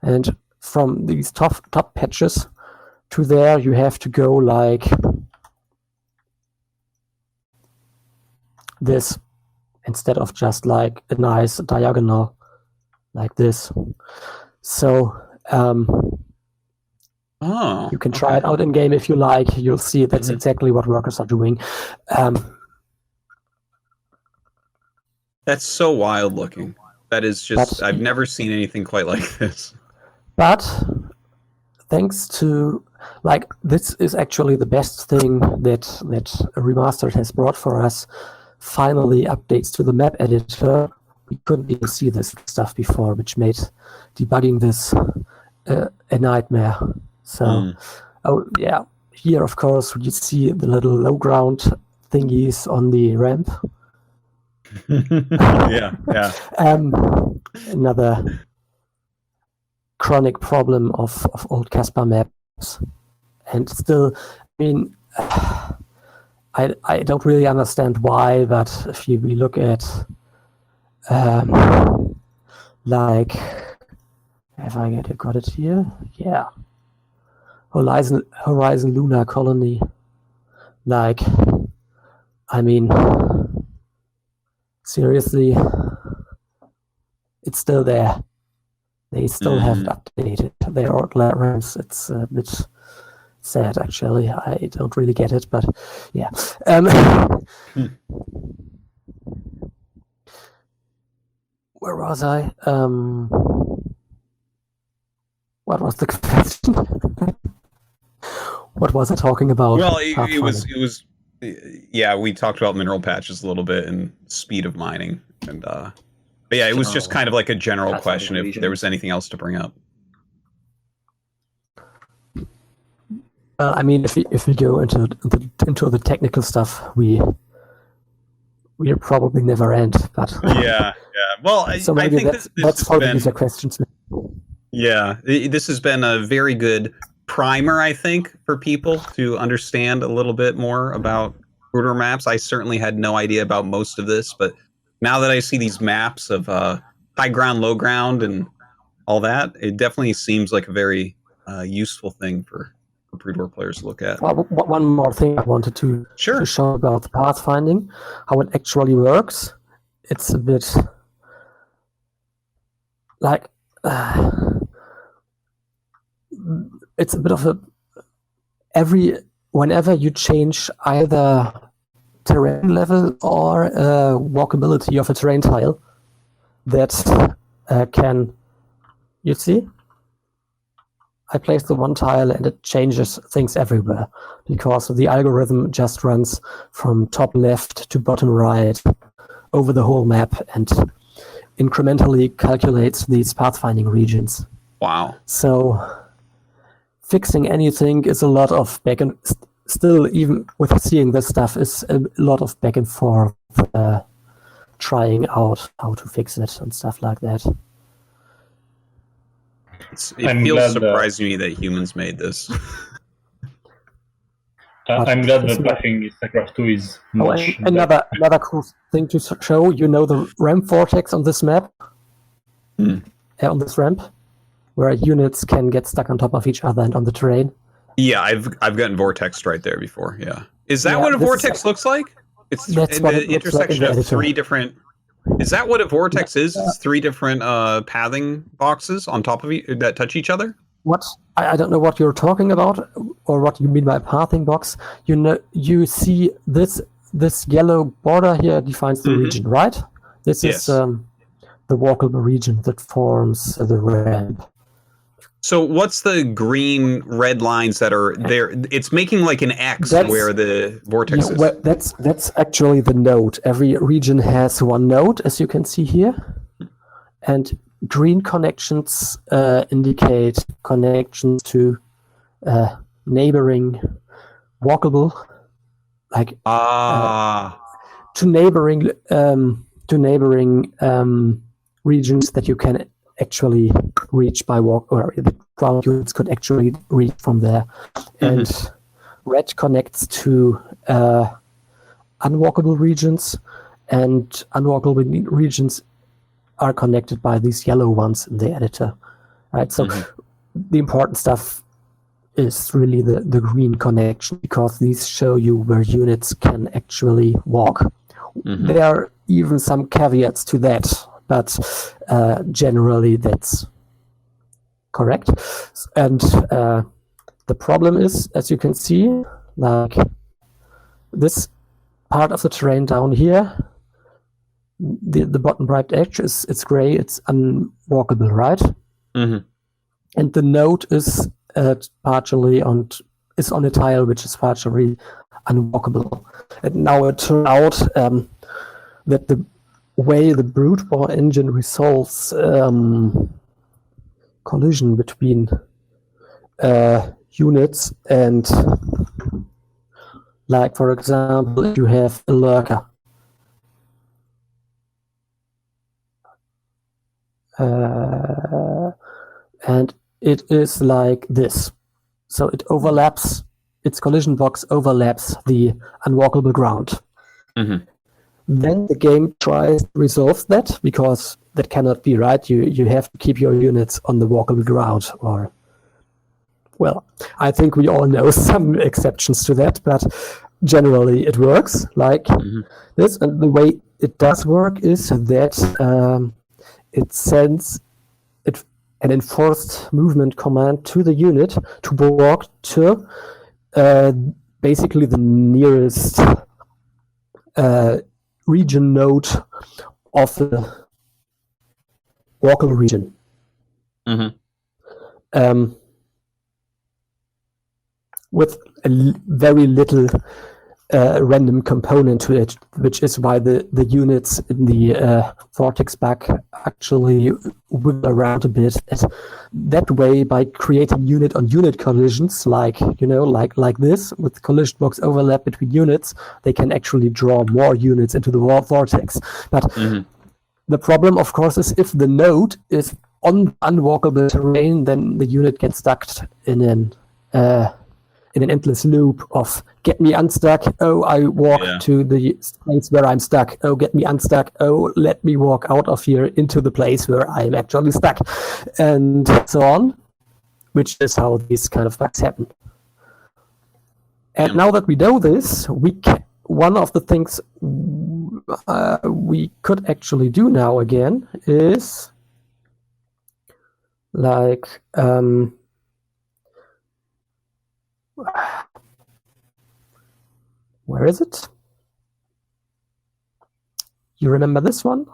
and from these top patches to there, you have to go like this instead of just like a nice diagonal like this. So you can try it out in game if you like. You'll see that's exactly what workers are doing. That's so wild looking. That is just, I've never seen anything quite like this. But thanks to, like, this is actually the best thing that Remastered has brought for us. Finally, updates to the map editor. We couldn't even see this stuff before, which made debugging this a nightmare. So, here, of course, you see the little low ground thingies on the ramp. yeah. Another chronic problem of old Casper maps. And still, I mean, I don't really understand why, but if we look at, like, have I got it here? Yeah. Horizon Lunar Colony. Like, I mean, seriously, it's still there. They still haven't updated their org ramps. It's a bit sad, actually. I don't really get it, but yeah. Where was I? What was the question? What was I talking about? Well, it was. Yeah, we talked about mineral patches a little bit and speed of mining, and but yeah, it was just kind of like a general question if there was anything else to bring up. Well, I mean, if we go into the technical stuff, we'll probably never end. But yeah. Well, so maybe I think that's for the user questions. Yeah, this has been a very good primer, I think, for people to understand a little bit more about router maps. I certainly had no idea about most of this, but now that I see these maps of high ground, low ground, and all that, it definitely seems like a very useful thing for Brood War players to look at. One more thing I wanted to show about the pathfinding, how it actually works. It's a bit like it's a bit of a whenever you change either terrain level or walkability of a terrain tile, that can, you see? I place the one tile and it changes things everywhere because the algorithm just runs from top left to bottom right over the whole map and incrementally calculates these pathfinding regions. Wow. So fixing anything is a lot of back and still, even with seeing this stuff, is a lot of back and forth trying out how to fix it and stuff like that. It feels surprising to me that humans made this. I'm glad the pathing in StarCraft 2 is much another cool thing to show. You know the ramp vortex on this map? On this ramp? Where units can get stuck on top of each other and on the terrain? Yeah, I've gotten vortexed right there before, yeah. Is that what a vortex looks like? It's the intersection of three different... Is that what a vortex is? It's three different pathing boxes on top of that touch each other? What? I don't know what you're talking about, or what you mean by pathing box. You know, you see this yellow border here defines the region, right? This is the walkable region that forms the ramp. So what's the green red lines that are there? It's making like an X where the vortex is. Well, that's actually the node. Every region has one node, as you can see here. And green connections indicate connections to neighboring walkable, like to neighboring regions that you can actually reach by walk, or the ground units could actually reach from there. And red connects to unwalkable regions, and unwalkable regions are connected by these yellow ones in the editor. Right, so the important stuff is really the green connection, because these show you where units can actually walk. There are even some caveats to that, but generally that's correct. And the problem is, as you can see, like this part of the terrain down here, the bottom right edge it's gray, it's unwalkable, right? And the node is partially on a tile which is partially unwalkable. And now it turned out that the way the Brood War engine resolves collision between units, and like, for example, if you have a lurker, and it is like this. So it overlaps, its collision box overlaps the unwalkable ground. Then the game tries to resolve that, because that cannot be right. You have to keep your units on the walkable ground, or, well, I think we all know some exceptions to that, but generally it works like this. And the way it does work is that it sends an enforced movement command to the unit to walk to basically the nearest region node of the walkable region. With very little random component to it, which is why the units in the vortex back actually wiggle around a bit. That way, by creating unit-on-unit collisions, like this, with collision box overlap between units, they can actually draw more units into the vortex. But the problem, of course, is if the node is on unwalkable terrain, then the unit gets stuck in in an endless loop of get me unstuck. Oh, I walk to the place where I'm stuck. Oh, get me unstuck. Oh, let me walk out of here into the place where I'm actually stuck, and so on, which is how these kind of bugs happen. And now that we know this, one of the things we could actually do now again is like where is it? You remember this one?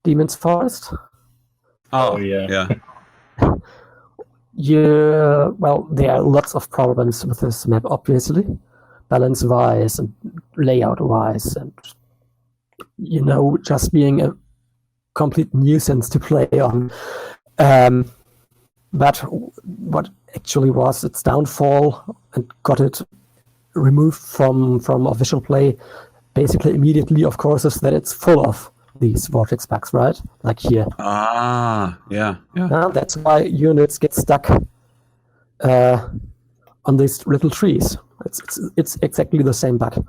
Demon's Forest? Oh yeah. Well, there are lots of problems with this map, obviously, balance-wise and layout-wise, and just being a complete nuisance to play on. But what actually was its downfall and got it removed from official play basically immediately, of course, is that it's full of these vortex bugs, right? Like here. Yeah. That's why units get stuck on these little trees. It's exactly the same bug.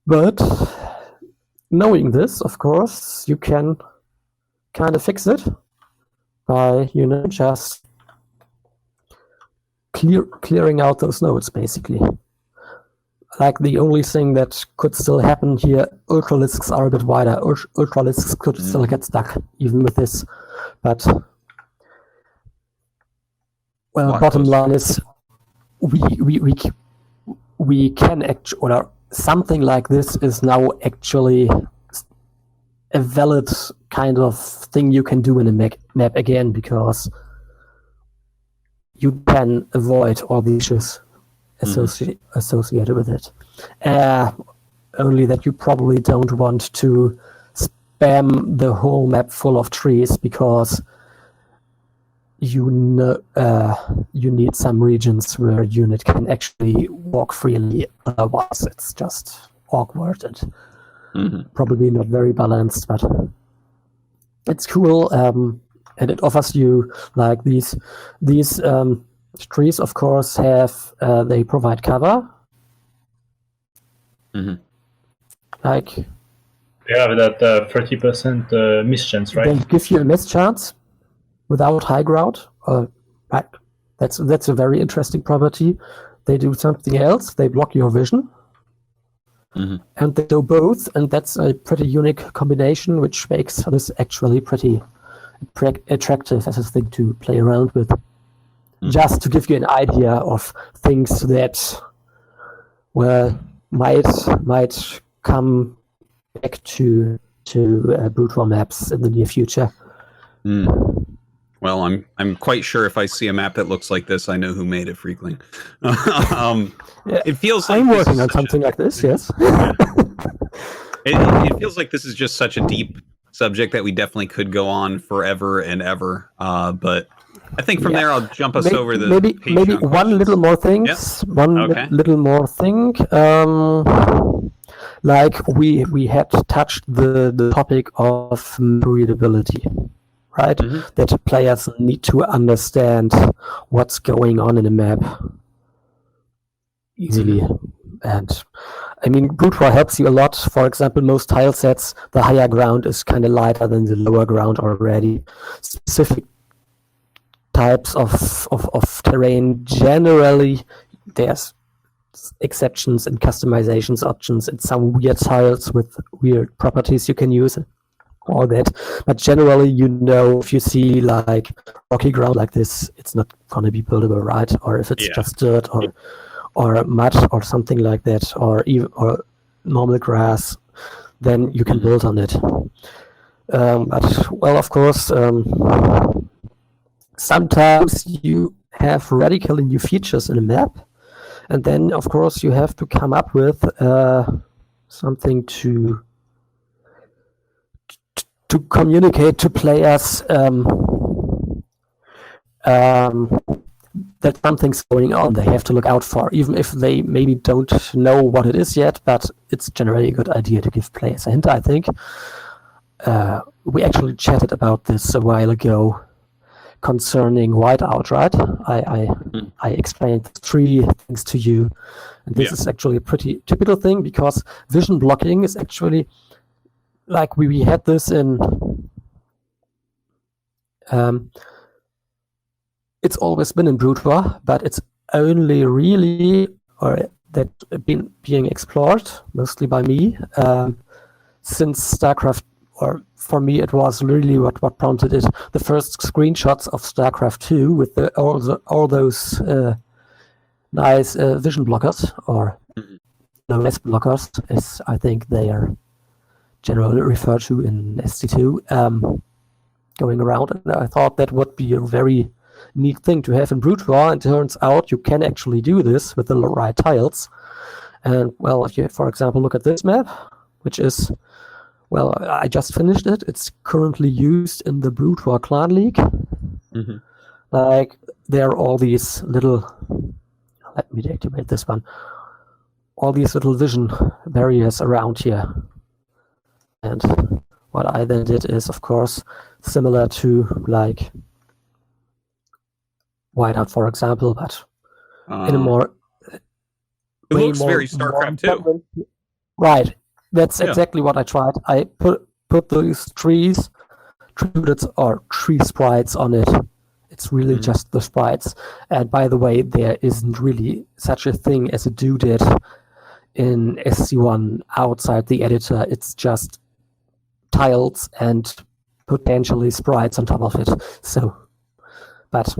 But knowing this, of course, you can kind of fix it by just clearing out those nodes, basically. Like the only thing that could still happen here, ultralisks are a bit wider. Ultralisks could still get stuck even with this, but bottom line is we can actually, or something like this is now actually a valid kind of thing you can do in a map again, because you can avoid all the issues associated with it. Only that you probably don't want to spam the whole map full of trees, because you need some regions where a unit can actually walk freely. Otherwise, it's just awkward and probably not very balanced. But it's cool, and it offers you like these trees, of course, they provide cover. Like they have that 30% miss chance, right? They give you a miss chance without high ground. Right. That's a very interesting property. They do something else. They block your vision. And they do both, and that's a pretty unique combination, which makes this actually pretty attractive as a thing to play around with. Just to give you an idea of things that might come back to brute war maps in the near future. Well, I'm quite sure if I see a map that looks like this, I know who made it, Freakling. It feels like I'm working on something like this, yes. It feels like this is just such a deep subject that we definitely could go on forever and ever. But I think from there I'll jump us over the maybe one little more thing. Little more thing. Like we had touched the topic of readability, right? That players need to understand what's going on in a map easily. And I mean, brute war helps you a lot. For example, most tile sets, the higher ground is kind of lighter than the lower ground already. Specific types of terrain, generally, there's exceptions and customizations options and some weird tiles with weird properties you can use, all that. But generally, if you see like rocky ground like this, it's not going to be buildable, right? Or if it's just dirt or mud or something like that, or normal grass, then you can build on it. But well, of course, sometimes you have radically new features in a map, and then of course you have to come up with something to communicate to players that something's going on they have to look out for, even if they maybe don't know what it is yet, but it's generally a good idea to give players a hint, I think. we actually chatted about this a while ago concerning whiteout, right? I explained 3 things to you, and this is actually a pretty typical thing because vision blocking is actually like we had this in. It's always been in Brutoir, but it's only really being explored mostly by me since StarCraft. Or for me, it was really what prompted it. The first screenshots of StarCraft 2 with all those nice vision blockers, or noise blockers, as I think they are generally referred to in SC2, going around. And I thought that would be a very neat thing to have in Brutoir, and it turns out you can actually do this with the right tiles. And, well, if you, for example, look at this map, which is... Well, I just finished it. It's currently used in the Brutoir Clan League. Like, there are all these little... Let me deactivate this one. All these little vision barriers around here. And what I then did is, of course, similar to, like, whiteout, for example, but in a more... It looks very StarCraft 2. Right. That's exactly what I tried. I put those tree sprites on it. It's really just the sprites. And by the way, there isn't really such a thing as a doodad in SC1 outside the editor. It's just tiles and potentially sprites on top of it. So, but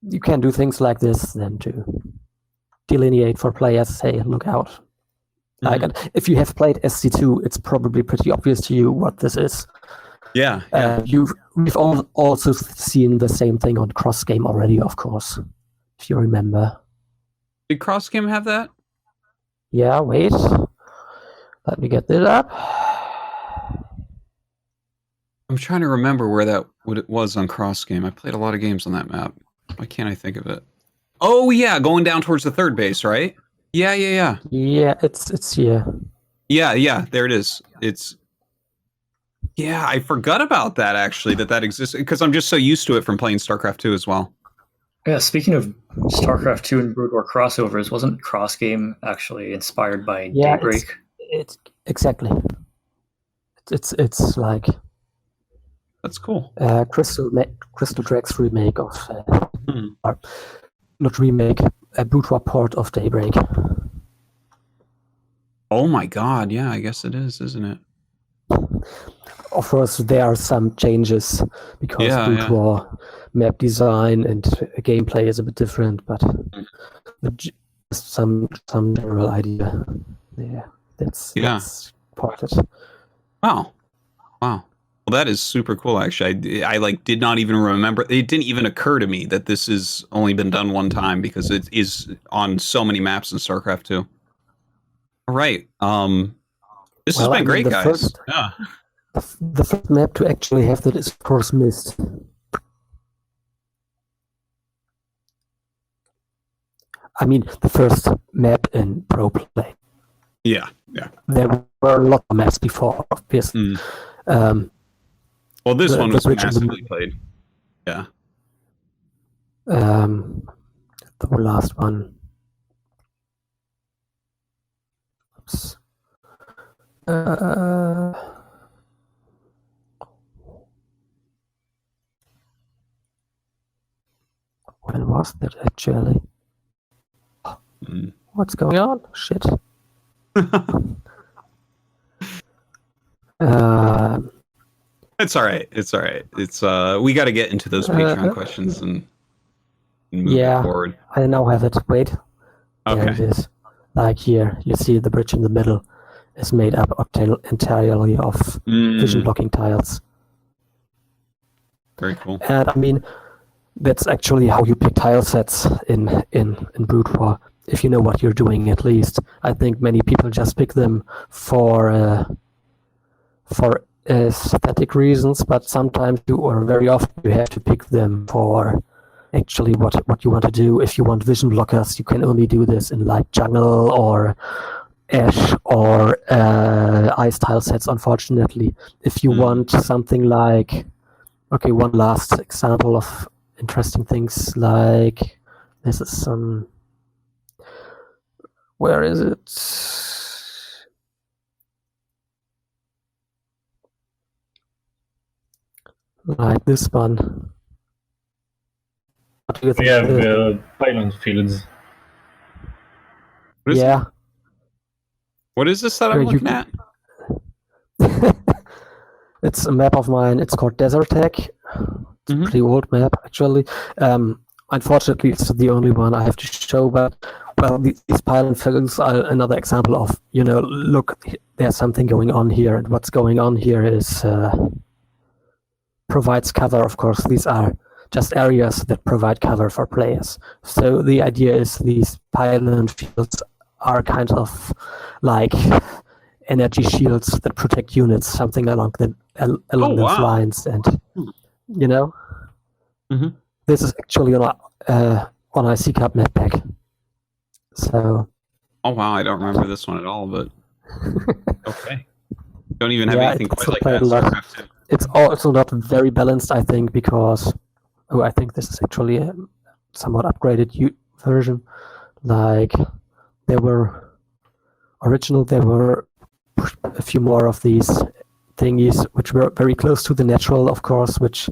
you can do things like this then to delineate for players, say, look out. Like, if you have played SC2, it's probably pretty obvious to you what this is. Yeah. We've all also seen the same thing on Cross Game already, of course, if you remember. Did Cross Game have that? Yeah, wait. Let me get this up. I'm trying to remember what it was on Cross Game. I played a lot of games on that map. Why can't I think of it? Oh, yeah, going down towards the third base, right? Yeah. Yeah, it's here. Yeah, there it is. Yeah, I forgot about that, actually, that exists, because I'm just so used to it from playing StarCraft 2 as well. Yeah, speaking of StarCraft 2 and Brutoir crossovers, wasn't Cross Game actually inspired by Daybreak? It's exactly. It's like... That's cool. Crystal Drax remake of... not remake, a Brutoir port of Daybreak. Oh my god, yeah, I guess it is, isn't it? Of course, there are some changes because Brutoir map design and gameplay is a bit different, but some general idea. Yeah, that's ported. Wow. Well, that is super cool, actually. I like did not even remember. It didn't even occur to me that this has only been done one time because it is on so many maps in StarCraft 2. All right. This has been great, guys. The first map to actually have that is, of course, Mist. I mean, the first map in Pro Play. Yeah. There were a lot of maps before, obviously. Well, this one was massively played. Yeah. The last one. Oops. When was that actually? What's going on? Shit. It's all right. It's we got to get into those Patreon questions and move forward. I now have it. Wait. Okay. There it is. Like here, you see the bridge in the middle is made up entirely of vision blocking tiles. Very cool. And I mean, that's actually how you pick tile sets in Brutoir. If you know what you're doing, at least. I think many people just pick them for aesthetic reasons, but sometimes very often you have to pick them for actually what you want to do. If you want vision blockers, you can only do this in like jungle or ash or ice tile sets, unfortunately. If you want something like, okay, one last example of interesting things, like this is some, where is it? Like this one. What do you think? We have Pylon fields. Yeah. What is this that I'm looking at? It's a map of mine. It's called Desert Tech. It's a pretty old map, actually. Unfortunately, it's the only one I have to show, but well, these Pylon fields are another example of, look, there's something going on here, and what's going on here is provides cover, of course. These are just areas that provide cover for players. So the idea is these Pylon fields are kind of like energy shields that protect units, something along those lines. And this is actually on IC Cup map pack. So. Oh wow, I don't remember this one at all, but okay. Don't even have anything quite like that. It's also not very balanced, I think, because I think this is actually a somewhat upgraded version. Like there were a few more of these thingies which were very close to the natural, of course, which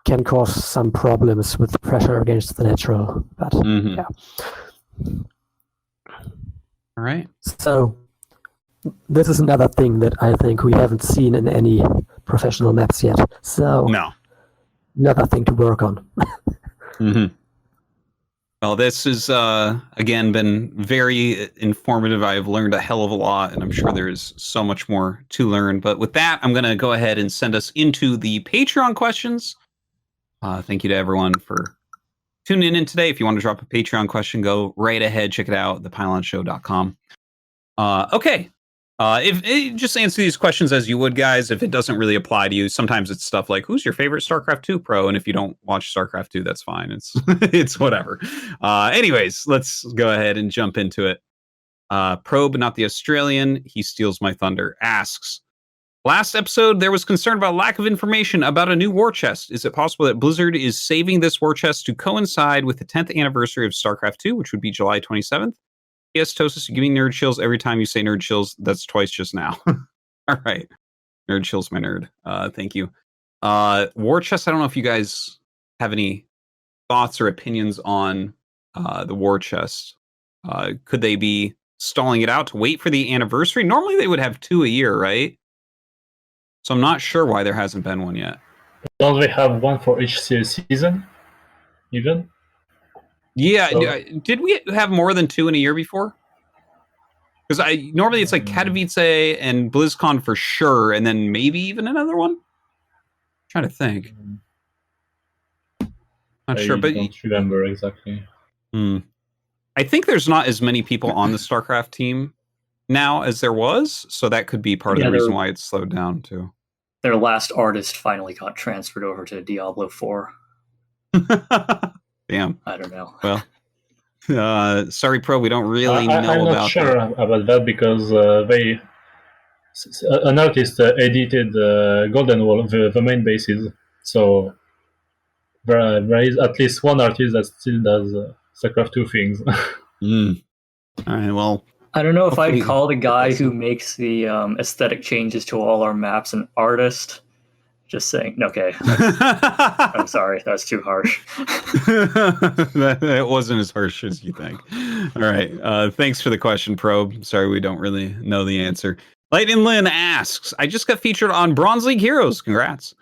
can cause some problems with the pressure against the natural. But yeah. All right. So this is another thing that I think we haven't seen in any professional maps yet. So another thing to work on. Well, this has, again, been very informative. I've learned a hell of a lot, and I'm sure there's so much more to learn. But with that, I'm going to go ahead and send us into the Patreon questions. Thank you to everyone for tuning in today. If you want to drop a Patreon question, go right ahead. Check it out, thepylonshow.com. Okay. If just answer these questions as you would, guys. If it doesn't really apply to you, sometimes it's stuff like, who's your favorite StarCraft 2 pro? And if you don't watch StarCraft 2, that's fine. It's whatever. Anyways, let's go ahead and jump into it. Pro, but not the Australian, he steals my thunder, asks, last episode, there was concern about lack of information about a new war chest. Is it possible that Blizzard is saving this war chest to coincide with the 10th anniversary of StarCraft 2, which would be July 27th? Yes, Tosis, you give me nerd chills every time you say nerd chills. That's twice just now. All right. Nerd chills, my nerd. Thank you. War chest, I don't know if you guys have any thoughts or opinions on the war chest. Could they be stalling it out to wait for the anniversary? Normally they would have 2 a year, right? So I'm not sure why there hasn't been one yet. Don't they have one for each season, even? Yeah, so, did we have more than 2 in a year before? Because normally it's like Katowice and BlizzCon for sure, and then maybe even another one. I'm trying to think. Not sure, but I don't remember exactly. I think there's not as many people on the StarCraft team now as there was, so that could be part of the reason why it's slowed down too. Their last artist finally got transferred over to Diablo 4. Damn. I don't know. Well, sorry, Pro, we don't really know about that. I'm not sure about that because an artist edited Golden Wall, the main bases. So there is at least one artist that still does StarCraft 2 things. All right, well. I don't know if I'd call the guy who makes the aesthetic changes to all our maps an artist. Just saying. Okay. I'm sorry. That's too harsh. That wasn't as harsh as you think. All right. Thanks for the question, Probe. Sorry, we don't really know the answer. Lightning Lynn asks, I just got featured on Bronze League Heroes. Congrats.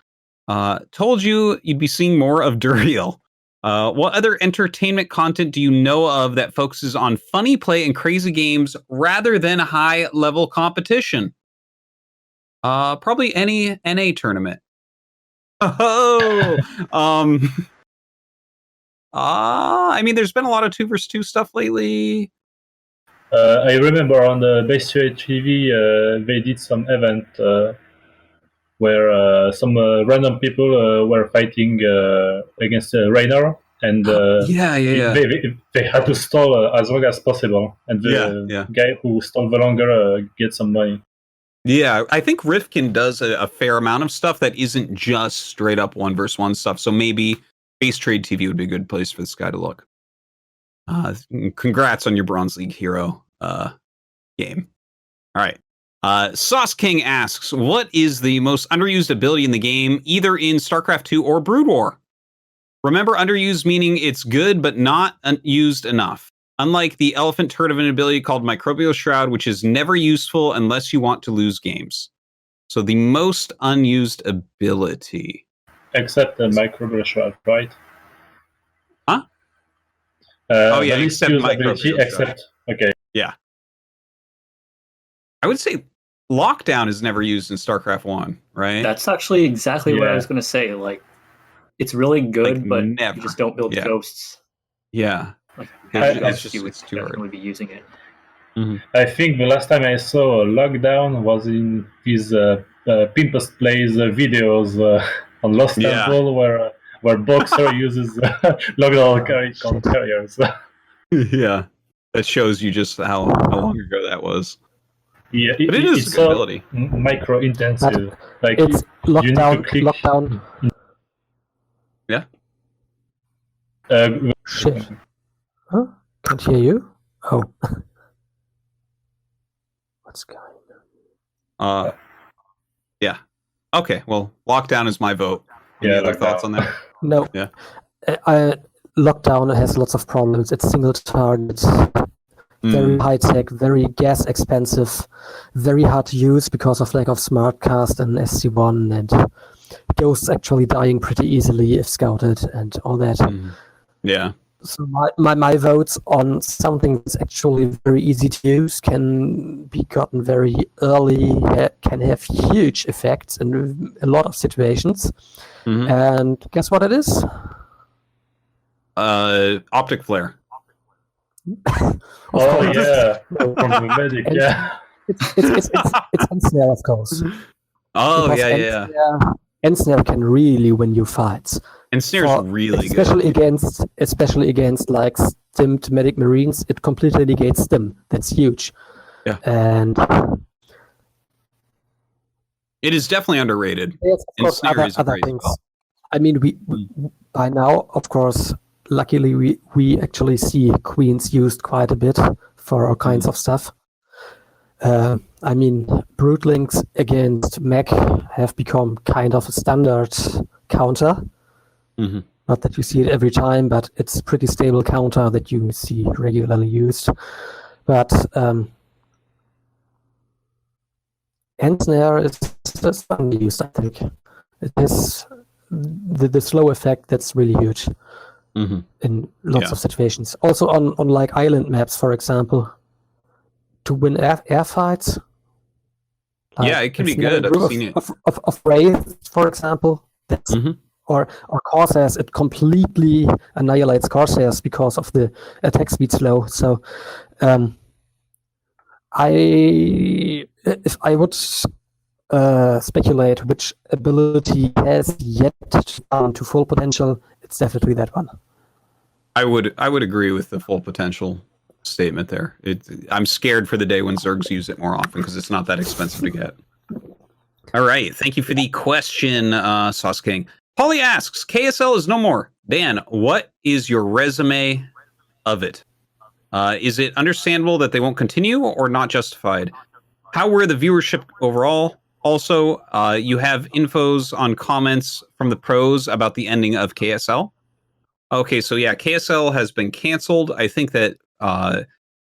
Told you you'd be seeing more of Duriel. What other entertainment content do you know of that focuses on funny play and crazy games rather than high-level competition? Probably any NA tournament. I mean, there's been a lot of 2v2 stuff lately. I remember on the SC2 they did some event where some random people were fighting against Raynor, and they had to stall as long as possible, and the guy who stalled the longer gets some money. Yeah, I think Rifkin does a fair amount of stuff that isn't just straight up 1v1 stuff. So maybe Base Trade TV would be a good place for this guy to look. Congrats on your Bronze League hero game. All right. Sauce King asks, what is the most underused ability in the game, either in StarCraft 2 or Brood War? Remember, underused meaning it's good, but not used enough. Unlike the elephant turd of an ability called Microbial Shroud, which is never useful unless you want to lose games. So the most unused ability. Except the Microbial Shroud, right? Huh? Except Microbial Shroud. Okay. Yeah. I would say Lockdown is never used in StarCraft 1, right? That's actually exactly what I was going to say. Like, it's really good, but never. You just don't build ghosts. Yeah. Like, it's too hard. Be using it. Mm-hmm. I think the last time I saw a Lockdown was in these Pimpus Plays videos on Lost Temple, where Boxer uses Lockdown carriers. Yeah, that shows you just how long ago that was. Yeah, but it is a good ability. Micro intensive. Like it's lockdown. Yeah. Shit. Huh? Can't hear you. Oh. What's going on? Yeah. Okay. Well, Lockdown is my vote. Any other thoughts on that? No. Yeah. Lockdown has lots of problems. It's single target. Very high tech, very gas expensive, very hard to use because of lack of smartcast and SC1, and ghosts actually dying pretty easily if scouted and all that. Yeah. So my votes on something that's actually very easy to use, can be gotten very early, can have huge effects in a lot of situations. And guess what it is? Optic flare. Yeah, from the medic, it's Ensnare, of course. Oh, because Ensnare can really win you fights. Ensnare is really good. Especially against like stimmed medic marines, it completely negates stim. That's huge. Yeah. And it is definitely underrated. Yes, of course, other things. I mean, we by now, of course, luckily we actually see queens used quite a bit for all kinds of stuff. I mean, broodlings against mech have become kind of a standard counter. Not that you see it every time, but it's a pretty stable counter that you see regularly used. But Ensnare is just underused, I think. It is the slow effect that's really huge in lots of situations. Also on like island maps, for example, to win air fights. Like, it can be good. I've seen it. Of Wraith, for example. That's, or Corsairs, it completely annihilates Corsairs because of the attack speed slow. So if I would speculate which ability has yet to come to full potential, it's definitely that one. I would agree with the full potential statement there. I'm scared for the day when Zergs use it more often because it's not that expensive to get. All right, thank you for the question, Sauce King. Polly asks, KSL is no more. Dan, what is your resume of it? Is it understandable that they won't continue or not justified? How were the viewership overall? Also, you have infos on comments from the pros about the ending of KSL. Okay, so yeah, KSL has been canceled. I think that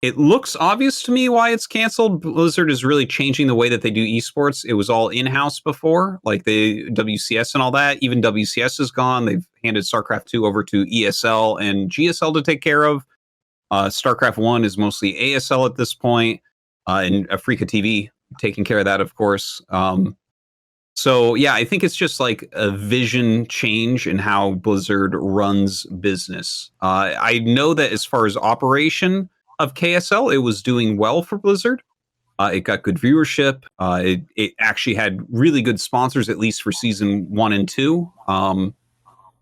it looks obvious to me why it's canceled. Blizzard is really changing the way that they do esports. It was all in-house before, like the WCS and all that. Even WCS is gone. They've handed StarCraft 2 over to ESL and GSL to take care of. StarCraft 1 is mostly ASL at this point, and Africa TV taking care of that, of course. So yeah, I think it's just like a vision change in how Blizzard runs business. I know that as far as operation of KSL, it was doing well for Blizzard. It got good viewership. It actually had really good sponsors, at least for season 1 and 2.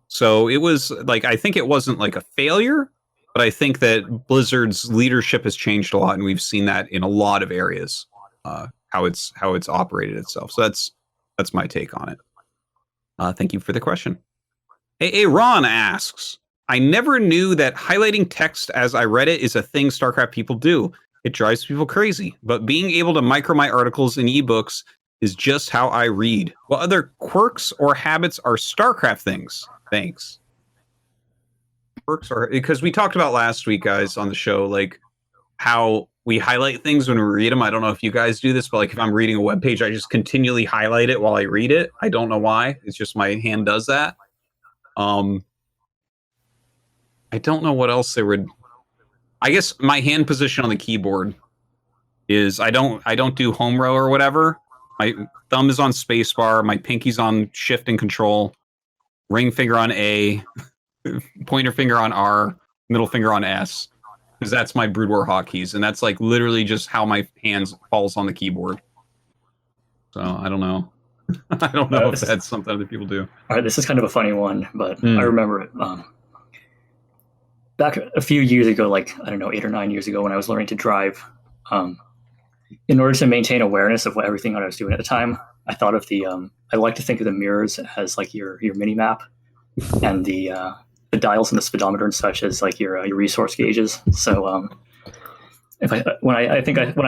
So it was like, I think it wasn't like a failure, but I think that Blizzard's leadership has changed a lot, and we've seen that in a lot of areas, how it's operated itself. So that's my take on it. Thank you for the question. Hey, Ron asks, I never knew that highlighting text as I read it is a thing StarCraft people do. It drives people crazy, but being able to micro my articles in ebooks is just how I read. What other quirks or habits are StarCraft things? Thanks. Quirks are, because we talked about last week, guys, on the show, like how we highlight things when we read them. I don't know if you guys do this, but like if I'm reading a web page, I just continually highlight it while I read it. I don't know why. It's just my hand does that. I don't know what else there would. I guess my hand position on the keyboard is I don't do home row or whatever. My thumb is on spacebar, my pinky's on shift and control, ring finger on A, pointer finger on R, middle finger on S, because that's my Brood War hotkeys, and that's like literally just how my hands falls on the keyboard. So I don't know. I don't know if that's something other people do. All right, this is kind of a funny one, but I remember it back a few years ago, like, I don't know, 8 or 9 years ago when I was learning to drive. In order to maintain awareness of everything that I was doing at the time, I thought of I like to think of the mirrors as like your mini map, and the dials and the speedometer and such as like your resource gauges. So when I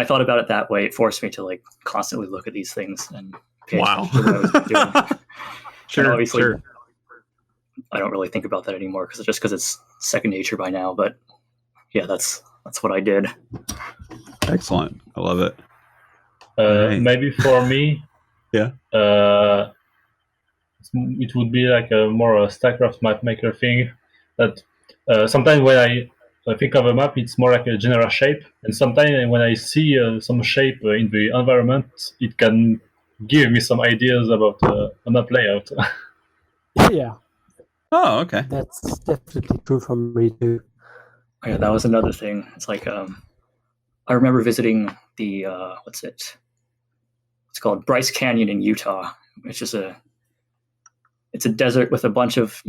thought about it that way, it forced me to like constantly look at these things and pay attention to what I was doing. Sure, obviously, sure. I don't really think about that anymore because it's second nature by now. But yeah, that's what I did. Excellent. I love it. Maybe for me, yeah. It would be like a more StarCraft map maker thing. That sometimes when I think of a map, it's more like a general shape, and sometimes when I see some shape in the environment, it can give me some ideas about a map layout. Yeah. Oh, okay. That's definitely true for me too. Yeah, that was another thing. It's like I remember visiting the it's called Bryce Canyon in Utah. It's just it's a desert with a bunch of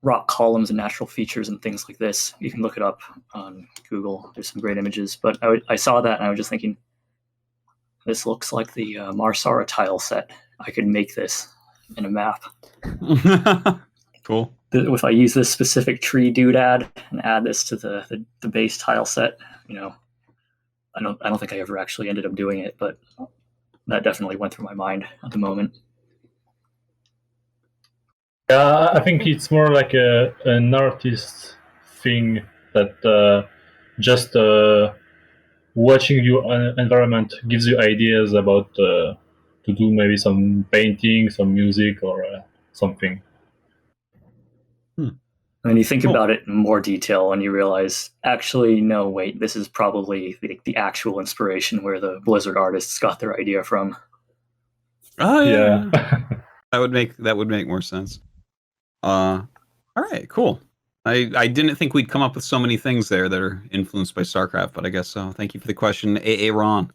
rock columns and natural features and things like this. You can look it up on Google. There's some great images. But I saw that and I was just thinking, this looks like the Marsara tile set. I could make this in a map. Cool. If I use this specific tree doodad and add this to the base tile set, I don't think I ever actually ended up doing it, but that definitely went through my mind at the moment. Yeah, I think it's more like an artist thing that just watching your environment gives you ideas about to do maybe some painting, some music, or something. And then you think about it in more detail and you realize, actually, no, wait, this is probably the actual inspiration where the Blizzard artists got their idea from. Oh, yeah. That would make more sense. All right, cool. I didn't think we'd come up with so many things there that are influenced by StarCraft, but I guess so. Thank you for the question, AA Ron.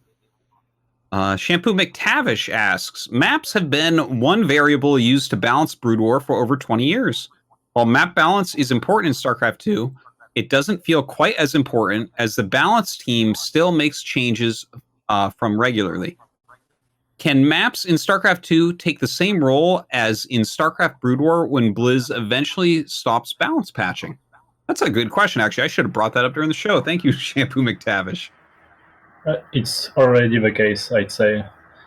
Shampoo McTavish asks, maps have been one variable used to balance Brood War for over 20 years. While map balance is important in StarCraft 2, it doesn't feel quite as important as the balance team still makes changes from regularly. Can maps in StarCraft 2 take the same role as in StarCraft Brood War when Blizz eventually stops balance patching? That's a good question, actually. I should have brought that up during the show. Thank you, Shampoo McTavish. It's already the case, I'd say.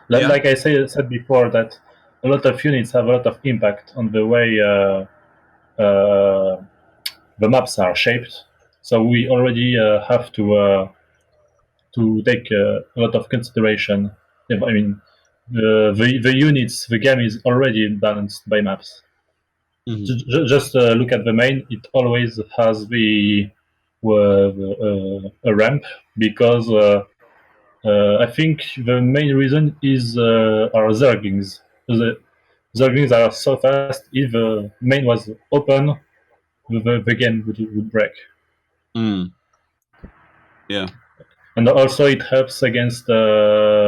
Like I said before, that a lot of units have a lot of impact on the way the maps are shaped. So we already have to take a lot of consideration. I mean, the units, the game is already balanced by maps. Mm-hmm. Just look at the main. It always has a ramp because I think the main reason is our Zerglings. The Zerglings are so fast. If the main was open, the game would break. Mm. Yeah. And also it helps against early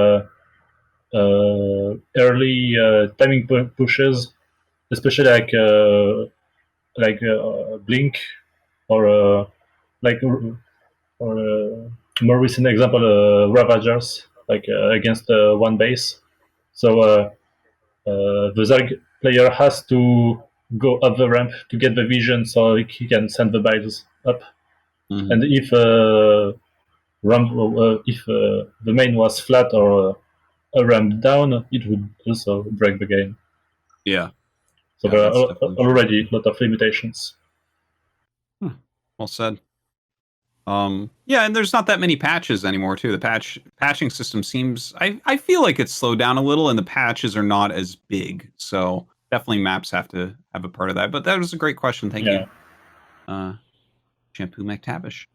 timing pushes, especially like like Blink, or more recent example, Ravagers, like against one base. So the Zerg player has to go up the ramp to get the vision so he can send the bites up. Mm-hmm. And if the main was flat or a ramp down, it would also break the game. Yeah. So there are already a lot of limitations. Well said. Yeah, and there's not that many patches anymore too. The patching system seems I feel like it's slowed down a little, and the patches are not as big. So definitely maps have to have a part of that. But that was a great question. Thank you. Shampoo McTavish.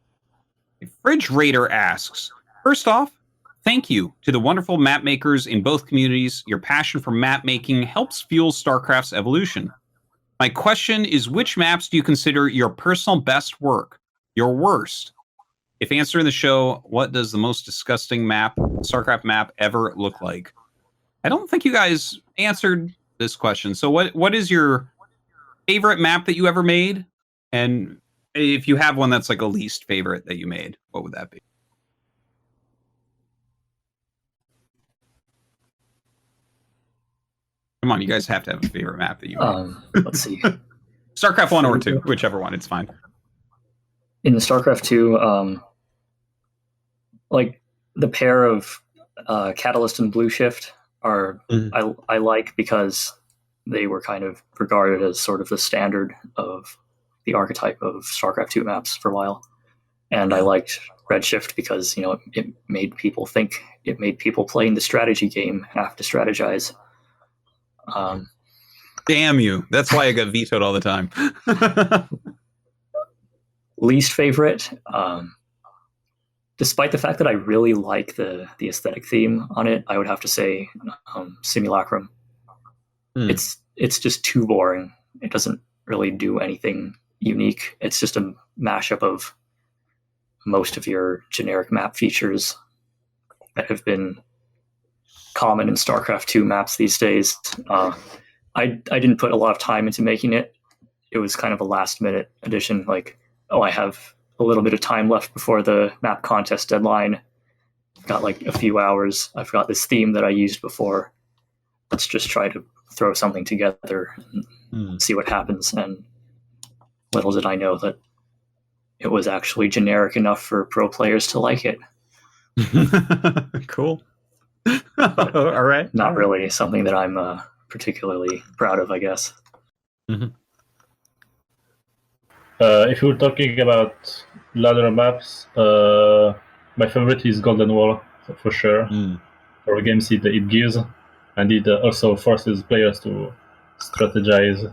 Fridge Raider asks, first off, thank you to the wonderful map makers in both communities. Your passion for map making helps fuel StarCraft's evolution. My question is, which maps do you consider your personal best work? Your worst? If answering the show, what does the most disgusting StarCraft map ever look like? I don't think you guys answered this question. So what is your favorite map that you ever made? And if you have one that's like a least favorite that you made, what would that be? Come on, you guys have to have a favorite map that you made. Let's see. StarCraft 1 or 2, whichever one, it's fine. In StarCraft 2, like the pair of Catalyst and Blue Shift are I like because they were kind of regarded as sort of the standard of the archetype of StarCraft 2 maps for a while. And I liked Redshift because, it made people think, it made people playing the strategy game have to strategize. Damn you. That's why I got vetoed all the time. Least favorite, despite the fact that I really like the aesthetic theme on it, I would have to say Simulacrum. It's just too boring. It doesn't really do anything unique. It's just a mashup of most of your generic map features that have been common in StarCraft 2 maps these days. I didn't put a lot of time into making it. It was kind of a last-minute addition, like, I have a little bit of time left before the map contest deadline. Got like a few hours. I've got this theme that I used before. Let's just try to throw something together and see what happens. And little did I know that it was actually generic enough for pro players to like it. Cool. All right. Not really something that I'm particularly proud of, I guess. Mm-hmm. If you're talking about ladder maps, my favorite is Golden Wall, for sure. For the games it gives, and it also forces players to strategize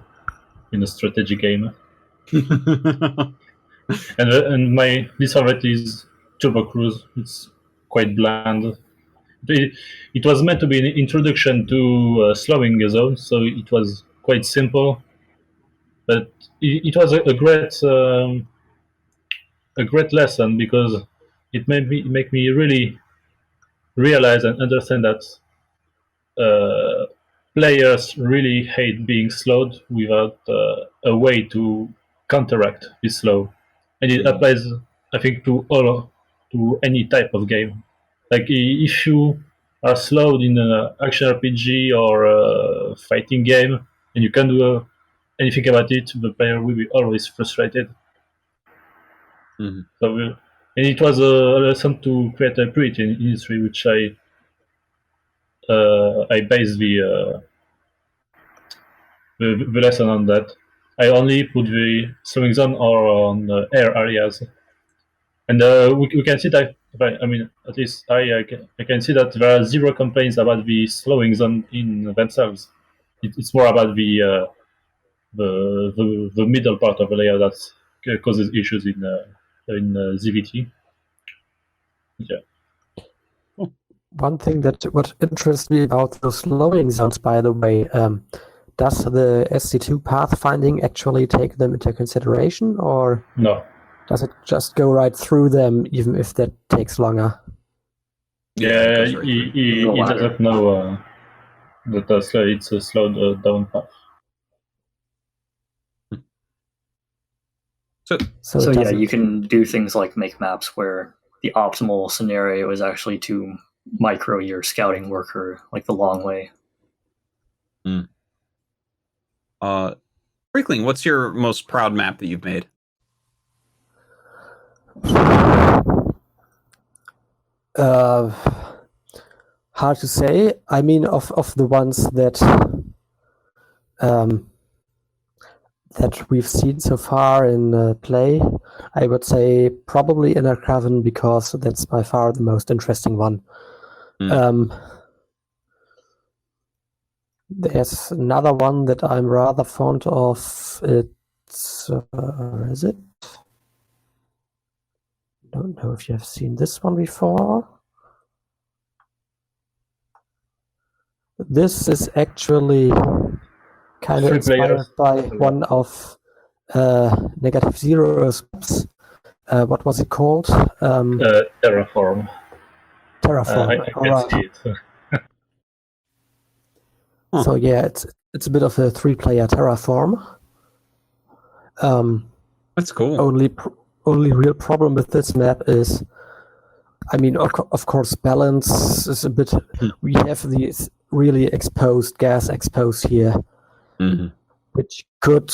in a strategy game. and my least favorite is Turbo Cruise. It's quite bland. It was meant to be an introduction to slowing a zone, so it was quite simple. But it was a great lesson because it made me really realize and understand that players really hate being slowed without a way to counteract this slow, and it applies, I think, to any type of game. Like if you are slowed in an action RPG or a fighting game, and you can't do anything about it, the player will be always frustrated. So, and it was a lesson to create a purity in industry, which I based the lesson on that. I only put the slowing zone or on air areas, and we can see that. I mean, at least I can see that there are zero complaints about the slowing zone in themselves. It's more about the middle part of the layer that causes issues in ZVT. Yeah. One thing what interests me about those slowing zones, by the way, does the SC2 pathfinding actually take them into consideration, or no? Does it just go right through them, even if that takes longer? Yeah, he doesn't know that it's a slowed down path. So yeah, you can do things like make maps where the optimal scenario is actually to micro your scouting worker like the long way. Freakling, what's your most proud map that you've made? Hard to say. I mean, of the ones that that we've seen so far in play, I would say probably Inner Coven, because that's by far the most interesting one. There's another one that I'm rather fond of. It's where is it? Don't know if you have seen this one before. This is actually kind of inspired by one of Negative Zero's maps. What was it called? Terraform. Terraform. I can see it. So yeah, it's a bit of a 3-player Terraform. That's cool. Only real problem with this map is, I mean, of course, balance is a bit. We have these really gas exposed here, which could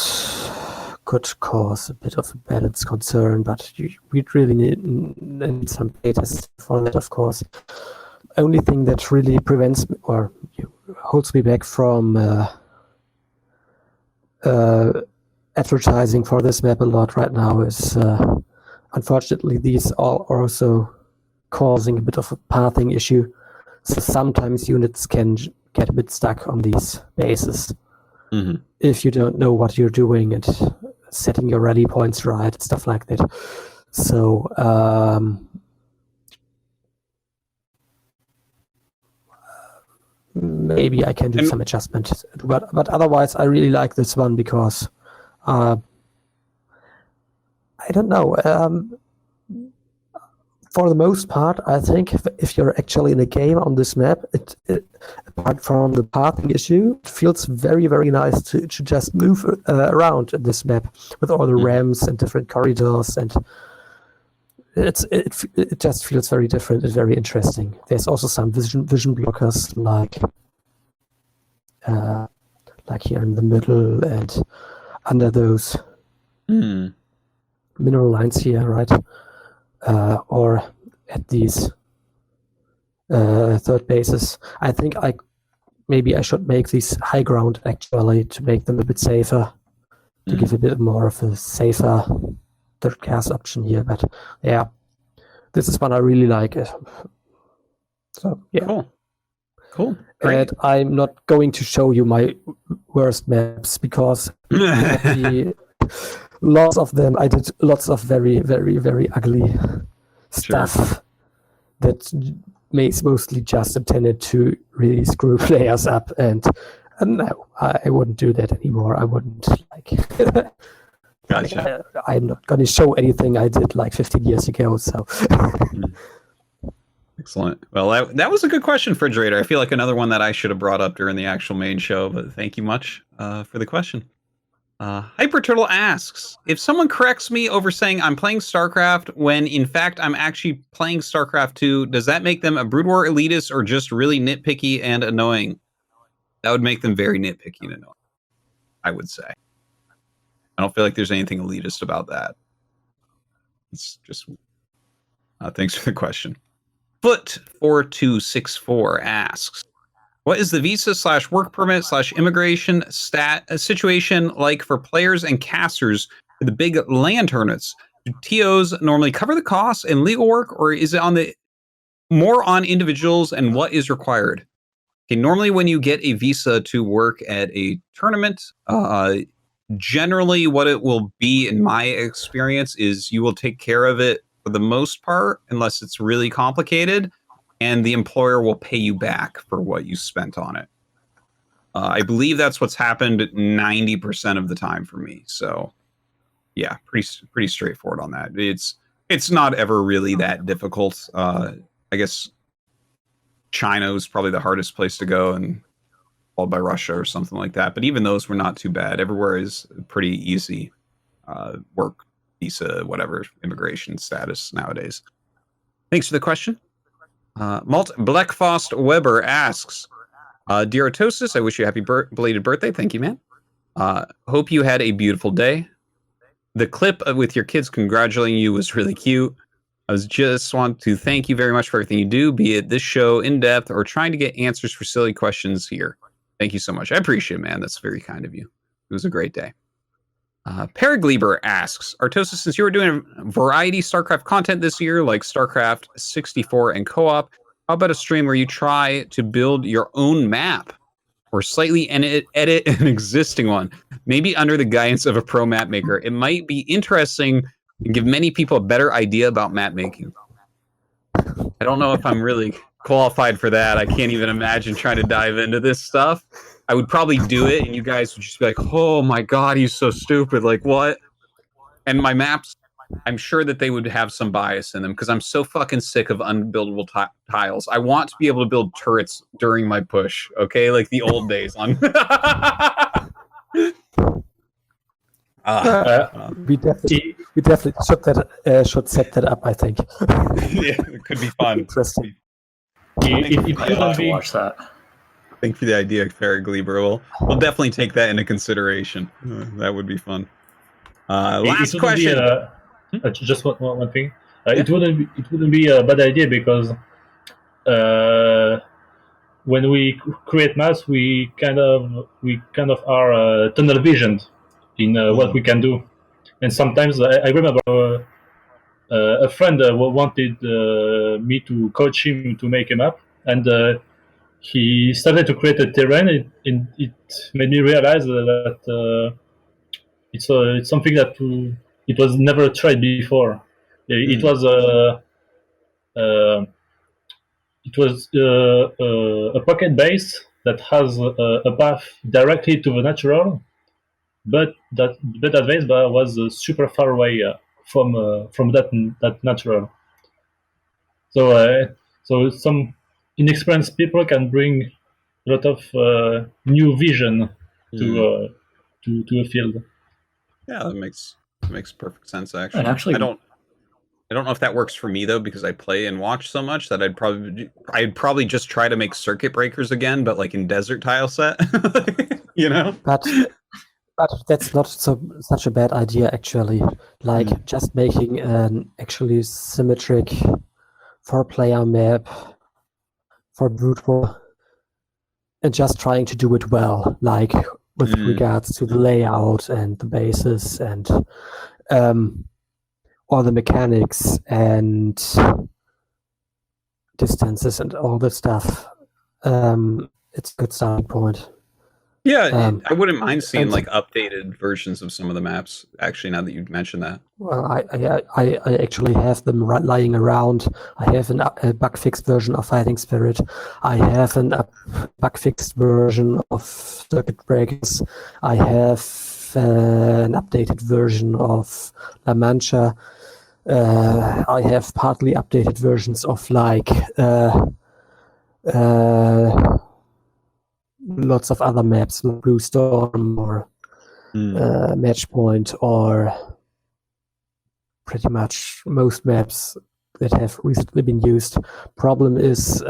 cause a bit of a balance concern. But we'd really need some data for that, of course. Only thing that really prevents me or holds me back from advertising for this map a lot right now is, unfortunately, these are also causing a bit of a pathing issue. So sometimes units can get a bit stuck on these bases if you don't know what you're doing and setting your rally points right, stuff like that. So maybe I can do some adjustment, but otherwise I really like this one because I don't know. For the most part, I think if you're actually in a game on this map, apart from the pathing issue, it feels very, very nice to just move around this map with all the ramps and different corridors, and it just feels very different and very interesting. There's also some vision blockers like here in the middle and under those mineral lines here, right? Or at these third bases. I think maybe I should make these high ground actually to make them a bit safer, to give a bit more of a safer third cast option here. But yeah, this is one I really like. So yeah. Cool. And I'm not going to show you my worst maps because lots of them, I did lots of very, very, very ugly stuff that is mostly just intended to really screw players up. And no, I wouldn't do that anymore. I wouldn't Gotcha. I'm not going to show anything I did like 15 years ago. So. Excellent. Well, that was a good question, Refrigerator. I feel like another one that I should have brought up during the actual main show, but thank you much for the question. Hyper Turtle asks, if someone corrects me over saying I'm playing StarCraft when in fact I'm actually playing StarCraft 2, does that make them a Brood War elitist or just really nitpicky and annoying? That would make them very nitpicky and annoying, I would say. I don't feel like there's anything elitist about that. It's just... thanks for the question. Foot4264 asks, what is the visa/work permit/ immigration situation like for players and casters for the big LAN tournaments? Do TOs normally cover the costs and legal work, or is it more on individuals, and what is required? Okay, normally when you get a visa to work at a tournament, generally what it will be, in my experience, is you will take care of it for the most part, unless it's really complicated, and the employer will pay you back for what you spent on it. I believe that's what's happened 90% of the time for me. So, yeah, pretty straightforward on that. It's not ever really that difficult. I guess China was probably the hardest place to go, and followed by Russia or something like that. But even those were not too bad. Everywhere is pretty easy work visa, whatever immigration status nowadays. Thanks for the question. Blackfost Weber asks, Dear Artosis, I wish you a happy belated birthday. Thank you, man. Hope you had a beautiful day. The clip with your kids congratulating you was really cute. I just want to thank you very much for everything you do, be it this show, in depth, or trying to get answers for silly questions here. Thank you so much. I appreciate it, man. That's very kind of you. It was a great day. Paragleber asks, Artosis, since you were doing a variety StarCraft content this year, like StarCraft 64 and co-op, how about a stream where you try to build your own map or slightly edit an existing one, maybe under the guidance of a pro map maker? It might be interesting and give many people a better idea about map making. I don't know if I'm really qualified for that. I can't even imagine trying to dive into this stuff. I would probably do it, and you guys would just be like, oh my god, he's so stupid, like what? And my maps, I'm sure that they would have some bias in them, because I'm so fucking sick of unbuildable tiles. I want to be able to build turrets during my push, okay? Like the old days on... we definitely should set that up, I think. Yeah, it could be fun. Interesting. I'd love to watch that. Thank you for the idea, Farragleber. We'll definitely take that into consideration. That would be fun. Last question. Just one thing. It wouldn't be a bad idea, because when we create maps, we kind of are tunnel visioned in what we can do. And sometimes I remember a friend wanted me to coach him to make a map, and he started to create a terrain. It made me realize that it's something that it was never tried before. It was a pocket base that has a path directly to the natural, but that base was super far away from that natural. So some inexperienced people can bring a lot of new vision to a field. Yeah, that makes perfect sense. Actually, And actually, I don't know if that works for me though, because I play and watch so much that I'd probably just try to make circuit breakers again, but like in desert tile set, you know. But that's not such a bad idea, actually. Like just making an actually symmetric 4-player map for brute war, and just trying to do it well, like with regards to the layout and the bases and all the mechanics and distances and all the stuff. It's a good starting point. Yeah, I wouldn't mind seeing like updated versions of some of the maps. Actually, now that you mentioned that. Well, I actually have them lying around. I have a bug fixed version of Fighting Spirit. I have a bug fixed version of Circuit Breakers. I have an updated version of La Mancha. I have partly updated versions of like lots of other maps, like Blue Storm or Matchpoint, or pretty much most maps that have recently been used. Problem is,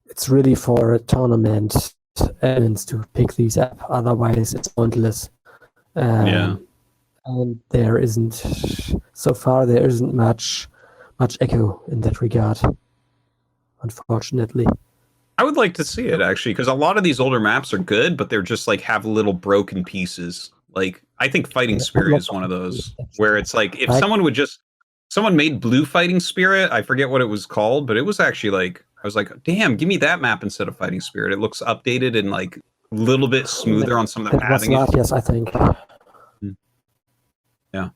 it's really for a tournament elements to pick these up. Otherwise, it's pointless. And there isn't much echo in that regard, unfortunately. I would like to see it, actually, because a lot of these older maps are good, but they're just like have little broken pieces. Like, I think Fighting Spirit is one of those where it's like, if someone made Blue Fighting Spirit, I forget what it was called, but it was actually like, I was like, damn, give me that map instead of Fighting Spirit. It looks updated and like a little bit smoother on some of the pathing. Yes, I think. Yeah.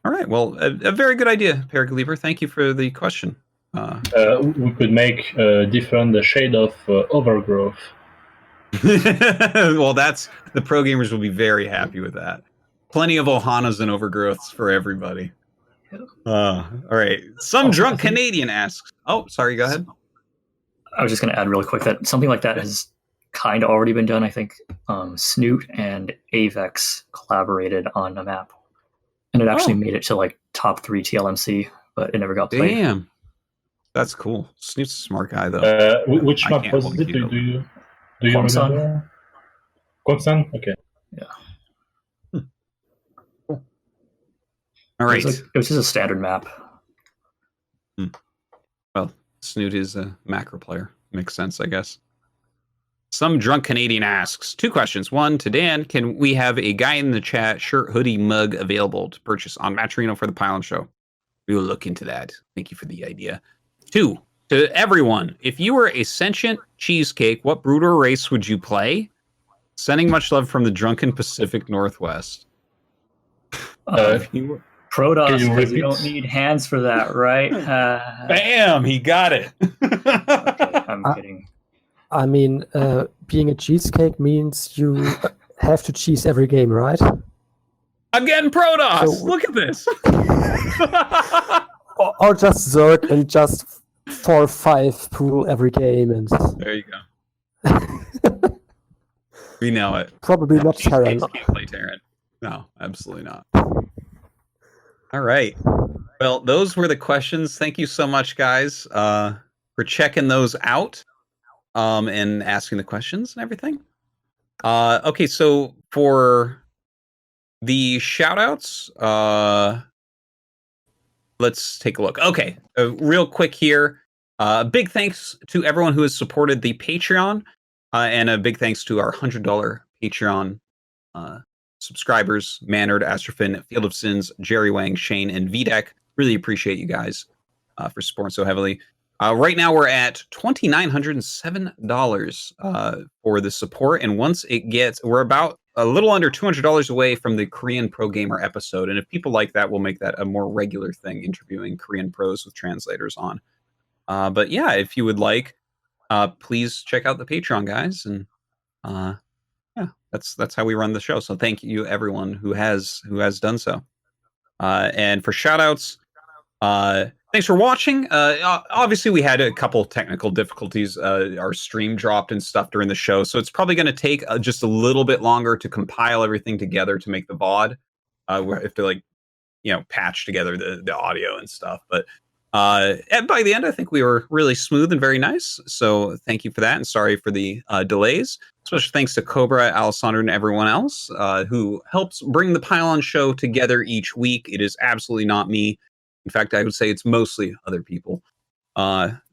All right. Well, a very good idea, Paragleber. Thank you for the question. We could make a different shade of overgrowth. Well, the pro gamers will be very happy with that. Plenty of Ohanas and overgrowths for everybody. All right. Some drunk Canadian asks. Oh, sorry. Go ahead. I was just going to add really quick that something like that has kind of already been done. I think Snoot and Avex collaborated on a map, and it actually made it to like top 3 TLMC, but it never got played. Damn, that's cool. Snoot's a smart guy, though. Which map was it? Do you remember? Kwangsan? Okay. Yeah. Cool. All right. It was just a standard map. Well, Snoot is a macro player. Makes sense, I guess. Some drunk Canadian asks 2 questions. 1 to Dan: can we have a guy in the chat shirt, hoodie, mug available to purchase on Matcherino for the Pylon show? We will look into that. Thank you for the idea. 2 to everyone: if you were a sentient cheesecake, what brood or race would you play? Sending much love from the drunken Pacific Northwest. Protoss, because you don't need hands for that, right? Bam! He got it. Okay, I'm kidding. I mean, being a cheesecake means you have to cheese every game, right? Again, Protoss! So, look at this! or just Zerg and just 4-5 pool every game. And there you go. We know it. Probably not Terran. Can't play Terran. No, absolutely not. All right. Well, those were the questions. Thank you so much, guys, for checking those out and asking the questions and everything. Okay, so for the shout-outs, let's take a look. Okay, real quick here. Big thanks to everyone who has supported the Patreon, and a big thanks to our $100 Patreon subscribers: Manard, Astrofin, Field of Sins, Jerry Wang, Shane, and VDEC. Really appreciate you guys for supporting so heavily. Right now we're at $2,907 for the support, and once it gets, we're about a little under $200 away from the Korean Pro Gamer episode, and if people like that, we'll make that a more regular thing, interviewing Korean pros with translators on. But yeah, if you would like, please check out the Patreon, guys, and yeah, that's how we run the show. So thank you everyone who has done so. And for shoutouts, thanks for watching. Obviously, we had a couple technical difficulties. Our stream dropped and stuff during the show, so it's probably going to take just a little bit longer to compile everything together to make the VOD. We have to patch together the audio and stuff. But and by the end, I think we were really smooth and very nice. So thank you for that, and sorry for the delays. Special thanks to Cobra, Alessandro, and everyone else who helps bring the Pylon show together each week. It is absolutely not me. In fact, I would say it's mostly other people.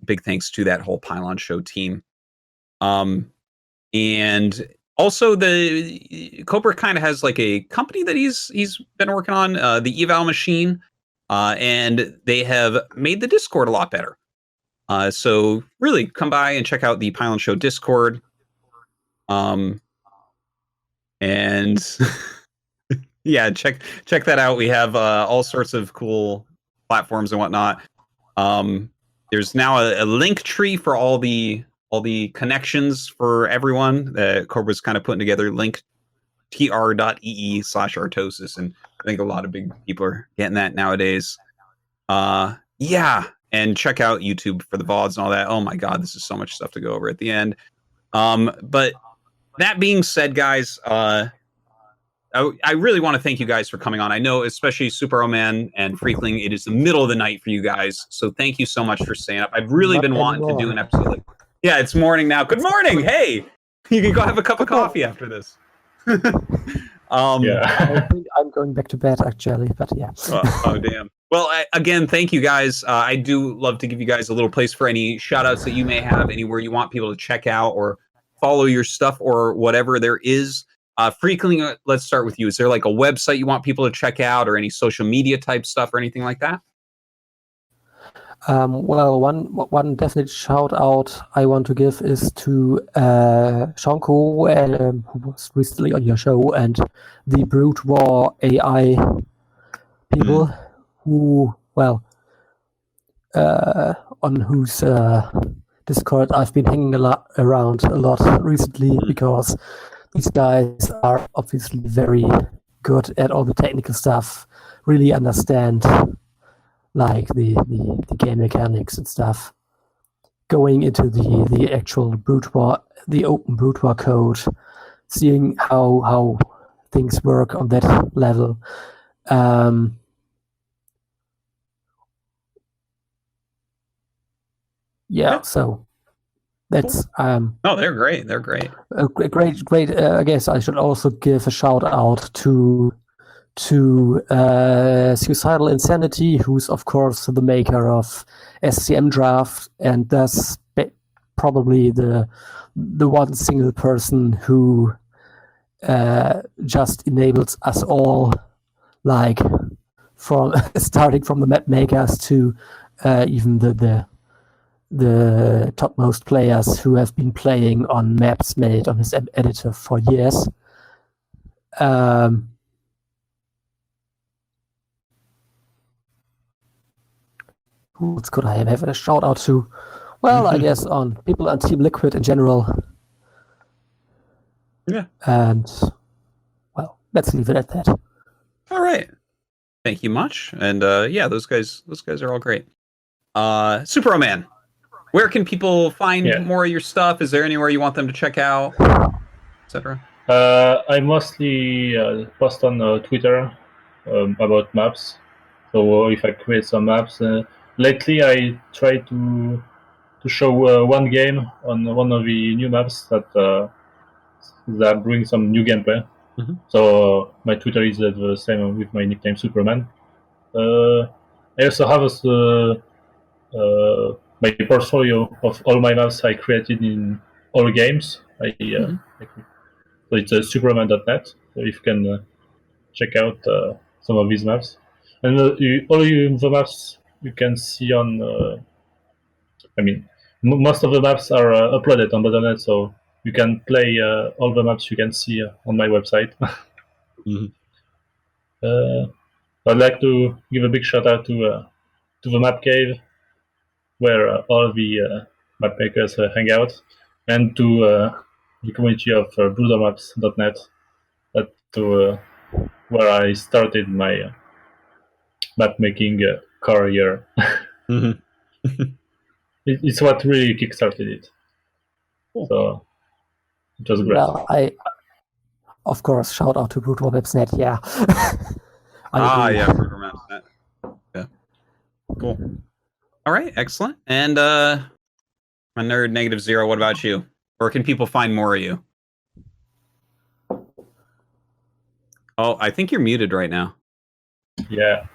Big thanks to that whole Pylon show team. And also, the Cobra kind of has like a company that he's been working on, the Eval Machine, and they have made the Discord a lot better. So really, come by and check out the Pylon Show Discord. And yeah, check that out. We have all sorts of cool platforms and whatnot. There's now a link tree for all the connections for everyone. Cobra's kind of putting together linktr.ee/Artosis, and I think a lot of big people are getting that nowadays. Yeah, and check out YouTube for the VODs and all that. Oh my God, this is so much stuff to go over at the end. But that being said, guys, I really want to thank you guys for coming on. I know, especially Super O-Man and Freakling, it is the middle of the night for you guys. So thank you so much for staying up. I've really been wanting to do an episode. Yeah, it's morning now. Good morning. Hey, you can go have a cup of coffee after this. Yeah. I think I'm going back to bed, actually, but yeah. Oh, damn. Well, again, thank you guys. I do love to give you guys a little place for any shout-outs that you may have, anywhere you want people to check out or follow your stuff or whatever there is. Freakling, let's start with you. Is there like a website you want people to check out, or any social media type stuff or anything like that? Well, one definite shout out I want to give is to Shanko, who was recently on your show, and the Brute War AI people who, well, on whose Discord I've been hanging around a lot recently, because these guys are obviously very good at all the technical stuff, really understand like the game mechanics and stuff. going into the actual Broodwar, the open Broodwar code, seeing how things work on that level. Yeah, so that's oh, they're great. They're great. Great. I guess I should also give a shout out to Suicidal Insanity, who's of course the maker of SCM Draft, and that's probably the one single person who just enables us all, like from starting from the map makers to even the topmost players who have been playing on maps made on his editor for years. Who else could I have a shout out to? Well, I guess on people on Team Liquid in general. Yeah. And well, let's leave it at that. All right. Thank you much. And yeah, those guys are all great. Superman, where can people find more of your stuff? Is there anywhere you want them to check out, etc.? I mostly post on Twitter about maps. So if I create some maps, lately I try to show one game on one of the new maps that bring some new gameplay. Mm-hmm. So my Twitter is the same with my nickname Superman. I also have my portfolio of all my maps I created in all games. So it's superman.net. So if you can check out some of these maps. And all the maps you can see on... most of the maps are uploaded on .net, so you can play all the maps you can see on my website. I'd like to give a big shout out to the Map Cave, where all the map makers hang out, and to the community of broodwarmaps.net, where I started my map making career. It's what really kickstarted it. Cool. So it was great. Well, I of course shout out to broodwarmaps.net. Yeah. Yeah, broodwarmaps.net. Yeah. Cool. All right, excellent. And my nerd -0, what about you? Where can people find more of you? Oh, I think you're muted right now. Yeah.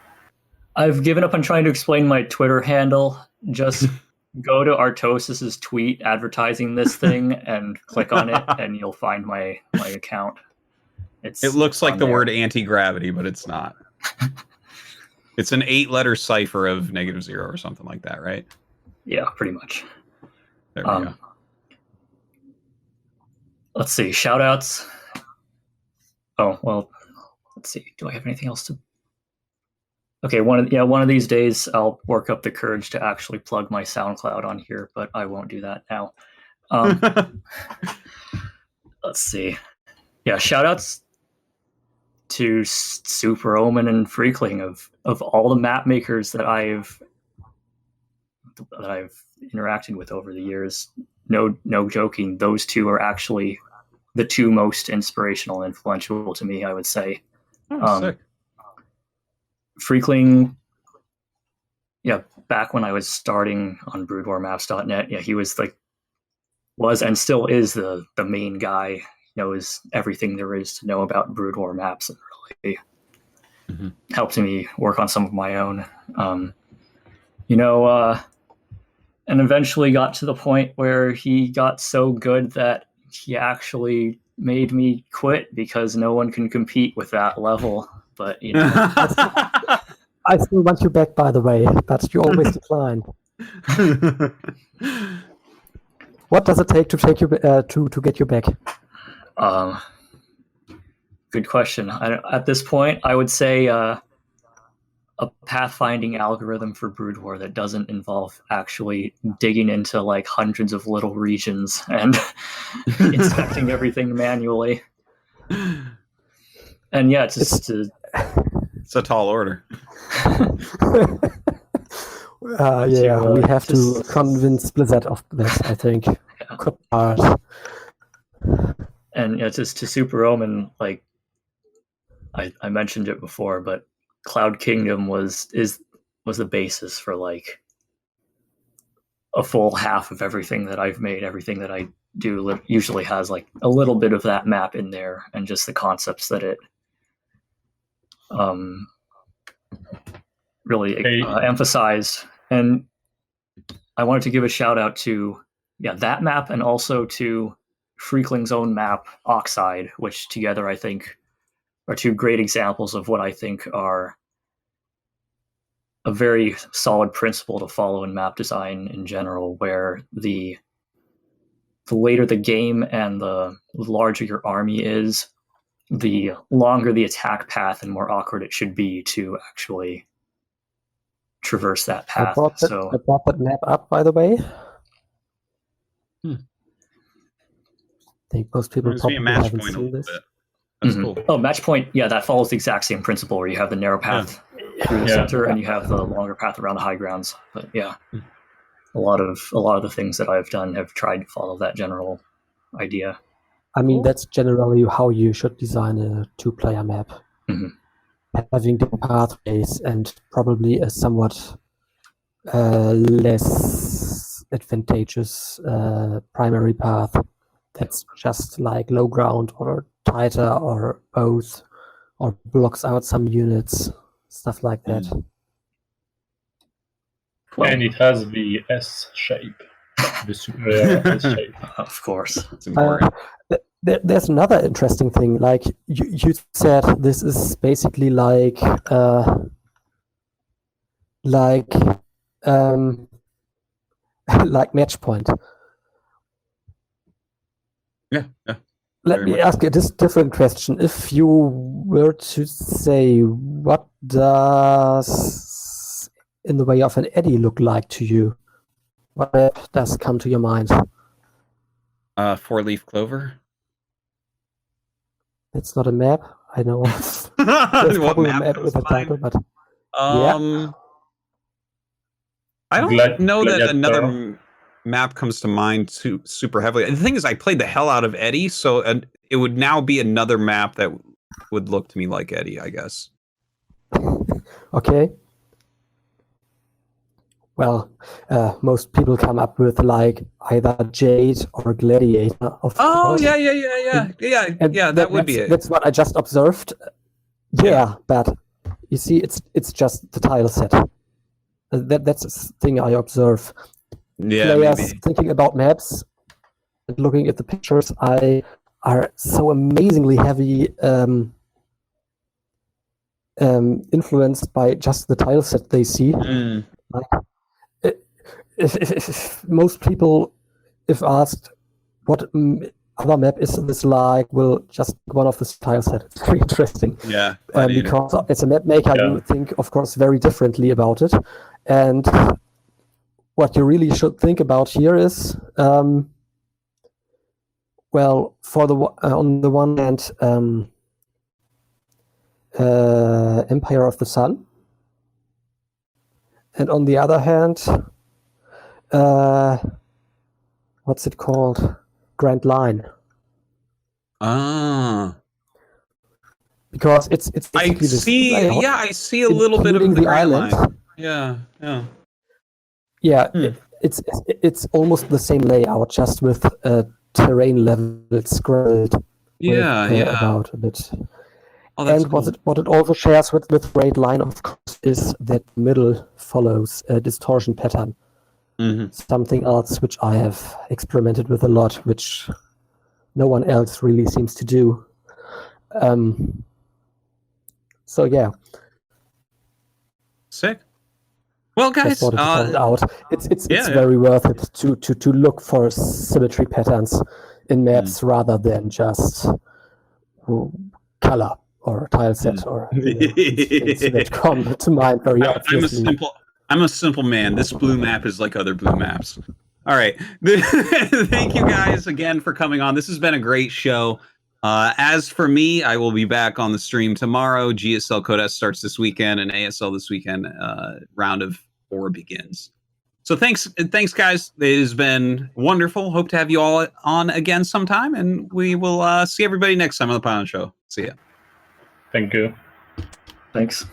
I've given up on trying to explain my Twitter handle. Just go to Artosis's tweet advertising this thing and click on it, and you'll find my account. It looks like the word anti-gravity, but it's not. It's an 8-letter cipher of -0 or something like that, right? Yeah, pretty much. There we go. Let's see, shout outs. Oh, well, let's see. Do I have anything else to... Okay, one of these days I'll work up the courage to actually plug my SoundCloud on here, but I won't do that now. Let's see. Yeah, shout outs to Super Omen and Freakling of all the map makers that I've interacted with over the years. No joking, those two are actually the two most inspirational and influential to me, I would say. Sick. Freakling, yeah, back when I was starting on broodwarmaps.net, yeah, he was and still is the main guy. Knows everything there is to know about Brood War maps, and really helped me work on some of my own. And eventually got to the point where he got so good that he actually made me quit because no one can compete with that level. But I still want you back, by the way, but you always decline. What does it take to take you to get you back? Good question. At this point, I would say a pathfinding algorithm for Brood War that doesn't involve actually digging into hundreds of little regions and inspecting everything manually. And yeah, it's a tall order. Yeah, we have to convince Blizzard of this, I think. Yeah. And just to Super Omen, like I mentioned it before, but Cloud Kingdom was the basis for like a full half of everything that I've made. Everything that I do usually has like a little bit of that map in there, and just the concepts that it really emphasized. And I wanted to give a shout out to that map, and also to Freakling's own map, Oxide, which together I think are two great examples of what I think are a very solid principle to follow in map design in general, where the later the game and the larger your army is, the longer the attack path and more awkward it should be to actually traverse that path. I brought that map up, by the way. I think most people probably haven't seen this. That's cool. Oh, match point. Yeah, that follows the exact same principle, where you have the narrow path through the center, and you have the longer path around the high grounds. But yeah, a lot of the things that I've done have tried to follow that general idea. I mean, that's generally how you should design a 2-player map. Having different pathways and probably a somewhat less advantageous primary path that's just like low ground or tighter or both, or blocks out some units, stuff like that. And it has the S shape. The super S shape. Of course. It's important. There's another interesting thing. Like you said, this is basically like match point. Yeah. Let me ask you this different question. If you were to say, what does In the Way of an Eddy look like to you? What does come to your mind? 4-leaf clover. It's not a map. I know. There's probably a map with a title, but I don't know that another map comes to mind super heavily. The thing is, I played the hell out of Eddy, so it would now be another map that would look to me like Eddy, I guess. Okay. Well, most people come up with like either Jade or Gladiator. Of course. Yeah. That would be it. That's what I just observed. Yeah, but you see, it's just the tile set. That's the thing I observe. Yeah, players maybe. Thinking about maps and looking at the pictures, are so amazingly heavy influenced by just the tile set they see. Like, if most people, if asked what other map is this like, will just one of the tile set. It's very interesting. Yeah, because as a map maker, you think, of course, very differently about it, and what you really should think about here is, well, on the one hand, Empire of the Sun, and on the other hand, what's it called? Grand Line. Because it's I see. I see a little bit of the Grand Line. Yeah. It's almost the same layout, just with terrain level scrolled. About a bit. And cool. what it also shares with Great Line, of course, is that middle follows a distortion pattern. Something else which I have experimented with a lot, which no one else really seems to do. So yeah. Sick. Well, guys, it's very worth it to look for symmetry patterns in maps rather than just color or tile set or things that come to mind very obviously. I'm a simple man. This blue map is like other blue maps. All right. Thank you guys again for coming on. This has been a great show. As for me, I will be back on the stream tomorrow. GSL Code S starts this weekend and ASL this weekend. Round of war begins. So thanks guys. It has been wonderful. Hope to have you all on again sometime, and we will see everybody next time on the Pylon Show. See ya. Thank you. Thanks.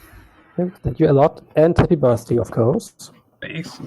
Thank you a lot, and happy birthday, of course. Thanks.